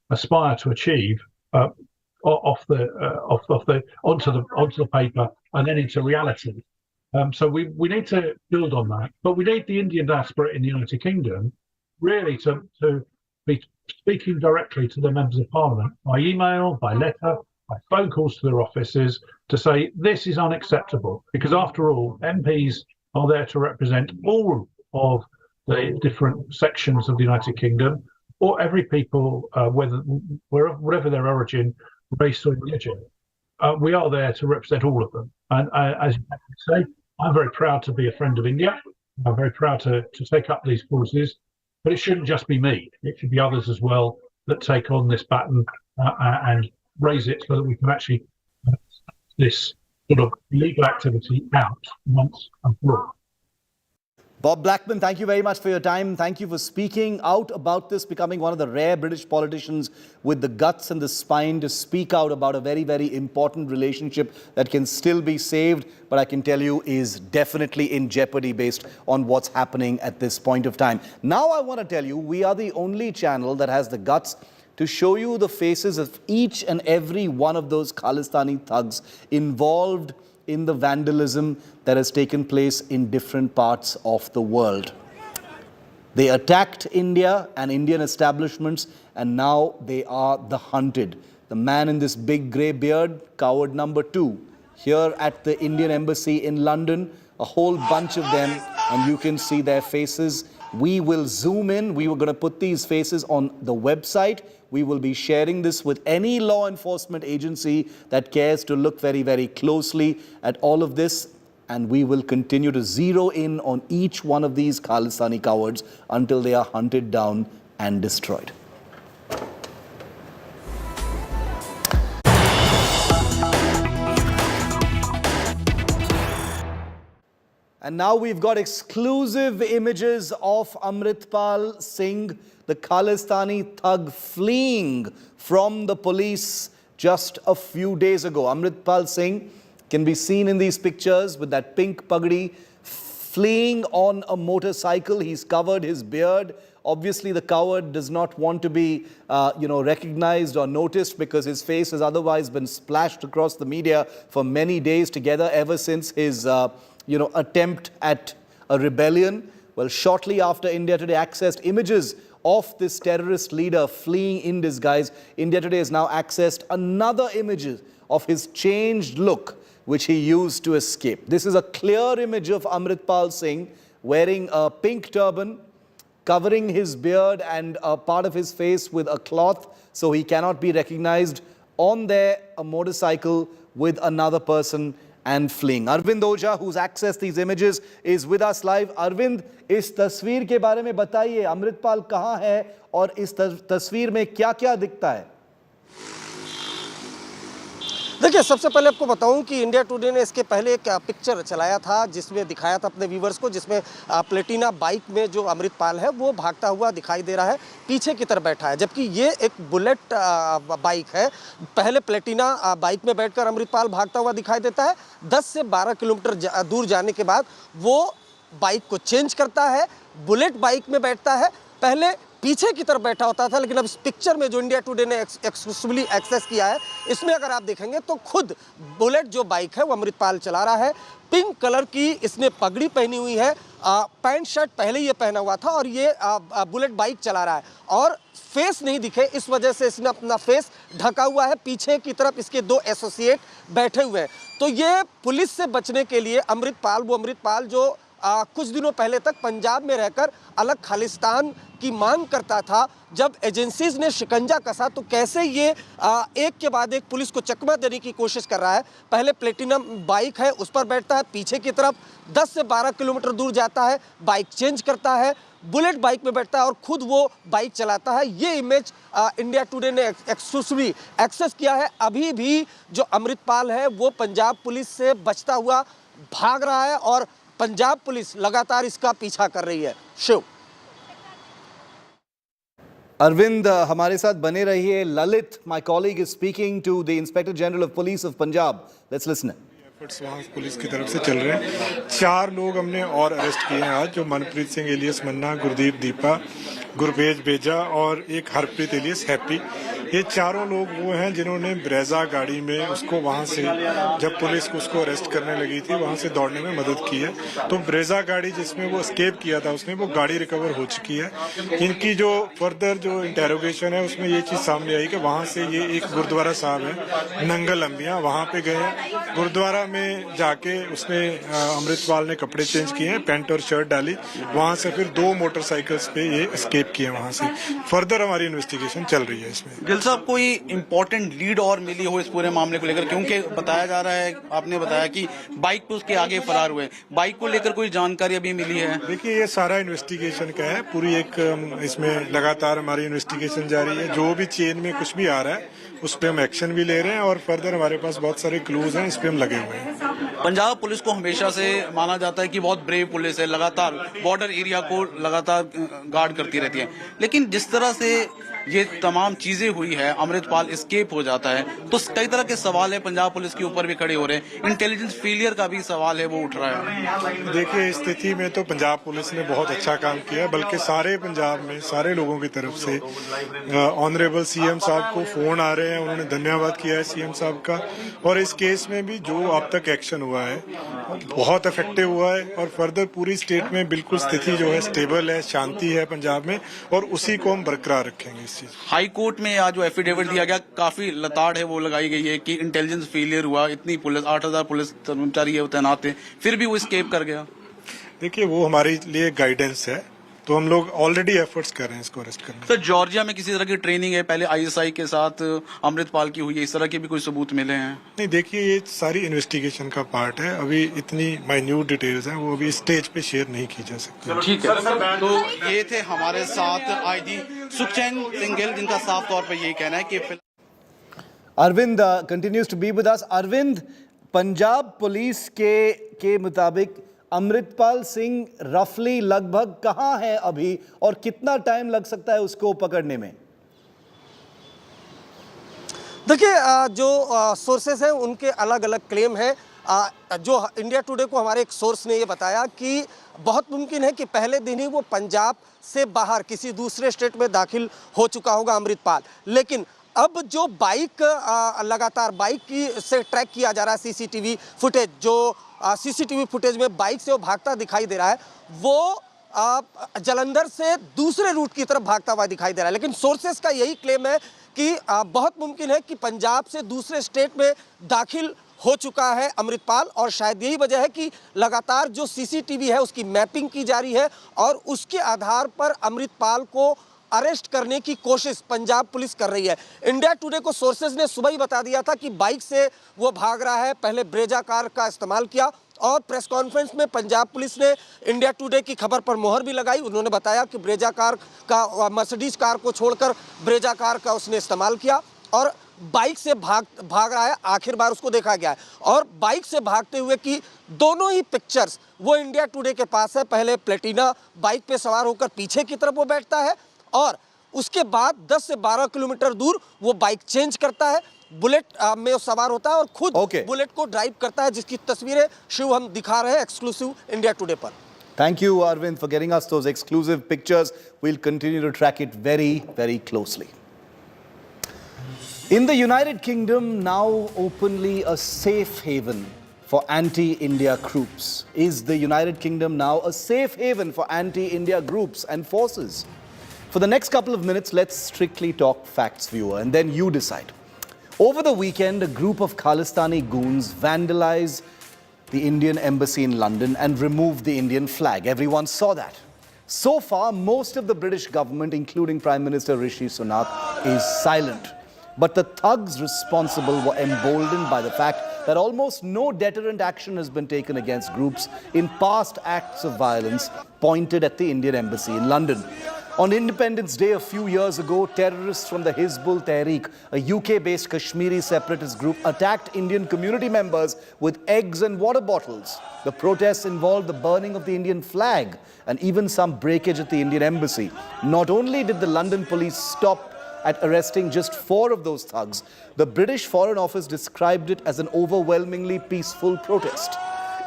aspire to achieve onto the paper and then into reality. So we need to build on that, but we need the Indian diaspora in the United Kingdom really to be speaking directly to the members of Parliament by email, by letter, by phone calls to their offices to say this is unacceptable, because after all, MPs are there to represent all of the different sections of the United Kingdom, or every people, whatever their origin, race or religion. We are there to represent all of them. And as you say, I'm very proud to be a friend of India. I'm very proud to take up these causes. But it shouldn't just be me. It should be others as well that take on this baton and raise it so that we can actually this sort of illegal activity out once and for all.
Bob Blackman, thank you very much for your time. Thank you for speaking out about this, becoming one of the rare British politicians with the guts and the spine to speak out about a very, very important relationship that can still be saved, but I can tell you is definitely in jeopardy based on what's happening at this point of time. Now I want to tell you, we are the only channel that has the guts to show you the faces of each and every one of those Khalistani thugs involved in the vandalism that has taken place in different parts of the world. They attacked India and Indian establishments, and now they are the hunted. The man in this big grey beard, coward number 2, here at the Indian Embassy in London, a whole bunch of them, and you can see their faces. We will zoom in. We were going to put these faces on the website. We will be sharing this with any law enforcement agency that cares to look very, very closely at all of this. And we will continue to zero in on each one of these Khalistani cowards until they are hunted down and destroyed. And now we've got exclusive images of Amritpal Singh, the Khalistani thug fleeing from the police just a few days ago. Amritpal Singh can be seen in these pictures with that pink pagdi, fleeing on a motorcycle. He's covered his beard. Obviously, the coward does not want to be, recognized or noticed because his face has otherwise been splashed across the media for many days together ever since his attempt at a rebellion. Well, shortly after India Today accessed images of this terrorist leader fleeing in disguise, India Today has now accessed another images of his changed look, which he used to escape. This is a clear image of Amritpal Singh wearing a pink turban, covering his beard and a part of his face with a cloth so he cannot be recognized, on there a motorcycle with another person and fleeing. Arvind Oja, who's accessed these images, is with us live. Arvind, इस तस्वीर के बारे में बताइए, अमृतपाल कहाँ है और इस तस्वीर में क्या-क्या दिखता है?
देखिए, सबसे पहले आपको बताऊं कि इंडिया टुडे ने इसके पहले एक पिक्चर चलाया था जिसमें दिखाया था अपने व्यूवर्स को, जिसमें प्लेटिना बाइक में जो अमृतपाल है वो भागता हुआ दिखाई दे रहा है, पीछे की तरफ बैठा है, जबकि ये एक बुलेट बाइक है। पहले प्लेटिना बाइक में बैठकर अमृतपाल भागता हुआ दिखाई देता है। 10 से 12 किलोमीटर दूर जाने के बाद वो बाइक को चेंज करता है, बुलेट बाइक में बैठता है। पहले पीछे की तरफ बैठा होता था, लेकिन अब इस पिक्चर में जो इंडिया टुडे ने एक्सक्लूसिवली एक्सेस किया है, इसमें अगर आप देखेंगे तो खुद बुलेट जो बाइक है वो अमृतपाल चला रहा है। पिंक कलर की इसने पगड़ी पहनी हुई है, पैंट शर्ट पहले ये पहना हुआ था और ये बुलेट बाइक चला रहा है और फेस नहीं दिखे, इस वजह से इसने अपना फेस ढका हुआ है। पीछे की तरफ इसके 2 एसोसिएट बैठे हुए हैं। तो ये पुलिस से बचने के लिए अमृतपाल जो कुछ दिनों पहले तक पंजाब में रहकर अलग खालिस्तान की मांग करता था, जब एजेंसीज ने शिकंजा कसा तो कैसे ये एक के बाद एक पुलिस को चकमा देने की कोशिश कर रहा है। पहले प्लेटिनम बाइक है, उस पर बैठता है, पीछे की तरफ 10 से 12 किलोमीटर दूर जाता है, बाइक चेंज करता है, बुलेट बाइक में बैठता है और खुद वो बाइक चलाता है। ये इमेज इंडिया टुडे ने एक्सक्लूसिवली एक्सेस किया है। अभी भी जो अमृतपाल है वो पंजाब पुलिस से बचता हुआ भाग रहा है और पंजाब पुलिस लगातार इसका पीछा कर रही है। शिव।
Arvind, हमारे साथ बने रहिए। Lalit, my colleague, is speaking to the Inspector General of Police of Punjab. Let's listen.
Efforts वहाँ पुलिस की तरफ से चल रहे हैं। 4 लोग हमने और अरेस्ट किए हैं आज, जो मनप्रीत सिंह एलियस मन्ना, गुरदीप दीपा, गुरबेज बेजा और एक हरप्रीत एलियस हैप्पी। ये चारों लोग वो हैं जिन्होंने ब्रेजा गाड़ी में उसको वहाँ से, जब पुलिस उसको अरेस्ट करने लगी थी, वहाँ से दौड़ने में मदद की है। तो ब्रेजा गाड़ी जिसमें वो एस्केप किया था, उसमें वो गाड़ी रिकवर हो चुकी है। इनकी जो फर्दर जो इंटेरोगेशन है उसमें ये चीज़ सामने आई कि वहाँ से ये एक गुरुद्वारा साहब है नंगल अंबिया, वहाँ पे गए। गुरुद्वारा में जाके उसने अमृतपाल ने कपड़े चेंज किए हैं, पैंट और शर्ट डाली, वहाँ से फिर 2 मोटरसाइकिल्स पे ये एस्केप किए। वहाँ से फर्दर हमारी इन्वेस्टिगेशन चल रही है इसमें।
साहब, कोई इंपॉर्टेंट लीड और मिली हो इस पूरे मामले को लेकर? क्योंकि बताया जा रहा है, आपने बताया कि बाइक पे उसके आगे फरार हुए, बाइक को लेकर कोई जानकारी अभी मिली है?
देखिए, ये सारा इन्वेस्टिगेशन का है, पूरी एक इसमें लगातार हमारी इन्वेस्टिगेशन जारी है। जो भी चेन में कुछ भी आ रहा है उस पर हम एक्शन भी ले रहे हैं और फर्दर हमारे पास बहुत सारे क्लूज हैं, इस पे हम लगे हुए हैं।
पंजाब पुलिस को हमेशा से माना जाता है कि बहुत ब्रेव पुलिस है, लगातार बॉर्डर एरिया को लगातार गार्ड करती रहती है, लेकिन जिस तरह से ये तमाम चीजें हुई है, अमृतपाल एस्केप हो जाता है, तो कई तरह के सवाल है पंजाब पुलिस के ऊपर भी खड़े हो रहे हैं। इंटेलिजेंस फेलियर का भी सवाल है, वो उठ रहा है।
देखिए, इस स्थिति में तो पंजाब पुलिस ने बहुत अच्छा काम किया, बल्कि सारे पंजाब में सारे लोगों की तरफ से ऑनरेबल सीएम साहब को फोन आ रहे हैं, उन्होंने धन्यवाद किया है सीएम साहब का। और इस केस में भी जो अब तक एक्शन हुआ है बहुत इफेक्टिव हुआ है और फर्दर पूरी स्टेट में बिल्कुल स्थिति जो है स्टेबल है, शांति है पंजाब में, और उसी को हम बरकरार रखेंगे।
हाई कोर्ट में आज जो एफिडेविट दिया गया, काफी लताड़ है वो लगाई गई है कि इंटेलिजेंस फेलियर हुआ, इतनी पुलिस 8000 पुलिस कर्मचारी तैनात थे, फिर भी वो एस्केप कर गया।
देखिए, वो हमारे लिए गाइडेंस है, तो हम लोग ऑलरेडी एफर्ट्स कर रहे हैं इसको अरेस्ट करने।
सर, जॉर्जिया में किसी तरह की ट्रेनिंग है, पहले आईएसआई के साथ अमृतपाल की हुई है, इस तरह के भी कोई सबूत मिले हैं?
नहीं, देखिए, ये सारी इन्वेस्टिगेशन का पार्ट है, अभी इतनी माइन्यूट डिटेल्स हैं, वो अभी स्टेज पे शेयर नहीं की जा सकती।
ठीक है, तो ये थे हमारे साथ आईजी सुखचैन सिंघल, जिनका साफ तौर पर यही कहना है कि
Arvind continues to be with us. Arvind, Punjab police के मुताबिक अमृतपाल सिंह रफली लगभग कहां है अभी और कितना टाइम लग सकता है उसको पकड़ने में?
देखिए, जो सोर्सेस हैं उनके अलग अलग क्लेम हैं। जो इंडिया टुडे को हमारे एक सोर्स ने ये बताया कि बहुत मुमकिन है कि पहले दिन ही वो पंजाब से बाहर किसी दूसरे स्टेट में दाखिल हो चुका होगा अमृतपाल। लेकिन अब जो बाइक लगातार बाइक की से ट्रैक किया जा रहा है, सीसीटीवी फुटेज, जो सीसीटीवी फुटेज में बाइक से वो भागता दिखाई दे रहा है, वो जलंधर से दूसरे रूट की तरफ भागता हुआ दिखाई दे रहा है। लेकिन सोर्सेस का यही क्लेम है कि बहुत मुमकिन है कि पंजाब से दूसरे स्टेट में दाखिल हो चुका है अमृतपाल, और शायद यही वजह है कि लगातार जो सीसीटीवी है उसकी मैपिंग की जा रही है और उसके आधार पर अमृतपाल को अरेस्ट करने की कोशिश पंजाब पुलिस कर रही है। इंडिया टुडे को सोर्सेज ने सुबह ही बता दिया था कि बाइक से वो भाग रहा है, पहले ब्रेजा कार का इस्तेमाल किया, और प्रेस कॉन्फ्रेंस में पंजाब पुलिस ने इंडिया टुडे की खबर पर मोहर भी लगाई। उन्होंने बताया कि ब्रेजा कार का, मर्सिडीज कार को छोड़कर ब्रेजा कार का उसने इस्तेमाल किया और बाइक से भाग रहा है, आखिर बार उसको देखा गया है। और बाइक से भागते हुए की दोनों ही पिक्चर्स वो इंडिया टुडे के पास है। पहले प्लेटिना बाइक पे सवार होकर पीछे की तरफ वो बैठता है और उसके बाद 10 से 12 किलोमीटर दूर वो बाइक चेंज करता है, बुलेट में सवार होता है और खुद बुलेट को ड्राइव करता है, जिसकी तस्वीरें शिव हम दिखा रहे हैं एक्सक्लूसिव इंडिया टुडे पर।
Thank you, Arvind, for getting us those exclusive pictures. We'll continue to track it very, very closely. In the United Kingdom, now openly a safe haven for anti-India groups. Is the United Kingdom now a safe haven for anti-India groups and forces? For the next couple of minutes, let's strictly talk facts, viewer, and then you decide. Over the weekend, a group of Khalistani goons vandalized the Indian embassy in London and removed the Indian flag. Everyone saw that. So far, most of the British government, including Prime Minister Rishi Sunak, is silent. But the thugs responsible were emboldened by the fact that almost no deterrent action has been taken against groups in past acts of violence pointed at the Indian embassy in London. On Independence Day a few years ago, terrorists from the Hizbul Tahrir, a UK-based Kashmiri separatist group, attacked Indian community members with eggs and water bottles. The protests involved the burning of the Indian flag and even some breakage at the Indian embassy. Not only did the London police stop at arresting just 4 of those thugs, the British Foreign Office described it as an overwhelmingly peaceful protest.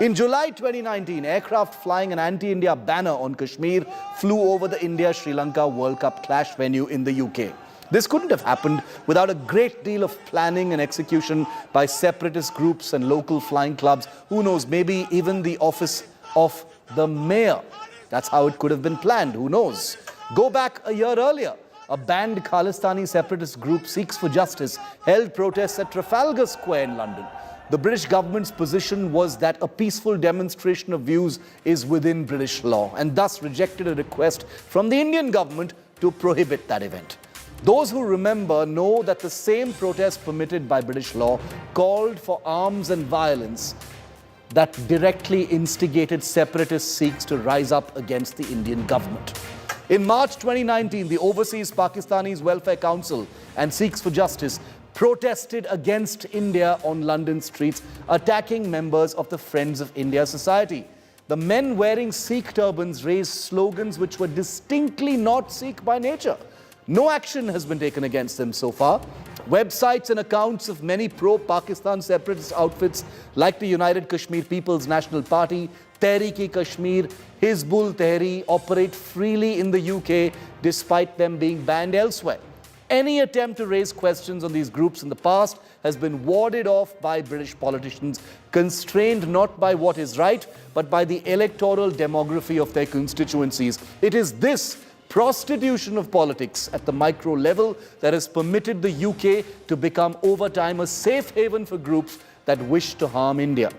In July 2019, aircraft flying an anti-India banner on Kashmir flew over the India-Sri Lanka World Cup clash venue in the UK. This couldn't have happened without a great deal of planning and execution by separatist groups and local flying clubs. Who knows, maybe even the office of the mayor. That's how it could have been planned, who knows. Go back a year earlier. A banned Khalistani separatist group, Sikhs for Justice, held protests at Trafalgar Square in London. The British government's position was that a peaceful demonstration of views is within British law and thus rejected a request from the Indian government to prohibit that event. Those who remember know that the same protest permitted by British law called for arms and violence that directly instigated separatist Sikhs to rise up against the Indian government. In March 2019, the Overseas Pakistanis Welfare Council and Sikhs for Justice protested against India on London streets, attacking members of the Friends of India Society. The men wearing Sikh turbans raised slogans which were distinctly not Sikh by nature. No action has been taken against them so far. Websites and accounts of many pro-Pakistan separatist outfits like the United Kashmir People's National Party, Tehreek-e-Kashmir, Hizbul Tahrir operate freely in the UK despite them being banned elsewhere. Any attempt to raise questions on these groups in the past has been warded off by British politicians, constrained not by what is right, but by the electoral demography of their constituencies. It is this prostitution of politics at the micro level that has permitted the UK to become over time a safe haven for groups that wish to harm India.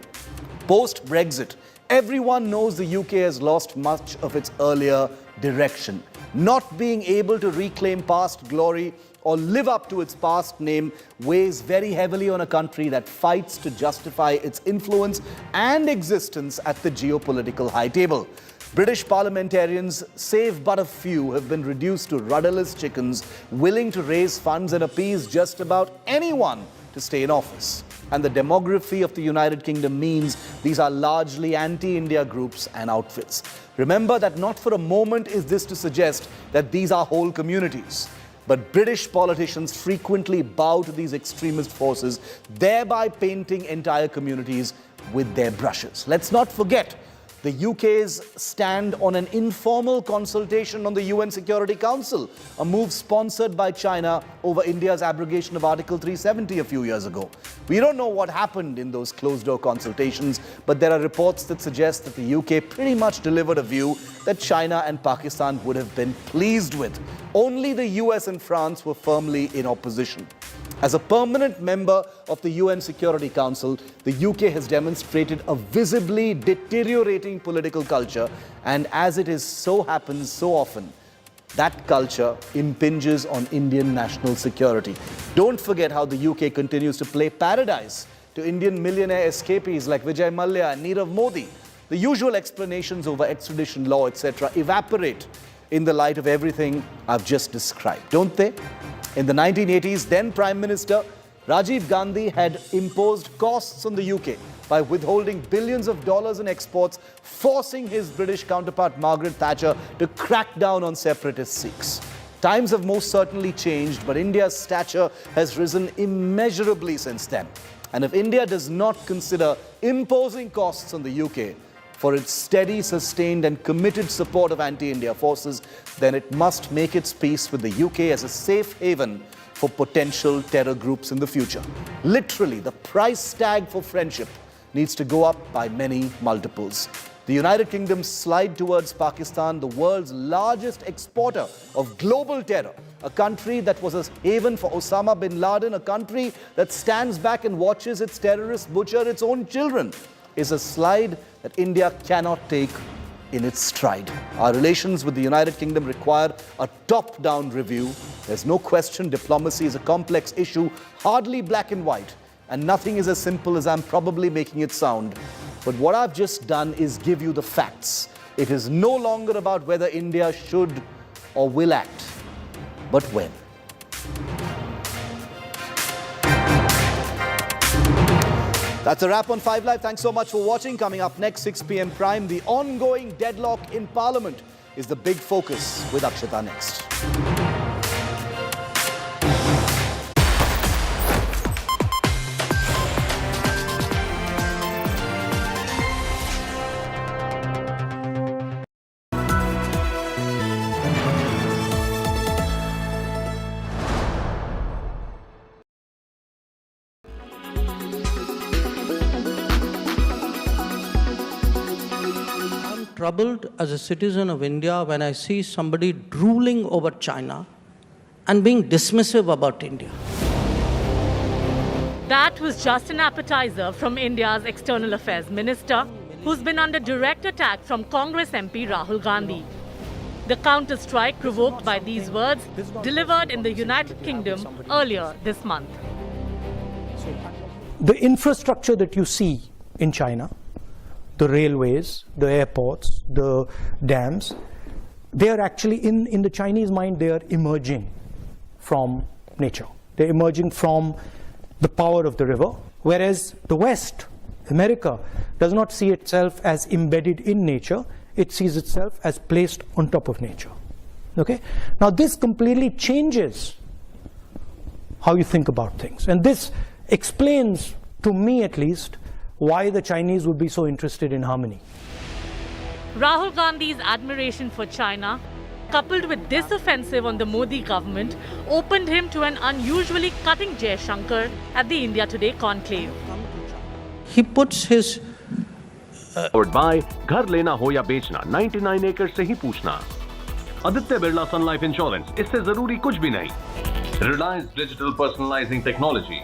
Post-Brexit, everyone knows the UK has lost much of its earlier direction. Not being able to reclaim past glory or live up to its past name weighs very heavily on a country that fights to justify its influence and existence at the geopolitical high table. British parliamentarians, save but a few, have been reduced to rudderless chickens willing to raise funds and appease just about anyone to stay in office. And the demography of the United Kingdom means these are largely anti-India groups and outfits. Remember that not for a moment is this to suggest that these are whole communities. But British politicians frequently bow to these extremist forces, thereby painting entire communities with their brushes. Let's not forget the UK's stand on an informal consultation on the UN Security Council, a move sponsored by China over India's abrogation of Article 370 a few years ago. We don't know what happened in those closed-door consultations, but there are reports that suggest that the UK pretty much delivered a view that China and Pakistan would have been pleased with. Only the US and France were firmly in opposition. As a permanent member of the UN Security Council, the UK has demonstrated a visibly deteriorating political culture, and as it is so happens so often, that culture impinges on Indian national security. Don't forget how the UK continues to play paradise to Indian millionaire escapees like Vijay Mallya and Nirav Modi. The usual explanations over extradition law, etc., evaporate in the light of everything I've just described, don't they? In the 1980s, then Prime Minister Rajiv Gandhi had imposed costs on the UK by withholding billions of dollars in exports, forcing his British counterpart Margaret Thatcher to crack down on separatist Sikhs. Times have most certainly changed, but India's stature has risen immeasurably since then. And if India does not consider imposing costs on the UK for its steady, sustained and committed support of anti-India forces, then it must make its peace with the UK as a safe haven for potential terror groups in the future. Literally, the price tag for friendship needs to go up by many multiples. The United Kingdom's slide towards Pakistan, the world's largest exporter of global terror, a country that was a haven for Osama bin Laden, a country that stands back and watches its terrorists butcher its own children, is a slide that India cannot take in its stride. Our relations with the United Kingdom require a top-down review. There's no question diplomacy is a complex issue, hardly black and white, and nothing is as simple as I'm probably making it sound. But what I've just done is give you the facts. It is no longer about whether India should or will act, but when. That's a wrap on 5 Live. Thanks so much for watching. Coming up next, 6 p.m. Prime, the ongoing deadlock in Parliament is the big focus with Akshata next.
Troubled as a citizen of India when I see somebody drooling over China and being dismissive about India.
That was just an appetizer from India's External Affairs Minister, who's been under direct attack from Congress MP Rahul Gandhi. The counter-strike provoked by these words delivered in the United Kingdom earlier this month.
The infrastructure that you see in China, the railways, the airports, the dams, they are actually, in the Chinese mind, they are emerging from nature. They're emerging from the power of the river, whereas the West, America, does not see itself as embedded in nature. It sees itself as placed on top of nature. Okay? Now this completely changes how you think about things. And this explains, to me at least, why the Chinese would be so interested in harmony.
Rahul Gandhi's admiration for China, coupled with this offensive on the Modi government, opened him to an unusually cutting Jaishankar at the India Today conclave.
He puts his
Powered by घर लेना हो या बेचना 99 एकड़ से ही पूछना। आदित्य बिरला सन life insurance, इससे जरूरी कुछ भी नहीं। Reliance digital personalising technology.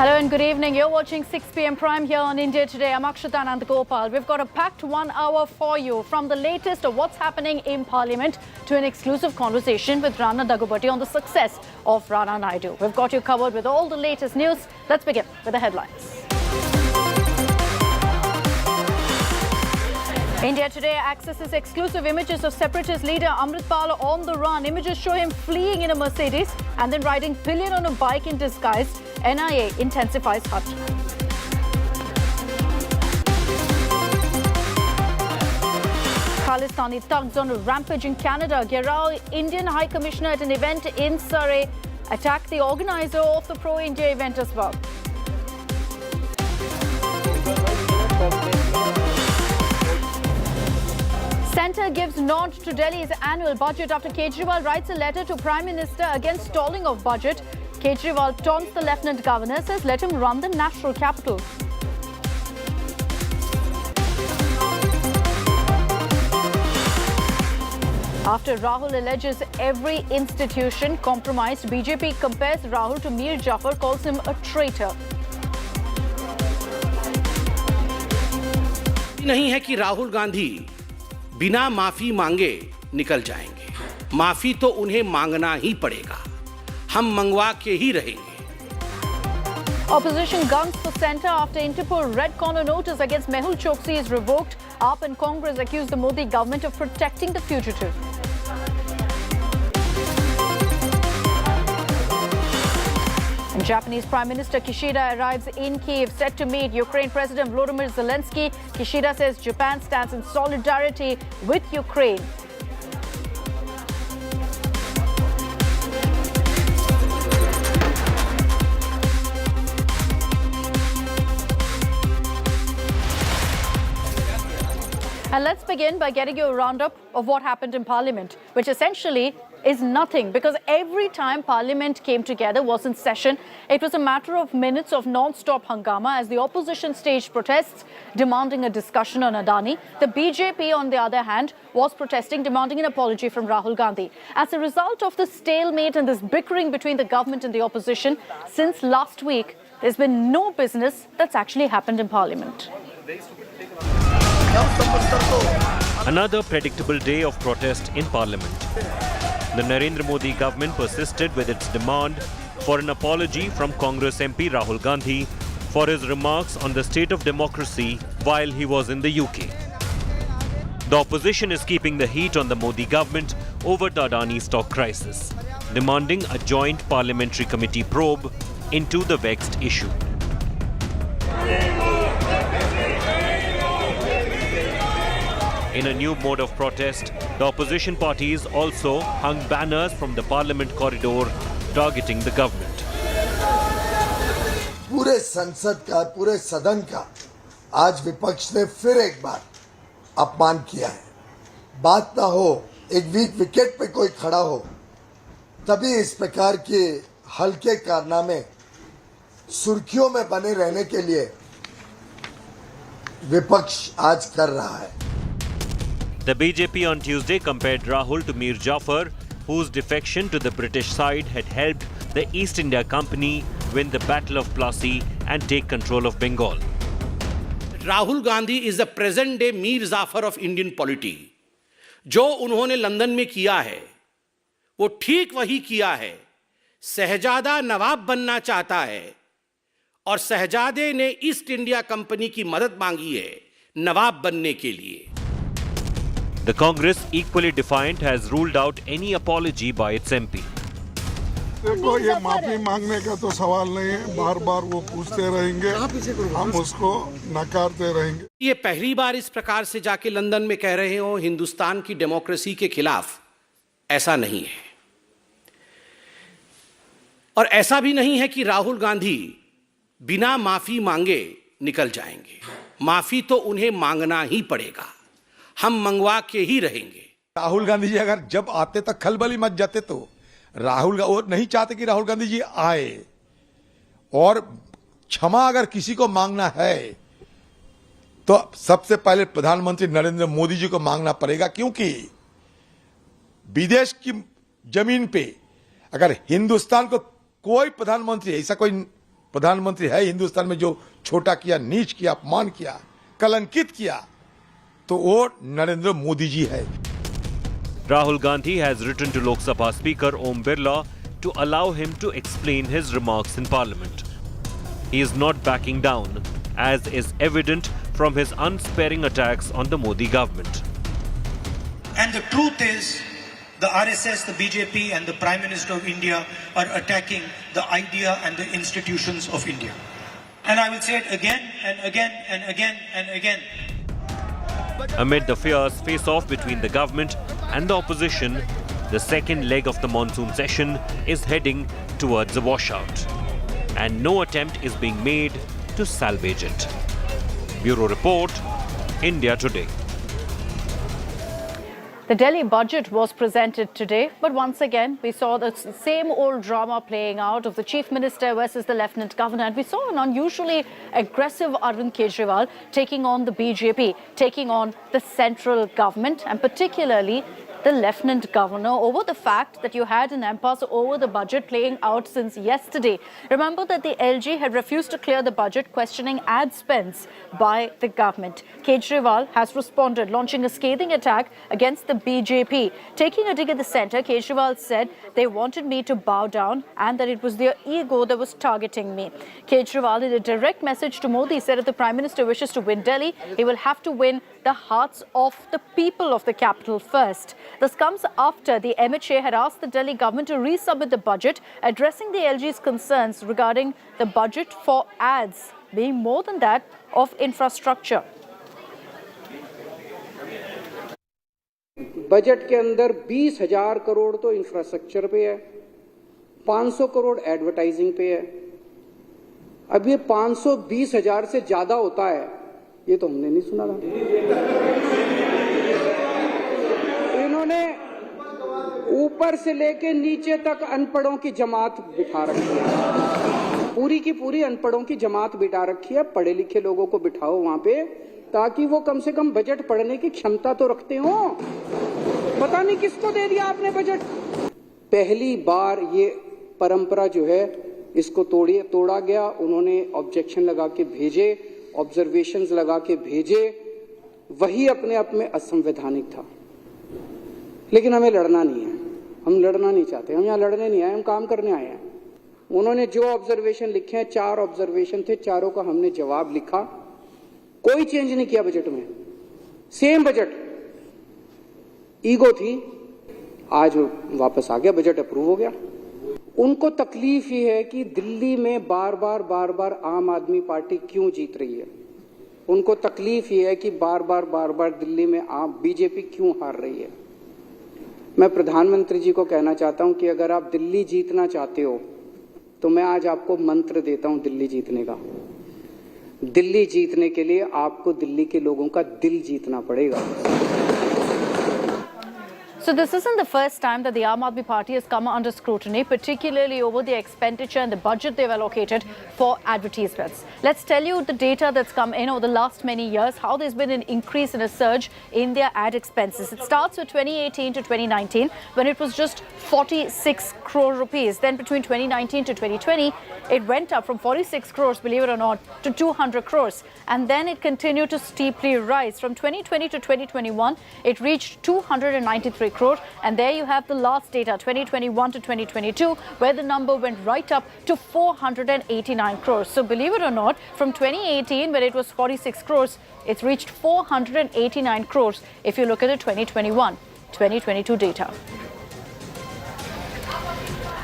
Hello and good evening. You're watching 6 p.m. Prime here on India Today. I'm Akshata Nandagopal. We've got a packed 1 hour for you, from the latest of what's happening in Parliament to an exclusive conversation with Rana Naidu on the success of Rana Naidu. We've got you covered with all the latest news. Let's begin with the headlines. India Today accesses exclusive images of separatist leader Amritpal on the run. Images show him fleeing in a Mercedes and then riding pillion on a bike in disguise. NIA intensifies hunt. Khalistani thugs on a rampage in Canada. Kejriwal, Indian High Commissioner at an event in Surrey, attacked the organizer of the pro-India event as well. Centre gives nod to Delhi's annual budget after Kejriwal writes a letter to Prime Minister against stalling of budget. Kejriwal taunts the Lieutenant Governor, says let him run the national capital. After Rahul alleges every institution compromised, BJP compares Rahul to Mir Jafar, calls him a traitor.
नहीं है कि राहुल गांधी बिना माफी मांगे निकल जाएंगे। माफी तो उन्हें मांगना ही पड़ेगा। हम मंगवा के ही रहेंगे।
Opposition guns for centre after Interpol red corner notice against Mehul Choksi is revoked. AAP and Congress accuse the Modi government of protecting the fugitive. And Japanese Prime Minister Kishida arrives in Kyiv, set to meet Ukraine President Volodymyr Zelensky. Kishida says Japan stands in solidarity with Ukraine. And let's begin by getting you a roundup of what happened in Parliament, which essentially is nothing, because every time Parliament came together, was in session, it was a matter of minutes of non-stop hangama as the opposition staged protests demanding a discussion on Adani. The BJP, on the other hand, was protesting, demanding an apology from Rahul Gandhi. As a result of the stalemate and this bickering between the government and the opposition, since last week, there's been no business that's actually happened in Parliament.
Another predictable day of protest in Parliament. The Narendra Modi government persisted with its demand for an apology from Congress MP Rahul Gandhi for his remarks on the state of democracy while he was in the UK. The opposition is keeping the heat on the Modi government over the Adani stock crisis, demanding a joint parliamentary committee probe into the vexed issue. In a new mode of protest, the opposition parties also hung banners from the parliament corridor targeting the government.
पूरे संसद का, पूरे सदन का आज विपक्ष ने फिर एक बार अपमान किया है। बात ना हो, एक वीक विकेट पे कोई खड़ा हो, तभी इस प्रकार के हल्के कारनामे सुर्खियों में बने रहने के लिए विपक्ष आज कर रहा है।
The BJP on Tuesday compared Rahul to Mir Jafar, whose defection to the British side had helped the East India Company win the Battle of Plassey and take control of Bengal.
Rahul Gandhi is the present day Mir Jafar of Indian polity. जो उन्होंने London में किया है वो ठीक वही किया है। शहजादा नवाब बनना चाहता है और शहजादे ने ईस्ट इंडिया कंपनी की मदद मांगी है नवाब बनने के लिए।
The Congress, equally defiant, has ruled out any apology by its MP.
देखो, ये माफी मांगने का तो सवाल नहीं है, बार बार वो पूछते रहेंगे, हम उसको नकारते रहेंगे।
ये पहली बार इस प्रकार से जाके लंदन में कह रहे हो हिंदुस्तान की डेमोक्रेसी के खिलाफ, ऐसा नहीं है। और ऐसा भी नहीं है कि राहुल गांधी बिना माफी मांगे निकल जाएंगे। माफी तो उन्हें मांगना ही पड़ेगा, हम मंगवा के ही रहेंगे।
राहुल गांधी जी अगर जब आते तक खलबली मच जाते तो वो नहीं चाहते कि राहुल गांधी जी आए। और क्षमा अगर किसी को मांगना है तो सबसे पहले प्रधानमंत्री नरेंद्र मोदी जी को मांगना पड़ेगा, क्योंकि विदेश की जमीन पे अगर हिंदुस्तान को कोई प्रधानमंत्री, ऐसा कोई प्रधानमंत्री है हिंदुस्तान में जो छोटा किया, नीच किया, अपमान किया, कलंकित किया, तो वो नरेंद्र मोदी जी है।
Rahul Gandhi has written to Lok Sabha Speaker Om Birla to allow him to explain his remarks in Parliament. He is not backing down, as is evident from his unsparing attacks on the Modi government.
And the truth is, the RSS, the BJP and the Prime Minister of India are attacking the idea and the institutions of India. And I will say it again and again and again and again.
Amid the fierce face-off between the government and the opposition, the second leg of the monsoon session is heading towards a washout. And no attempt is being made to salvage it. Bureau Report, India Today.
The Delhi budget was presented today, but once again we saw the same old drama playing out of the Chief Minister versus the Lieutenant Governor. And we saw an unusually aggressive Arvind Kejriwal taking on the BJP, taking on the central government, and particularly the Lieutenant Governor over the fact that you had an impasse over the budget playing out since yesterday. Remember that the LG had refused to clear the budget, questioning ad spends by the government. Kejriwal has responded, launching a scathing attack against the BJP. Taking a dig at the centre, Kejriwal said they wanted me to bow down and that it was their ego that was targeting me. Kejriwal, in a direct message to Modi, said if the Prime Minister wishes to win Delhi, he will have to win the hearts of the people of the capital first. This comes after the MHA had asked the Delhi government to resubmit the budget, addressing the LG's concerns regarding the budget for ads being more than that of infrastructure.
Budget के अंदर 20,000 करोड़ तो infrastructure पे है, 500 crore advertising पे है। अब ये 520,000 से ज्यादा होता है, ये तो हमने नहीं सुना था। इन्होंने ऊपर से लेके नीचे तक अनपढ़ों की जमात बिठा रखी है, पूरी की पूरी अनपढ़ों की जमात बिठा रखी है। पढ़े लिखे लोगों को बिठाओ वहां पे, ताकि वो कम से कम बजट पढ़ने की क्षमता तो रखते हो। पता नहीं किसको दे दिया आपने बजट। पहली बार ये परंपरा जो है इसको तोड़ा गया। उन्होंने ऑब्जेक्शन लगा के भेजे, ऑब्जर्वेशंस लगा के भेजे, वही अपने आप में असंवैधानिक था। लेकिन हमें लड़ना नहीं है, हम लड़ना नहीं चाहते, हम यहाँ लड़ने नहीं आए, हम काम करने आए हैं। उन्होंने जो ऑब्जर्वेशन लिखे हैं, 4 ऑब्जर्वेशन थे, चारों का हमने जवाब लिखा। कोई चेंज नहीं किया बजट में, सेम बजट। ईगो थी, आज वापस आ गया, बजट अप्रूव हो गया। उनको तकलीफ ये है कि दिल्ली में बार बार आम आदमी पार्टी क्यों जीत रही है। उनको तकलीफ ये है कि बार बार दिल्ली में बीजेपी क्यों हार रही है। मैं प्रधानमंत्री जी को कहना चाहता हूं कि अगर आप दिल्ली जीतना चाहते हो तो मैं आज आपको मंत्र देता हूं दिल्ली जीतने का। दिल्ली जीतने के लिए आपको दिल्ली के लोगों का दिल जीतना पड़ेगा।
So this isn't the first time that the Aam Aadmi Party has come under scrutiny, particularly over the expenditure and the budget they've allocated for advertisements. Let's tell you the data that's come in over the last many years, how there's been an increase and a surge in their ad expenses. It starts with 2018 to 2019, when it was just 46 crore rupees. Then between 2019 to 2020, it went up from 46 crores, believe it or not, to 200 crores. And then it continued to steeply rise. From 2020 to 2021, it reached 293 crore. And there you have the last data, 2021 to 2022, where the number went right up to 489 crores. So believe it or not, from 2018, when it was 46 crores, it's reached 489 crores if you look at the 2021-2022 data.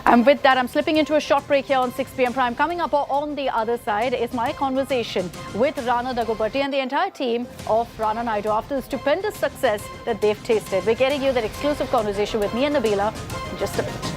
And with that, I'm slipping into a short break here on 6 p.m. Prime. Coming up on the other side is my conversation with Rana Naidu and the entire team of Rana Naidu after the stupendous success that they've tasted. We're getting you that exclusive conversation with me and Nabila in just a minute.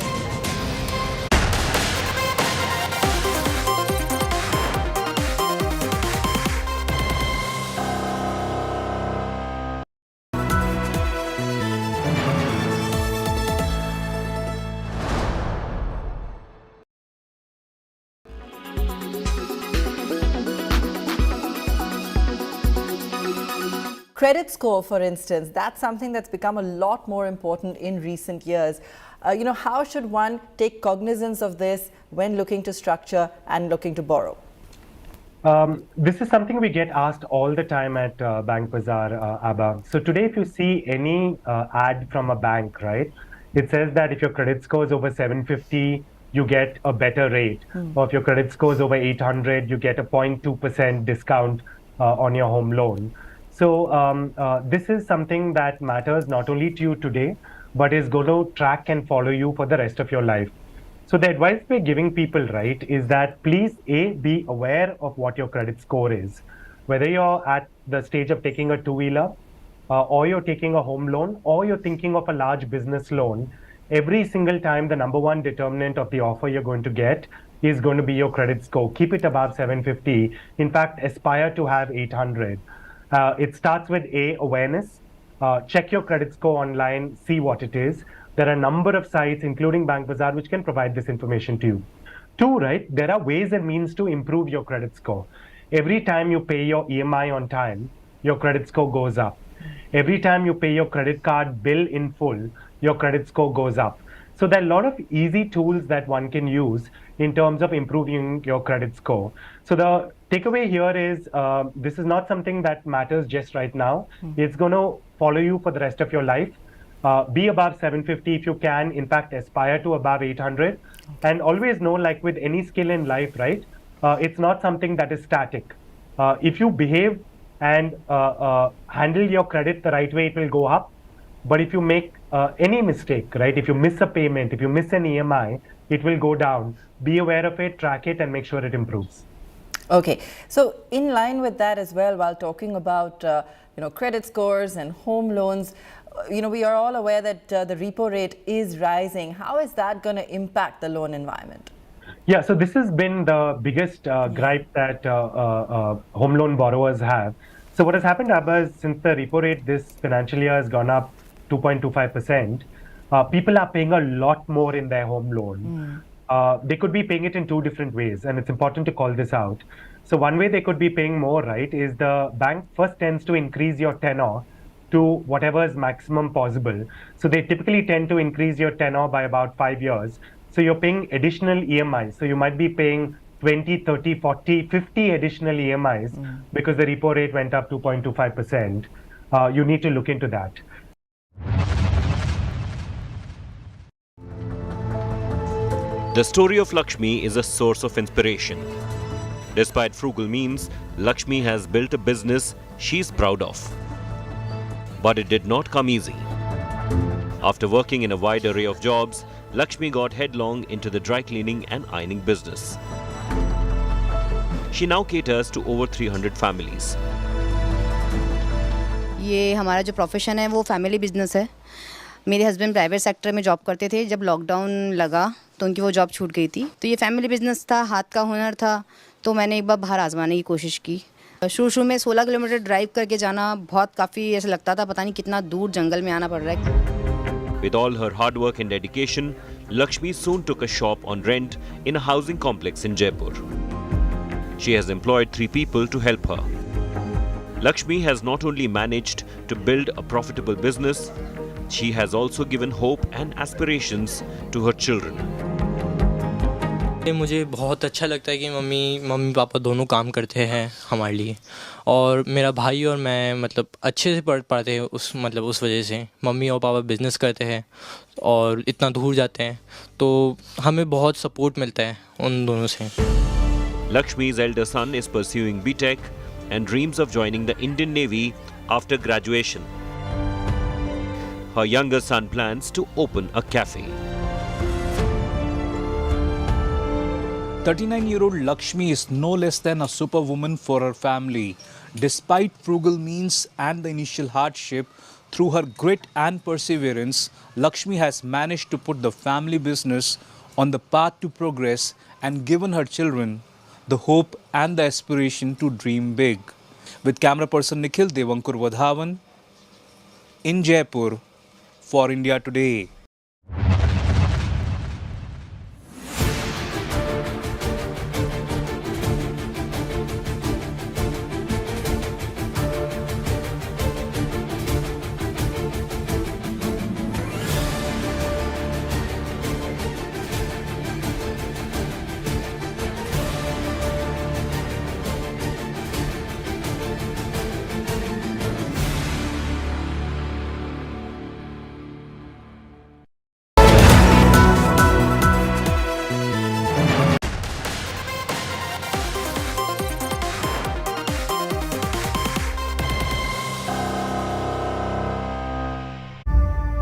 Credit score, for instance, that's something that's become a lot more important in recent years. How should one take cognizance of this when looking to structure and looking to borrow?
This is something we get asked all the time at Bank Bazaar, Abba. So today, if you see any ad from a bank, right, it says that if your credit score is over 750, you get a better rate. Or if your credit score is over 800, you get a 0.2% discount on your home loan. So this is something that matters not only to you today, but is going to track and follow you for the rest of your life. So the advice we're giving people, right, is that please, A, be aware of what your credit score is. Whether you're at the stage of taking a two-wheeler, or you're taking a home loan, or you're thinking of a large business loan, every single time the number one determinant of the offer you're going to get is going to be your credit score. Keep it above 750. In fact, aspire to have 800. It starts with A, awareness. Check your credit score online, see what it is. There are a number of sites, including Bank Bazaar, which can provide this information to you. Two, right, there are ways and means to improve your credit score. Every time you pay your EMI on time, your credit score goes up. Every time you pay your credit card bill in full, your credit score goes up. So there are a lot of easy tools that one can use in terms of improving your credit score. So the takeaway here is this is not something that matters just right now. It's going to follow you for the rest of your life. Be above 750 if you can. In fact, aspire to above 800. And always know, like with any skill in life, right, it's not something that is static. If you behave and handle your credit the right way, it will go up. But if you make any mistake, right, if you miss a payment, if you miss an EMI, it will go down. Be aware of it, track it, and make sure it improves.
Okay, so in line with that as well, while talking about credit scores and home loans, we are all aware that the repo rate is rising. How is that going to impact the loan environment?
Yeah, so this has been the biggest gripe that home loan borrowers have. So what has happened, Abba, is since the repo rate this financial year has gone up 2.25%, people are paying a lot more in their home loan. They could be paying it in two different ways, and it's important to call this out. So one way they could be paying more, right, is the bank first tends to increase your tenor to whatever is maximum possible. So they typically tend to increase your tenor by about 5 years. So you're paying additional EMIs. So you might be paying 20, 30, 40, 50 additional EMIs because the repo rate went up 2.25%. You need to look into that.
The story of Lakshmi is a source of inspiration. Despite frugal means, Lakshmi has built a business she's proud of. But it did not come easy. After working in a wide array of jobs, Lakshmi got headlong into the dry cleaning and ironing business. She now caters to over 300 families.
ये हमारा जो profession है वो family business है. मेरे husband private sector में job करते थे. जब लॉकडाउन लगा तो उनकी वो जॉब छूट गई थी. तो ये फैमिली बिजनेस था, हाथ का हुनर था, तो मैंने एक बार बाहर आजमाने की कोशिश की. शुरू में 16 किलोमीटर ड्राइव करके जाना बहुत काफ़ी ऐसा लगता था, पता नहीं कितना दूर जंगल में आना पड़ रहा है.
With all her hard work and dedication, Lakshmi soon took a shop on rent in a housing complex in Jaipur. She has employed 3 people to help her. Lakshmi has not only managed to build a profitable business, she has also given hope and aspirations to her children.
मुझे बहुत अच्छा लगता है कि mummy papa दोनों काम करते हैं हमारे लिए, और मेरा भाई और मैं मतलब अच्छे से पढ़ पाते हैं उस वजह से। मम्मी और पापा बिजनेस करते हैं और इतना दूर जाते हैं, तो हमें बहुत सपोर्ट मिलता है उन दोनों से।
Lakshmi's elder son is pursuing BTech and dreams of joining the Indian Navy after graduation. Her younger son plans to open a cafe.
39-year-old Lakshmi is no less than a superwoman for her family. Despite frugal means and the initial hardship, through her grit and perseverance, Lakshmi has managed to put the family business on the path to progress and given her children the hope and the aspiration to dream big. With camera person Nikhil Devankur Vadhavan in Jaipur for India Today.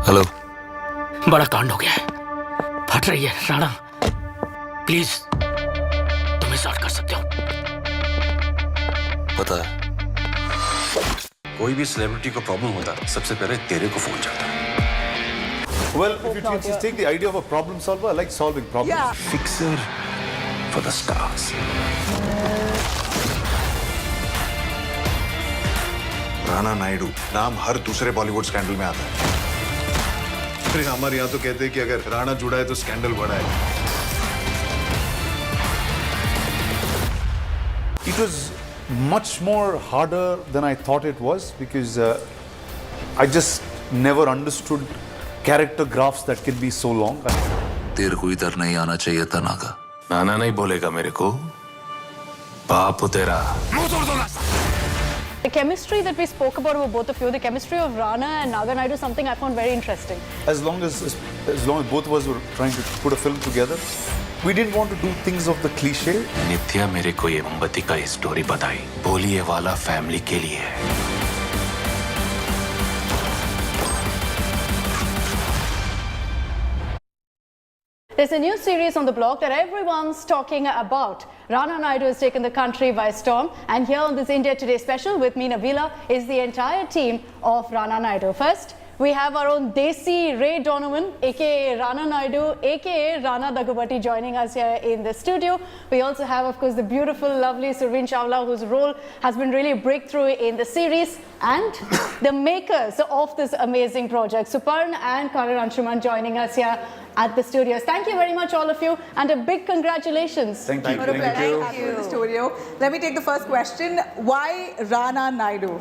Hello.
बड़ा कांड हो गया है, फट रही है। Rana please तुम sort कर सकते हो?
पता है कोई भी सेलिब्रिटी को प्रॉब्लम होता है सबसे पहले तेरे को फोन जाता है।
Well, if you just take the idea of a problem solver, I like solving problems.
Yeah. Fixer for the stars.
Rana Naidu नाम हर दूसरे बॉलीवुड स्कैंडल में आता है। हमारे यहाँ तो कहते हैं कि अगर राणा जुड़ा है तो स्कैंडल बड़ा है।
It was much more harder than I thought it was because I just never understood character graphs that can be so long.
तेरे को इधर नहीं आना चाहिए था नागा। नाना नहीं बोलेगा मेरे को, बाप तेरा।
The chemistry that we spoke about both of you, the chemistry of Rana and Naga Naidu, is something I found very interesting.
As long as both of us were trying to put a film together, we didn't want to do things of the cliche.
नित्या मेरे को ये मोमबत्ती का story बताई, बोली ये वाला family के लिए है।
There's a new series on the block that everyone's talking about. Rana Naidu has taken the country by storm, and here on this India Today special with me, Nabila, is the entire team of Rana Naidu. First, we have our own Desi Ray Donovan, aka Rana Naidu, aka Rana Daggubati, joining us here in the studio. We also have, of course, the beautiful, lovely Surrey Chawla, whose role has been really a breakthrough in the series, and the makers of this amazing project, Suparn and Karan Anshuman, joining us here at the studios. Thank you very much, all of you, and a big congratulations.
Thank you.
What a pleasure to have you in the studio. Let me take the first question. Why Rana Naidu?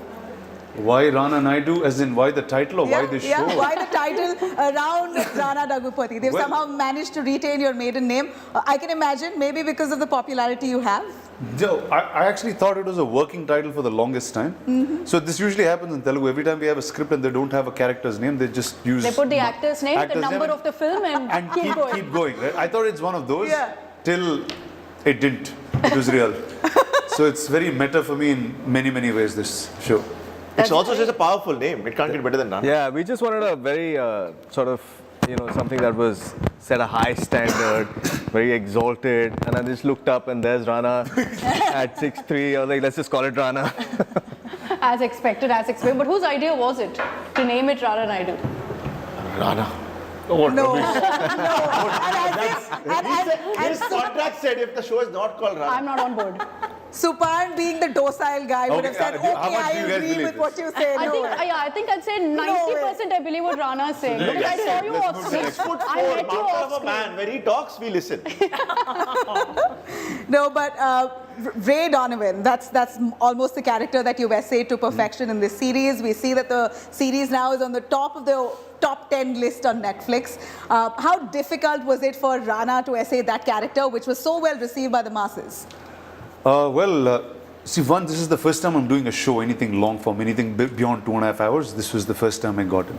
Why Rana Naidu, as in why the title or why this show?
Yeah, why the title around Rana Daggubati? They've somehow managed to retain your maiden name. I can imagine, maybe because of the popularity you have.
No, I actually thought it was a working title for the longest time. So this usually happens in Telugu. Every time we have a script and they don't have a character's name, they just use...
They put the actor's name, the number of the film, and keep going.
Keep going, right? I thought it's one of those till it didn't. It was real. So it's very meta for me in many, many ways, this show.
It's also just a powerful name. It can't get better than Rana.
Yeah, we just wanted a very sort of, something that was set a high standard, very exalted. And I just looked up and there's Rana at 6'3". I was like, let's just call it Rana.
As expected, as expected. But whose idea was it to name it Rana Naidu?
Rana.
Oh, no.
His contract said if the show is not called Rana.
I'm not on board.
Supan, being the docile guy, would have said, okay, I agree with what you say.
I think I'd say 90% I believe what Rana is saying. Because I saw you off screen. I met you off screen.
Man, when he talks, we listen.
No, but Ray Donovan, that's almost the character that you've essayed to perfection in this series. We see that the series now is on the top of the top 10 list on Netflix. How difficult was it for Rana to essay that character, which was so well received by the masses?
See, this is the first time I'm doing a show, anything long form, anything beyond 2.5 hours. This was the first time I got it.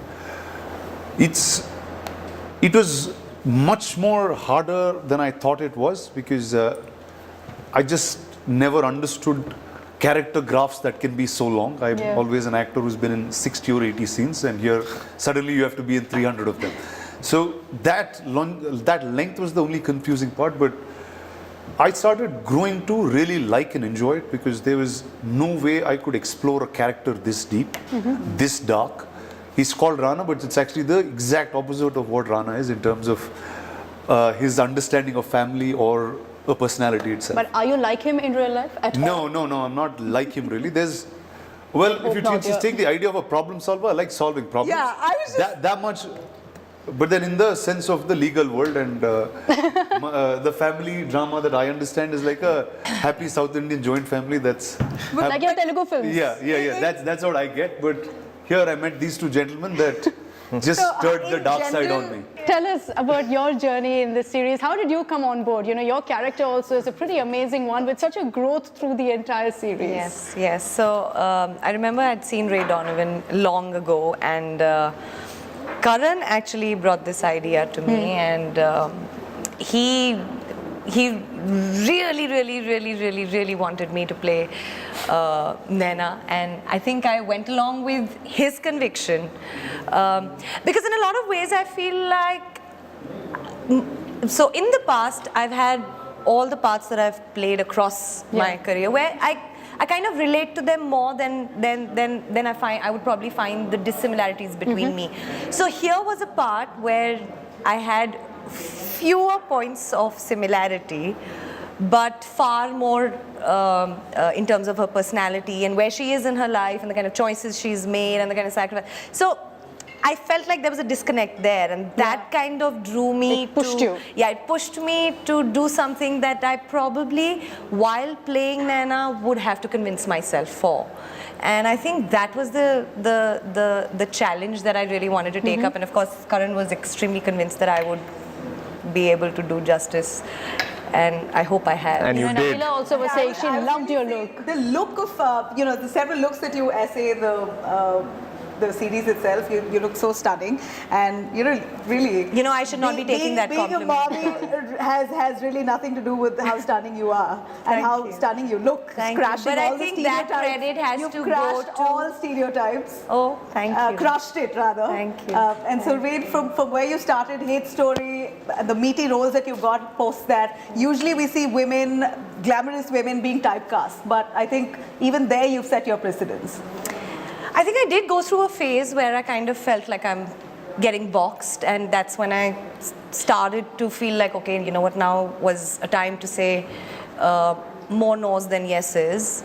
It was much more harder than I thought it was, because I just never understood character graphs that can be so long. I'm always an actor who's been in 60 or 80 scenes, and here suddenly you have to be in 300 of them. So that length was the only confusing part, but I started growing to really like and enjoy it, because there was no way I could explore a character this deep, this dark. He's called Rana, but it's actually the exact opposite of what Rana is in terms of his understanding of family or a personality itself.
But are you like him in real life at all?
No, I'm not like him really. If you just take the idea of a problem solver, I like solving problems.
Yeah, I was just...
that much. But then in the sense of the legal world and the family drama that I understand is like a happy South Indian joint family. That's
like your Telugu films.
Yeah. That's what I get. But here I met these two gentlemen that just stirred the dark side on me.
Tell us about your journey in this series. How did you come on board? You know, your character also is a pretty amazing one with such a growth through the entire series.
Yes. So I remember I'd seen Ray Donovan long ago, and Karan actually brought this idea to me, and he really wanted me to play Naina, and I think I went along with his conviction, because in a lot of ways I feel like, so in the past I've had all the parts that I've played across my career where I kind of relate to them more than I would probably find the dissimilarities between me. So here was a part where I had fewer points of similarity, but far more in terms of her personality and where she is in her life and the kind of choices she's made and the kind of sacrifice. So I felt like there was a disconnect there, and that kind of drew me.
It pushed you.
Yeah, it pushed me to do something that I probably, while playing Naina, would have to convince myself for. And I think that was the challenge that I really wanted to take up. And of course, Karan was extremely convinced that I would be able to do justice. And I hope I have. And you did.
Nabila also was saying she loved your look.
The look of, the several looks that you essay, the series itself, you look so stunning, and really.
You know, I should not be taking that compliment.
Being a mommy has really nothing to do with how stunning you are and how stunning you look.
Thank you.
Crashing
But
all
I
the
think that
stereotypes.
credit has
You've
to
crashed
go to
all stereotypes.
Oh, thank you.
Crushed it rather.
Thank you.
And so, Reid, from where you started, Hate Story, the meaty roles that you got post that, usually we see women, glamorous women being typecast, but I think even there you've set your precedence.
I think I did go through a phase where I kind of felt like I'm getting boxed, and that's when I started to feel like, okay, you know what, now was a time to say more no's than yeses.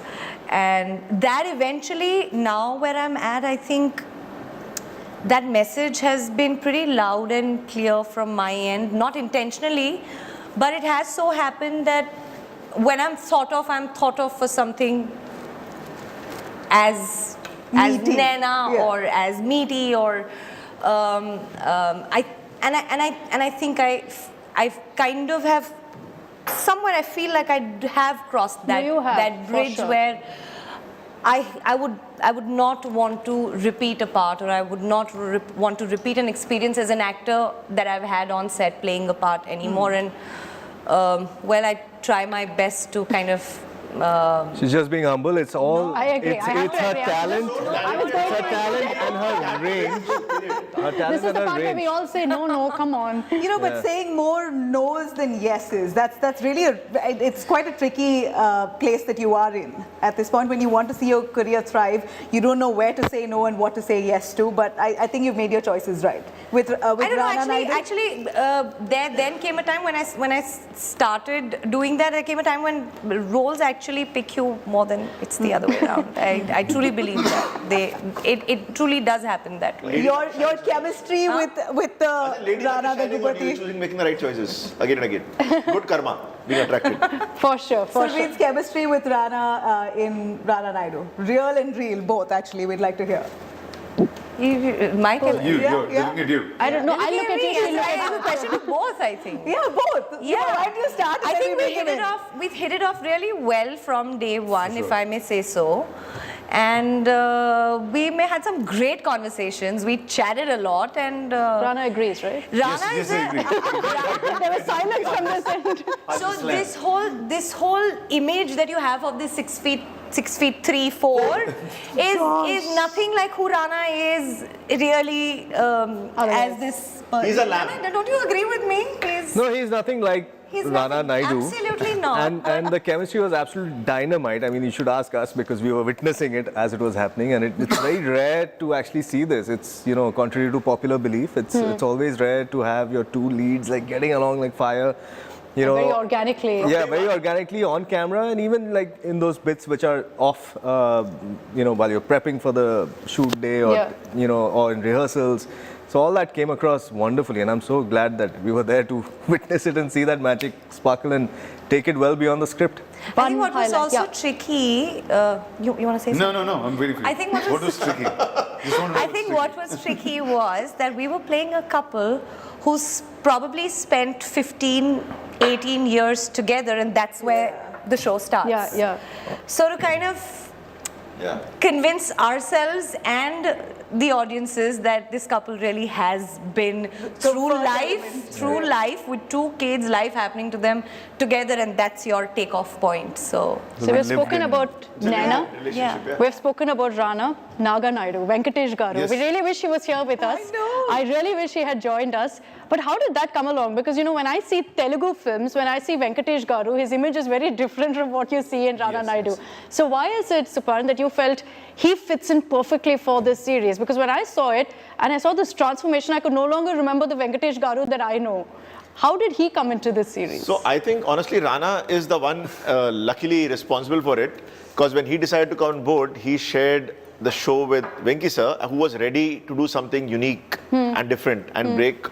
And that eventually, now where I'm at, I think that message has been pretty loud and clear from my end, not intentionally, but it has so happened that when I'm thought of for something as Naina or as meaty, or I think I've kind of have somewhere I feel like I have crossed that bridge where I would not want to repeat a part, or I would not want to repeat an experience as an actor that I've had on set playing a part anymore. And I try my best to kind of.
She's just being humble. It's all.
No, I agree.
It's her talent. It's her talent and her range. Her talent
This is the part where we all say no, come on.
But saying more no's than yeses, that's really it's quite a tricky place that you are in at this point when you want to see your career thrive. You don't know where to say no and what to say yes to, but I think you've made your choices right. With Rana Naidu?
Actually, there then came a time when I started doing that. There came a time when roles actually actually pick you more than it's the other way around. I truly believe that. It truly does happen that way.
Your chemistry with Rana Dagupati.
Choosing making the right choices again and again. Good karma, being attracted.
For sure. Surrey's chemistry with Rana in Rana Naidu. Real and real, both actually, we'd like to hear.
My chemistry?
You're looking at you.
I don't know. I look at you.
I have a question of both, I think.
Yeah, both.
Yeah.
Why do you start?
I think we've hit it off really well from day one, if I may say so. And we may had some great conversations. We chatted a lot, and
Rana agrees, right?
Rana
Yes, I agree.
There was silence from this end.
So this whole image that you have of this 6 feet 3, 4 is nothing like who Rana is really as this person.
He's a lamb.
Rana, don't you agree with me?
No, he's nothing like Rana Naidu.
Absolutely not.
And the chemistry was absolute dynamite. I mean, you should ask us because we were witnessing it as it was happening, and it's very rare to actually see this. It's, you know, contrary to popular belief, it's always rare to have your two leads like getting along like fire. You know,
very organically.
Yeah, very organically on camera, and even like in those bits which are off, you know, while you're prepping for the shoot day or, you know, or in rehearsals. So all that came across wonderfully, and I'm so glad that we were there to witness it and see that magic sparkle and take it well beyond the script.
I think what was also tricky, you want to say something?
No, I'm very free.
I think what was
tricky?
I think what was tricky was that we were playing a couple who's probably spent 15, 18 years together, and that's where the show starts. So to kind of convince ourselves and the audiences that this couple really has been through life with 2 kids, life happening to them together, and that's your takeoff point. So
we've spoken about Naina, we've spoken about Rana, Naga Naidu, Venkatesh Garu. We really wish he was here with us. I really wish he had joined us. But how did that come along? Because, you know, when I see Telugu films, when I see Venkatesh Garu, his image is very different from what you see in Rana Naidu. So why is it, Suparn, that you felt he fits in perfectly for this series? Because when I saw it and I saw this transformation, I could no longer remember the Venkatesh Garu that I know. How did he come into this series?
So I think, honestly, Rana is the one luckily responsible for it. Because when he decided to come on board, he shared the show with Venki sir, who was ready to do something unique and different and break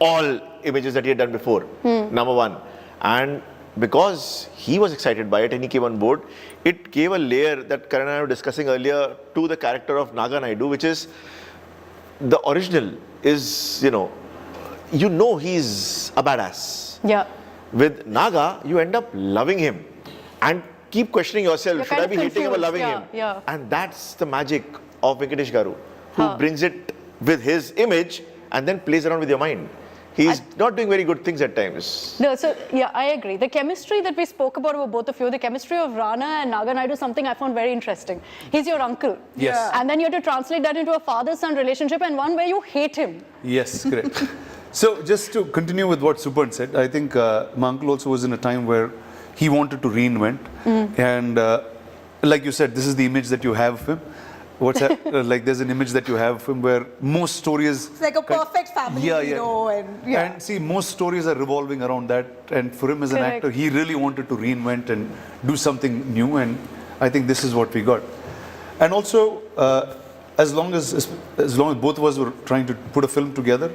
all images that he had done before, number one. And because he was excited by it and he came on board, it gave a layer that Karan and I were discussing earlier to the character of Naga Naidu, which is the original is, you know he's a badass.
Yeah.
With Naga, you end up loving him and keep questioning yourself, should I be hating him or loving him?
Yeah.
And that's the magic of Venkatesh Garu, who brings it with his image and then plays around with your mind. He's not doing very good things at times.
No, so yeah, I agree. The chemistry that we spoke about both of you, the chemistry of Rana and Naga Naidu is something I found very interesting. He's your uncle.
Yes.
And then you have to translate that into a father-son relationship, and one where you hate him.
Yes, correct. So just to continue with what Suparn said, I think my uncle also was in a time where he wanted to reinvent. And like you said, this is the image that you have of him. What's that? Like there's an image that you have of him where most stories...
It's like a perfect family hero.
And see, most stories are revolving around that. And for him as an actor, he really wanted to reinvent and do something new. And I think this is what we got. And also, as long as both of us were trying to put a film together,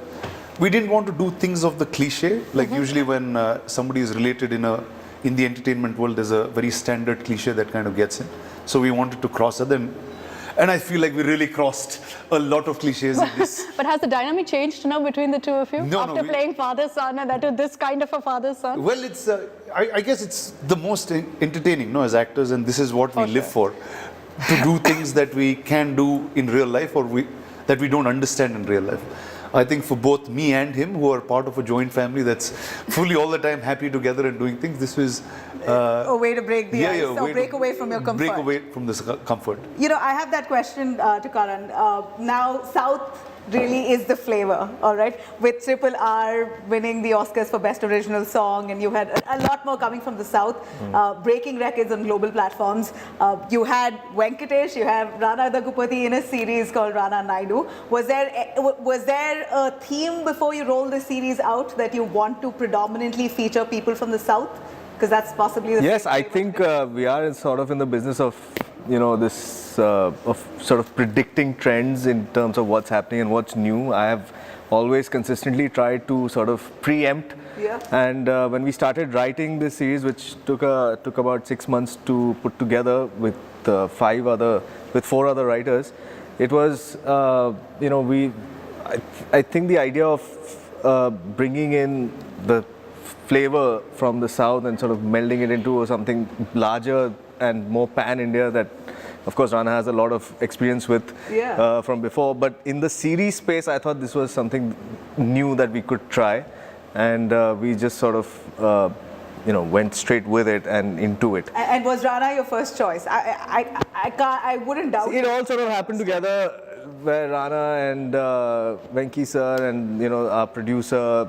we didn't want to do things of the cliche. Like usually when somebody is related in the entertainment world, there's a very standard cliche that kind of gets in. So we wanted to cross it. And I feel like we really crossed a lot of cliches in this.
But has the dynamic changed now between the two of you?
No,
After playing father-son and that to this kind of a father-son?
Well, it's I guess it's the most entertaining, as actors, and this is what we live for. To do things that we can do in real life or that we don't understand in real life. I think for both me and him, who are part of a joint family that's fully all the time happy together and doing things, this was
a way to break the ice, or break away from your comfort.
Break away from this comfort.
I have that question to Karan. Now, South really is the flavor, all right? With Triple R winning the Oscars for Best Original Song, and you had a lot more coming from the South, breaking records on global platforms. You had Venkatesh, you have Rana Dagupati in a series called Rana Naidu. Was there a theme before you rolled the series out that you want to predominantly feature people from the South? Because that's possibly the
Yes, I think we are sort of in the business of, this of sort of predicting trends in terms of what's happening and what's new. I have always consistently tried to sort of preempt.
Yeah.
And when we started writing this series, which took about 6 months to put together with 4 other writers, it was I think the idea of bringing in the flavor from the south and sort of melding it into something larger and more pan-India that, of course, Rana has a lot of experience with from before. But in the series space, I thought this was something new that we could try, and we just sort of went straight with it and into it.
And was Rana your first choice? I wouldn't doubt
it. All sort of happened together, where Rana and Venki sir and our producer,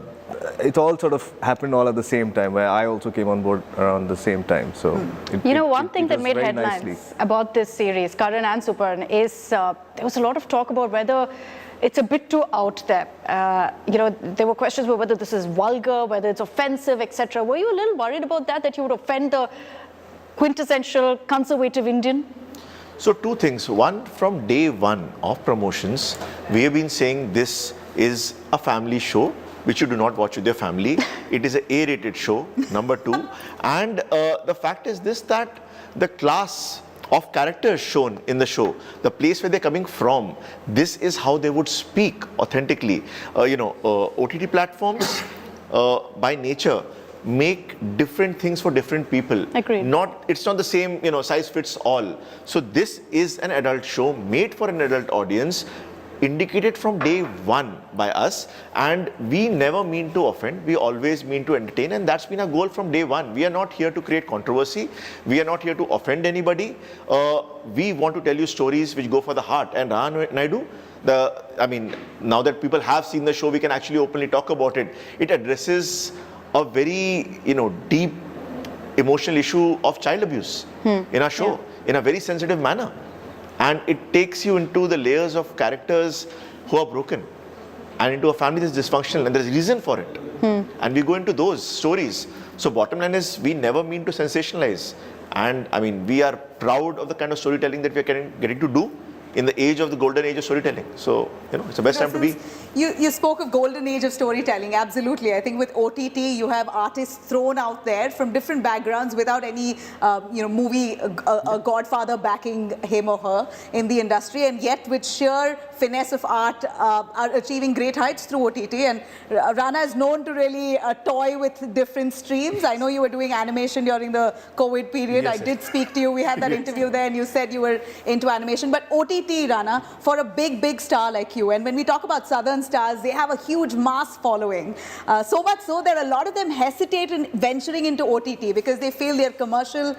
it all sort of happened all at the same time, where I also came on board around the same time. So
one thing that made headlines about this series, Karan and Suparn, is there was a lot of talk about whether it's a bit too out there. There were questions about whether this is vulgar, whether it's offensive, etc. Were you a little worried about that you would offend the quintessential conservative Indian?
So 2 things. One, from day one of promotions, we have been saying this is a family show, which you do not watch with your family. It is an A-rated show, number 2. And the fact is this, that the class of characters shown in the show, the place where they're coming from, this is how they would speak authentically. OTT platforms, by nature, make different things for different people.
Agreed.
It's not the same, size fits all. So this is an adult show made for an adult audience, indicated from day one by us, and we never mean to offend, we always mean to entertain, and that's been our goal from day one. We are not here to create controversy, we are not here to offend anybody. We want to tell you stories which go for the heart, and Rana Naidu, now that people have seen the show, we can actually openly talk about it. It addresses a very, deep emotional issue of child abuse in our show, in a very sensitive manner. And it takes you into the layers of characters who are broken and into a family that's dysfunctional, and there's a reason for it. And we go into those stories. So bottom line is, we never mean to sensationalize. And we are proud of the kind of storytelling that we are getting to do in the age of the golden age of storytelling. So, it's the best time to be.
You spoke of golden age of storytelling, absolutely. I think with OTT, you have artists thrown out there from different backgrounds without any, movie, a godfather backing him or her in the industry, and yet with sheer finesse of art are achieving great heights through OTT. And Rana is known to really toy with different streams. I know you were doing animation during the COVID period.
Yes,
I did speak to you. We had that interview there, and you said you were into animation. But OTT, Rana, for a big star like you, and when we talk about Southern stars, they have a huge mass following. So much so that a lot of them hesitate in venturing into OTT because they feel their commercial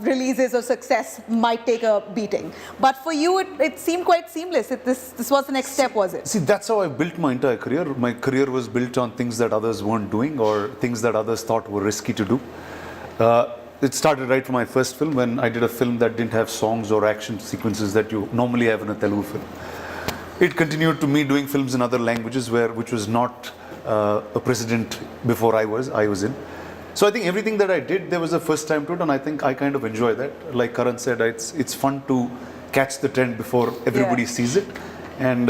releases or success might take a beating. But for you, it seemed quite seamless. This was the next step, was it?
See, that's how I built my entire career. My career was built on things that others weren't doing or things that others thought were risky to do. It started right from my first film, when I did a film that didn't have songs or action sequences that you normally have in a Telugu film. It continued to me doing films in other languages, which was not a precedent before I was in. So I think everything that I did, there was a first time to it, and I think I kind of enjoy that. Like Karan said, it's fun to catch the trend before everybody sees it. And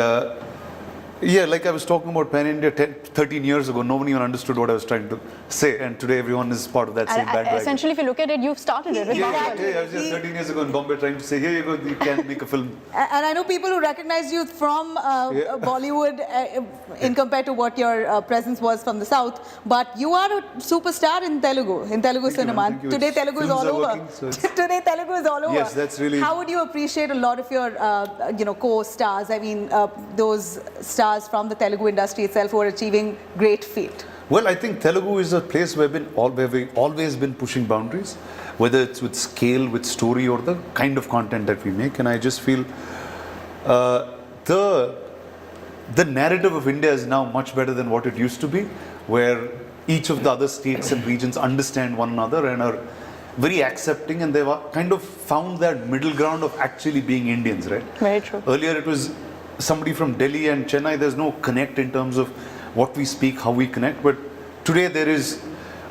like I was talking about Pan India 13 years ago, nobody even understood what I was trying to say, and today everyone is part of that same bandwagon.
Essentially, if you look at it, you've started it.
I was just 13 years ago in Bombay trying to say, here you go, you can make a film.
And I know people who recognize you from Bollywood in compared to what your presence was from the South, but you are a superstar in Telugu cinema. Today Telugu is all over. Today Telugu is all over.
Yes, that's really...
How would you appreciate a lot of your co-stars, those stars from the Telugu industry itself who are achieving great feat?
Well, I think Telugu is a place where we've always been pushing boundaries, whether it's with scale, with story, or the kind of content that we make. And I just feel the narrative of India is now much better than what it used to be, where each of the other states and regions understand one another and are very accepting, and they've kind of found that middle ground of actually being Indians, right?
Very true.
Earlier it was somebody from Delhi and Chennai, there's no connect in terms of what we speak, how we connect, but today there is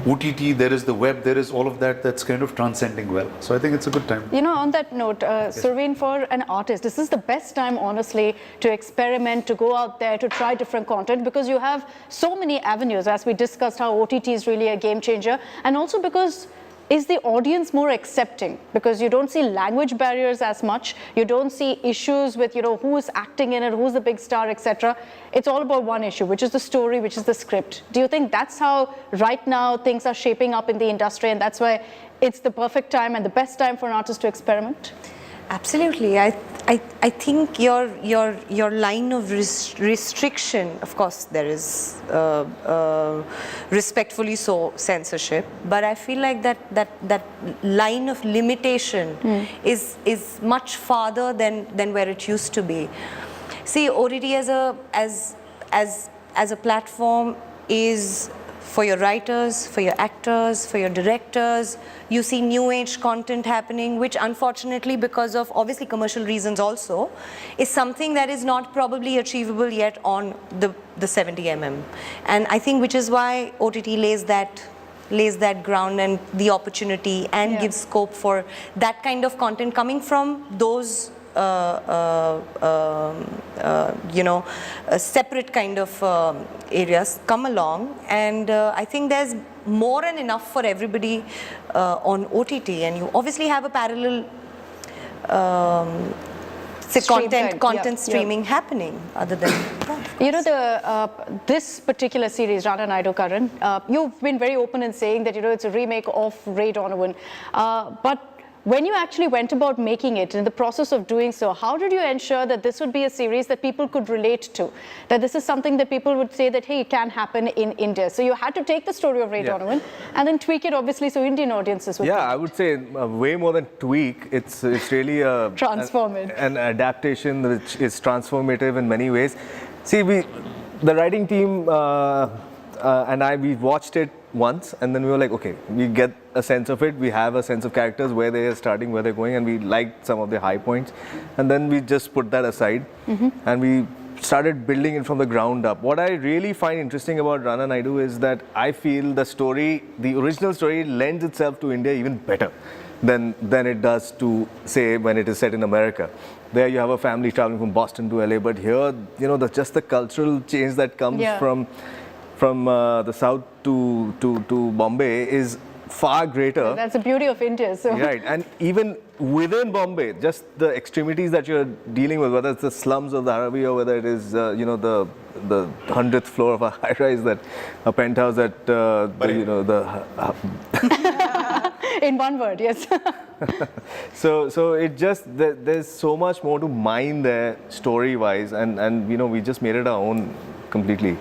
OTT, there is the web, there is all of that that's kind of transcending well. So I think it's a good time.
You know, on that note, Surrey, for an artist, this is the best time, honestly, to experiment, to go out there, to try different content, because you have so many avenues, as we discussed how OTT is really a game changer, and also because is the audience more accepting? Because you don't see language barriers as much, you don't see issues with, you know, who is acting in it, who's the big star, etc. It's all about one issue, which is the story, which is the script. Do you think that's how right now things are shaping up in the industry, and that's why it's the perfect time and the best time for an artist to experiment?
Absolutely. I think your line of restriction, of course there is respectfully so censorship, but I feel like that line of limitation is much farther than where it used to be. See, OTT as a platform is for your writers, for your actors, for your directors. You see new age content happening, which unfortunately, because of obviously commercial reasons also, is something that is not probably achievable yet on the 70 mm. And I think which is why OTT lays that ground and the opportunity and gives scope for that kind of content coming from those you know, separate kind of areas come along, and I think there's more than enough for everybody on OTT, and you obviously have a parallel content streaming happening other than that.
You know, this particular series, Rana Naidu, Karan, you've been very open in saying that, you know, it's a remake of Ray Donovan, but when you actually went about making it, in the process of doing so, how did you ensure that this would be a series that people could relate to? That this is something that people would say that, hey, it can happen in India. So you had to take the story of Ray Donovan and then tweak it, obviously, so Indian audiences would.
I would say way more than tweak. It's really a an adaptation which is transformative in many ways. See, the writing team and we watched it once, and then we were like, okay, we get a sense of it, we have a sense of characters, where they are starting, where they're going, and we liked some of the high points, and then we just put that aside and we started building it from the ground up. What I really find interesting about Rana Naidu is that I feel the story, the original story, lends itself to India even better than it does to, say, when it is set in America. There you have a family traveling from Boston to LA, but here, you know, just the cultural change that comes from the south to Bombay is far greater.
That's the beauty of India. So.
Right, and even within Bombay, just the extremities that you're dealing with, whether it's the slums of the Arabi or whether it is, you know, the 100th floor of a high-rise, a penthouse that, you know,
in one word, yes.
So it just, there's so much more to mine there story-wise, and you know, we just made it our own completely.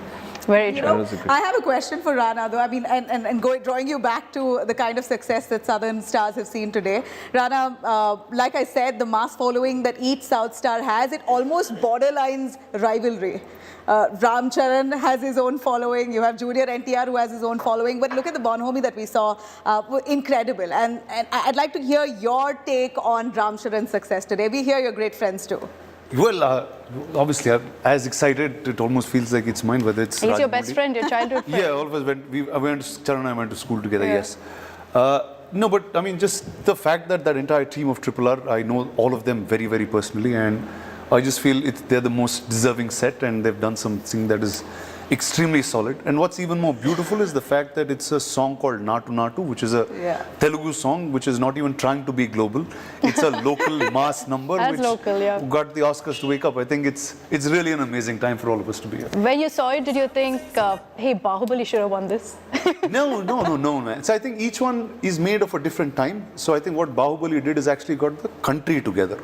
Very true.
I have a question for Rana, though. I mean, drawing you back to the kind of success that Southern stars have seen today. Rana, like I said, the mass following that each South star has, it almost borderlines rivalry. Ram Charan has his own following. You have Junior NTR who has his own following. But look at the Bonhomie that we saw. Incredible. And I'd like to hear your take on Ram Charan's success today. We hear you're great friends too.
Well, obviously, I'm as excited, it almost feels like it's mine, whether it's
He's your best friend, your childhood friend.
Yeah, all of us Charan and I went to school together, yes. No, but I mean, just the fact that entire team of RRR, I know all of them very, very personally, and I just feel they're the most deserving set, and they've done something that is extremely solid. And what's even more beautiful is the fact that it's a song called Natu Natu, which is a Telugu song, which is not even trying to be global. It's a local mass number, which got the Oscars to wake up. I think it's really an amazing time for all of us to be here.
When you saw it, did you think, hey, Bahubali should have won this?
No, man. So I think each one is made of a different time. So I think what Bahubali did is actually got the country together.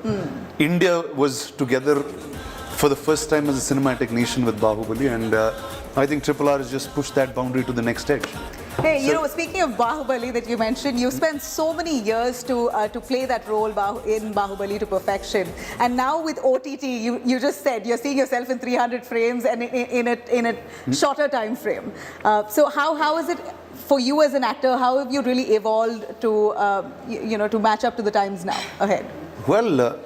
India was together for the first time as a cinematic nation with Bahubali, and I think RRR has just pushed that boundary to the next edge.
Hey, you know, speaking of Bahubali that you mentioned, you spent so many years to play that role in Bahubali to perfection. And now with OTT, you just said you're seeing yourself in 300 frames and in a shorter time frame. So how is it for you as an actor? How have you really evolved to, you know, to match up to the times now ahead?
Well,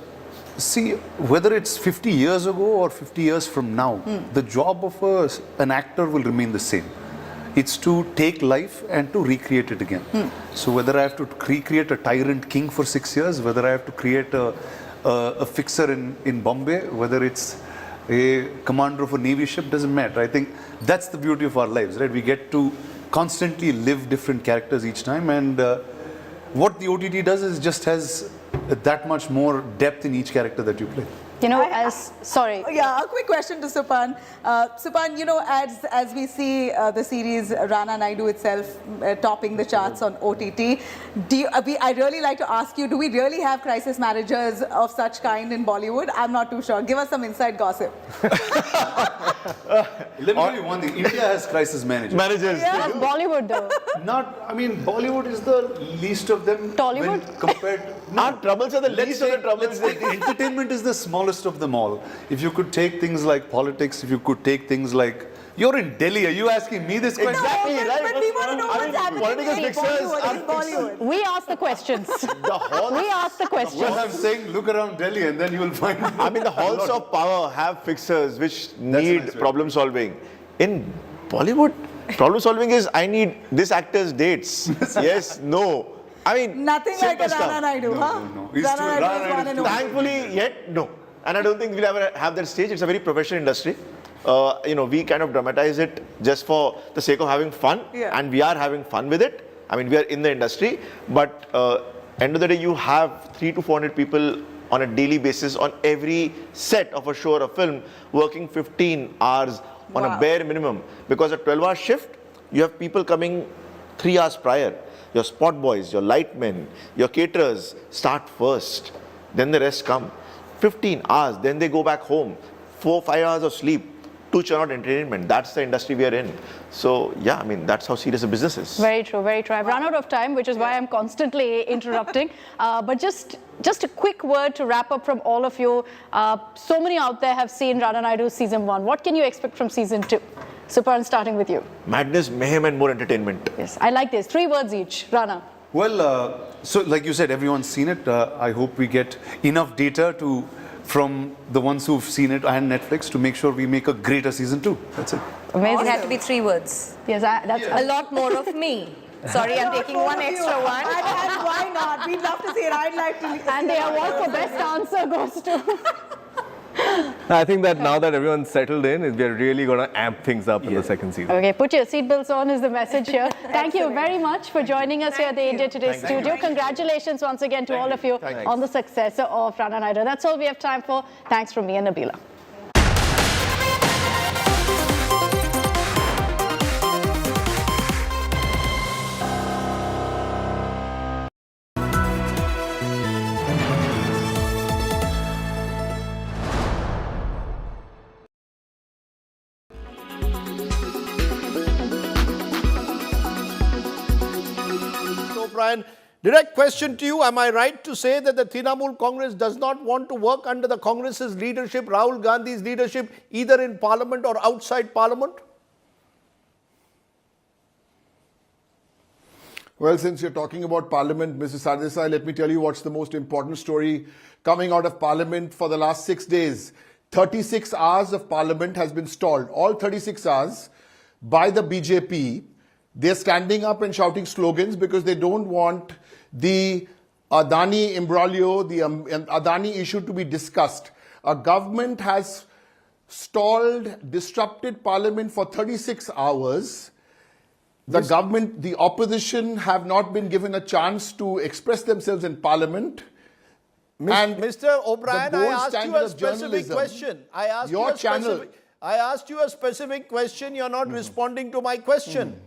see, whether it's 50 years ago or 50 years from now, the job of an actor will remain the same. It's to take life and to recreate it again. So whether I have to recreate a tyrant king for 6 years, whether I have to create a fixer in Bombay, whether it's a commander of a navy ship, doesn't matter. I think that's the beauty of our lives, right? We get to constantly live different characters each time, and what the OTT does is just has that much more depth in each character that you play.
You know, a quick question to Supan. Supan, you know, as we see the series Rana Naidu itself topping the charts on OTT, I really like to ask you, do we really have crisis managers of such kind in Bollywood? I'm not too sure. Give us some inside gossip.
Let me tell you one thing. India has crisis managers.
Yeah, Bollywood though.
Bollywood is the least of them.
Tollywood?
Compared.
Our troubles are the least of the troubles.
Entertainment is the smallest of them all. If you could take things like politics, if you could take things like, you're in Delhi, are you asking me this question?
Exactly, right?
But we want to know what's happening in Bollywood. We ask the questions. We ask the questions.
Well, I'm saying look around Delhi and then you will find.
I mean, the halls of power have fixers which need problem solving. In Bollywood, problem solving is I need this actor's dates. Yes, no. I mean,
nothing like a Rana Naidu, huh?
No.
Rana Naidu is one and only.
Thankfully, yet no. And I don't think we'll ever have that stage. It's a very professional industry. You know, we kind of dramatize it just for the sake of having fun, and we are having fun with it. I mean, we are in the industry, but end of the day, you have 300 to 400 people on a daily basis on every set of a show or a film, working 15 hours on a bare minimum. Because a 12-hour shift, you have people coming 3 hours prior. Your spot boys, your lightmen, your caterers start first. Then the rest come. 15 hours, then they go back home. 4-5 hours of sleep. 2 churn out entertainment. That's the industry we are in. So yeah, I mean, that's how serious the business is.
Very true, very true. I've run out of time, which is why I'm constantly interrupting. But just a quick word to wrap up from all of you. So many out there have seen Rana Naidu season 1. What can you expect from season 2? Supan, starting with you.
Madness, mayhem, and more entertainment.
Yes, I like this. 3 words each. Rana.
Well, so like you said, everyone's seen it. I hope we get enough data from the ones who've seen it and Netflix to make sure we make a greater season 2. That's it.
Amazing. It had to be 3 words.
Yes, that's
a lot more of me. Sorry, I'm taking one extra one.
And why not? We'd love to see it. I'd like to. And the award for best answer goes to.
I think that now that everyone's settled in, we're really going to amp things up in the second season.
Okay, put your seatbelts on is the message here. Thank you very much for joining us here at the India Today studio. Congratulations once again to all of you on the success of Rana Naidu. That's all we have time for. Thanks from me and Nabila.
Brian, direct question to you. Am I right to say that the Trinamool Congress does not want to work under the Congress's leadership, Rahul Gandhi's leadership, either in Parliament or outside Parliament?
Well, since you're talking about Parliament, Mrs. Sardesai, let me tell you what's the most important story coming out of Parliament for the last 6 days. 36 hours of Parliament has been stalled, all 36 hours, by the BJP. They're standing up and shouting slogans because they don't want the Adani imbroglio, the Adani issue to be discussed. A government has stalled, disrupted Parliament for 36 hours. The opposition have not been given a chance to express themselves in Parliament.
Mr. O'Brien, I asked you a specific question. I asked you a specific question. You're not responding to my question.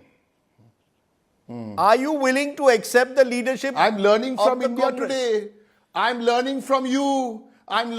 Are you willing to accept the leadership?
I'm learning from India
Congress?
Today. I'm learning from you. I'm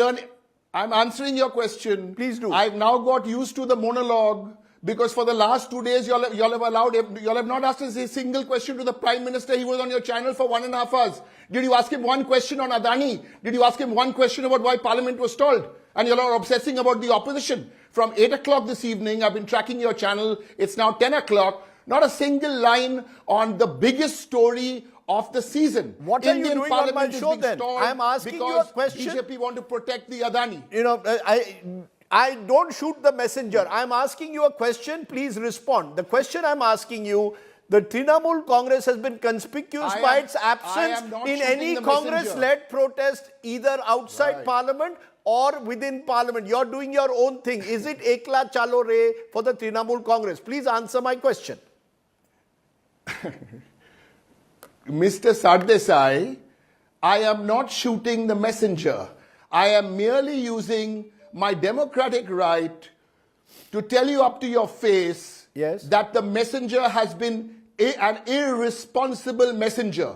answering your question.
Please do.
I've now got used to the monologue because for the last 2 days, y'all have not asked a single question to the Prime Minister. He was on your channel for 1.5 hours. Did you ask him one question on Adani? Did you ask him one question about why Parliament was stalled? And y'all are obsessing about the opposition. From 8 o'clock this evening, I've been tracking your channel. It's now 10 o'clock. Not a single line on the biggest story of the season.
What are you doing on my show then? I'm asking you a question.
BJP want to protect the Adani.
You know, I don't shoot the messenger. I'm asking you a question. Please respond. The question I'm asking you, the Trinamool Congress has been conspicuous by its absence in any Congress-led protest either outside Parliament or within Parliament. You're doing your own thing. Is it Ekla Chalo Re for the Trinamool Congress? Please answer my question.
Mr. Sardesai, I am not shooting the messenger. I am merely using my democratic right to tell you up to your face that the messenger has been an irresponsible messenger.